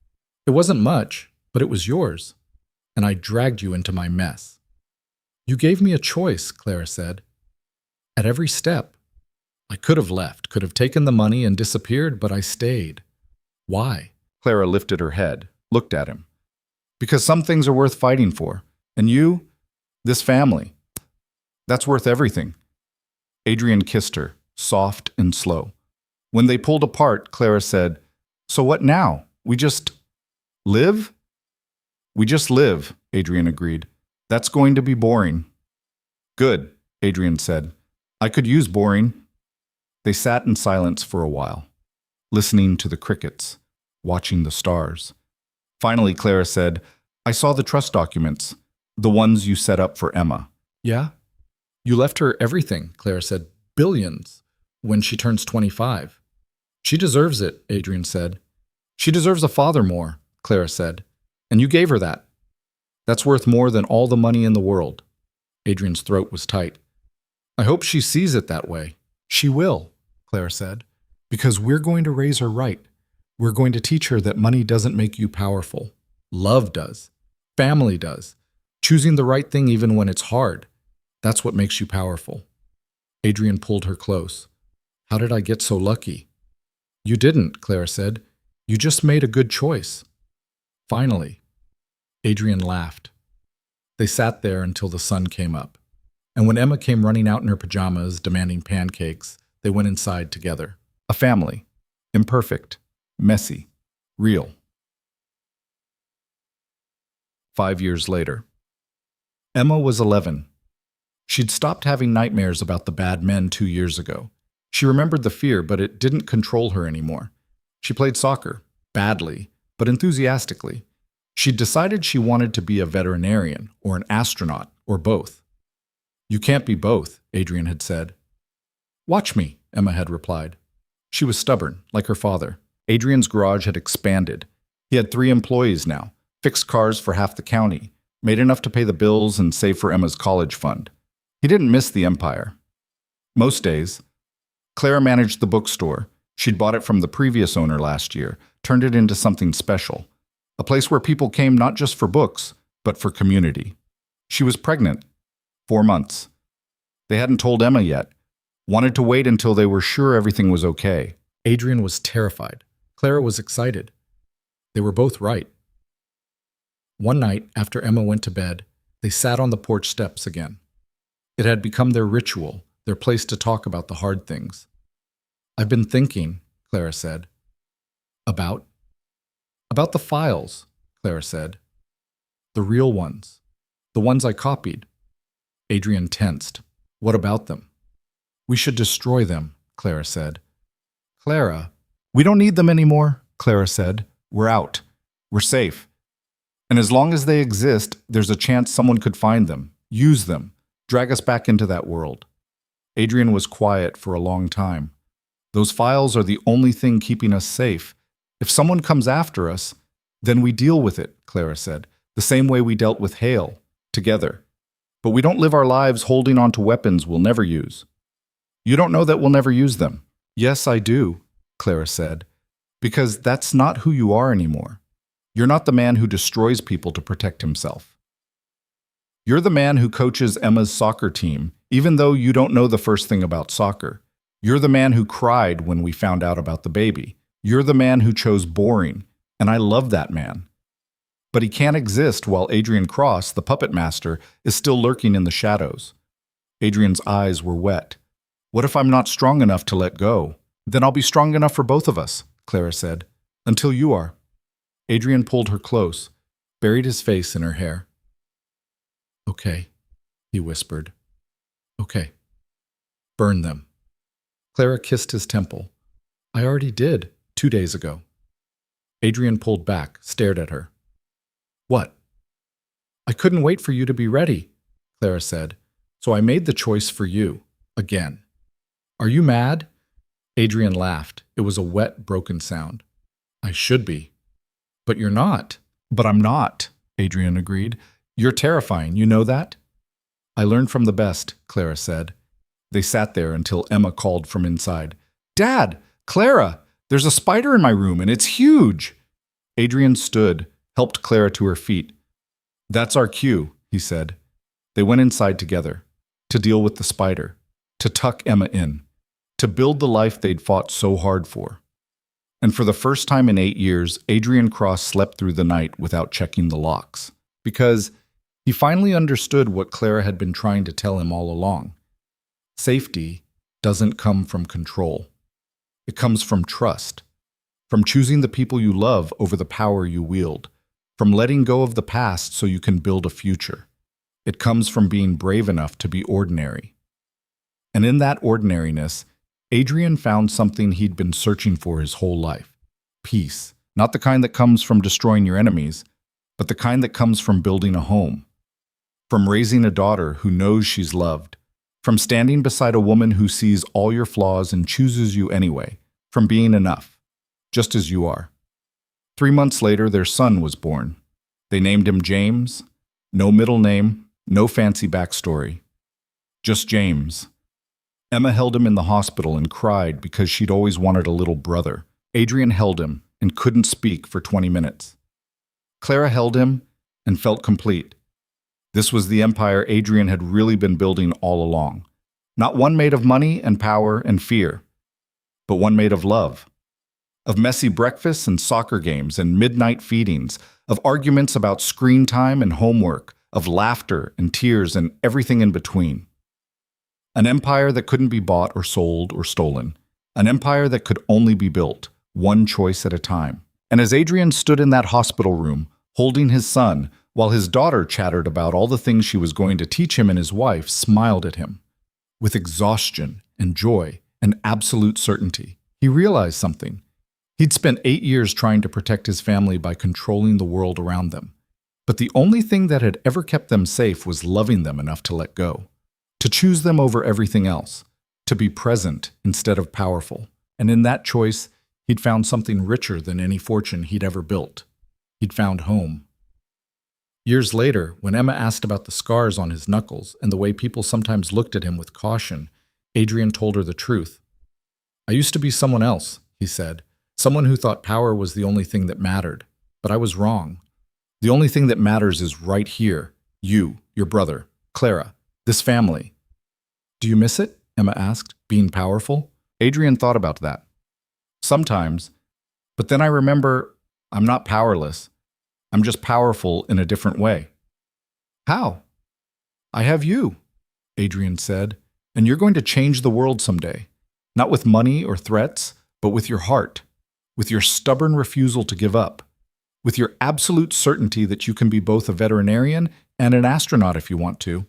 It wasn't much, but it was yours. And I dragged you into my mess." "You gave me a choice," Clara said. "At every step. I could have left, could have taken the money and disappeared, but I stayed. Why?" Clara lifted her head, looked at him. "Because some things are worth fighting for. And you, this family, that's worth everything." Adrian kissed her, soft and slow. When they pulled apart, Clara said, "So what now? We just live?" "We just live," Adrian agreed. "That's going to be boring." "Good," Adrian said. "I could use boring." They sat in silence for a while, listening to the crickets, watching the stars. Finally, Clara said, "I saw the trust documents, the ones you set up for Emma." "Yeah?" "You left her everything," Clara said. "Billions, when she turns 25. "She deserves it," Adrian said. "She deserves a father more," Clara said. "And you gave her that. That's worth more than all the money in the world." Adrian's throat was tight. I hope she sees it that way. She will, Clara said, because we're going to raise her right. We're going to teach her that money doesn't make you powerful. Love does. Family does. Choosing the right thing even when it's hard. That's what makes you powerful. Adrian pulled her close. How did I get so lucky? You didn't, Clara said. You just made a good choice. Finally. Adrian laughed. They sat there until the sun came up. And when Emma came running out in her pajamas, demanding pancakes, they went inside together. A family. Imperfect. Messy. Real. 5 years later. Emma was 11. She'd stopped having nightmares about the bad men 2 years ago. She remembered the fear, but it didn't control her anymore. She played soccer, badly, but enthusiastically. She'd decided she wanted to be a veterinarian or an astronaut or both. You can't be both, Adrian had said. Watch me, Emma had replied. She was stubborn, like her father. Adrian's garage had expanded. He had 3 employees now, fixed cars for half the county, made enough to pay the bills and save for Emma's college fund. He didn't miss the empire. Most days, Clara managed the bookstore. She'd bought it from the previous owner last year, turned it into something special. A place where people came not just for books, but for community. She was pregnant. 4 months. They hadn't told Emma yet. Wanted to wait until they were sure everything was okay. Adrian was terrified. Clara was excited. They were both right. One night, after Emma went to bed, they sat on the porch steps again. It had become their ritual, their place to talk about the hard things. I've been thinking, Clara said. About the files, Clara said. The real ones. The ones I copied. Adrian tensed. What about them? We should destroy them, Clara said. Clara, we don't need them anymore, Clara said. We're out. We're safe. And as long as they exist, there's a chance someone could find them, use them, drag us back into that world. Adrian was quiet for a long time. Those files are the only thing keeping us safe. If someone comes after us, then we deal with it, Clara said, the same way we dealt with Hale, together. But we don't live our lives holding on to weapons we'll never use. You don't know that we'll never use them. Yes, I do, Clara said, because that's not who you are anymore. You're not the man who destroys people to protect himself. You're the man who coaches Emma's soccer team, even though you don't know the first thing about soccer. You're the man who cried when we found out about the baby. You're the man who chose boring, and I love that man. But he can't exist while Adrian Cross, the puppet master, is still lurking in the shadows. Adrian's eyes were wet. What if I'm not strong enough to let go? Then I'll be strong enough for both of us, Clara said, until you are. Adrian pulled her close, buried his face in her hair. Okay, he whispered. Okay. Burn them. Clara kissed his temple. I already did, 2 days ago. Adrian pulled back, stared at her. What? I couldn't wait for you to be ready, Clara said, so I made the choice for you, again. Are you mad? Adrian laughed. It was a wet, broken sound. I should be. But you're not. But I'm not, Adrian agreed. You're terrifying, you know that? I learned from the best, Clara said. They sat there until Emma called from inside. Dad! Clara! There's a spider in my room, and it's huge! Adrian stood, helped Clara to her feet. That's our cue, he said. They went inside together, to deal with the spider, to tuck Emma in, to build the life they'd fought so hard for. And for the first time in 8 years, Adrian Cross slept through the night without checking the locks, because he finally understood what Clara had been trying to tell him all along. Safety doesn't come from control. It comes from trust, from choosing the people you love over the power you wield, from letting go of the past so you can build a future. It comes from being brave enough to be ordinary. And in that ordinariness, Adrian found something he'd been searching for his whole life. Peace. Not the kind that comes from destroying your enemies, but the kind that comes from building a home. From raising a daughter who knows she's loved. From standing beside a woman who sees all your flaws and chooses you anyway. From being enough, just as you are. 3 months later, their son was born. They named him James. No middle name, No fancy backstory. Just James. Emma held him in the hospital and cried because she'd always wanted a little brother. Adrian held him and couldn't speak for 20 minutes. Clara held him and felt complete. This was the empire Adrian had really been building all along. Not one made of money and power and fear, but one made of love. Of messy breakfasts and soccer games and midnight feedings, of arguments about screen time and homework, of laughter and tears and everything in between. An empire that couldn't be bought or sold or stolen. An empire that could only be built, one choice at a time. And as Adrian stood in that hospital room, holding his son, while his daughter chattered about all the things she was going to teach him and his wife smiled at him. With exhaustion and joy and absolute certainty, he realized something. He'd spent 8 years trying to protect his family by controlling the world around them. But the only thing that had ever kept them safe was loving them enough to let go. To choose them over everything else. To be present instead of powerful. And in that choice, he'd found something richer than any fortune he'd ever built. He'd found home. Years later, when Emma asked about the scars on his knuckles and the way people sometimes looked at him with caution, Adrian told her the truth. "I used to be someone else," he said. "Someone who thought power was the only thing that mattered. But I was wrong. The only thing that matters is right here. You, your brother, Clara, this family." "Do you miss it?" Emma asked, "being powerful?" Adrian thought about that. "Sometimes. But then I remember I'm not powerless. I'm just powerful in a different way." "How?" "I have you," Adrian said, "and you're going to change the world someday. Not with money or threats, but with your heart, with your stubborn refusal to give up, with your absolute certainty that you can be both a veterinarian and an astronaut if you want to."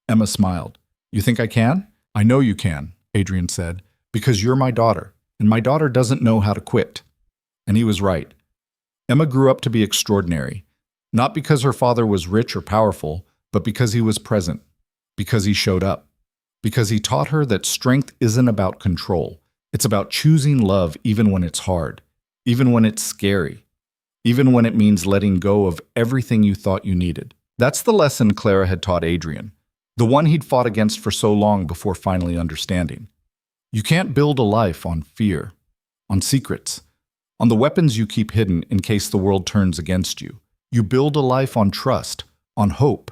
Emma smiled. "You think I can?" "I know you can," Adrian said, "because you're my daughter, and my daughter doesn't know how to quit." And he was right. Emma grew up to be extraordinary, not because her father was rich or powerful, but because he was present, because he showed up, because he taught her that strength isn't about control. It's about choosing love even when it's hard, even when it's scary, even when it means letting go of everything you thought you needed. That's the lesson Clara had taught Adrian, the one he'd fought against for so long before finally understanding. You can't build a life on fear, on secrets, on the weapons you keep hidden in case the world turns against you. You build a life on trust, on hope,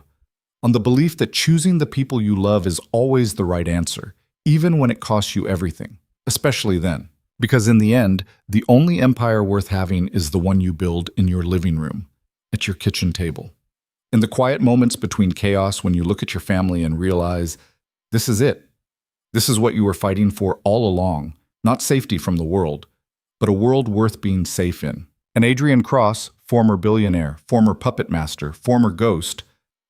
on the belief that choosing the people you love is always the right answer, even when it costs you everything, especially then. Because in the end, the only empire worth having is the one you build in your living room, at your kitchen table. In the quiet moments between chaos when you look at your family and realize, this is it. This is what you were fighting for all along, not safety from the world, but a world worth being safe in. And Adrian Cross, former billionaire, former puppet master, former ghost,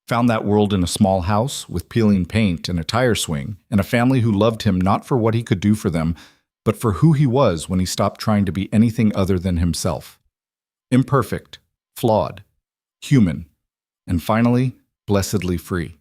found that world in a small house with peeling paint and a tire swing, and a family who loved him not for what he could do for them, but for who he was when he stopped trying to be anything other than himself. Imperfect, flawed, human, and finally, blessedly free.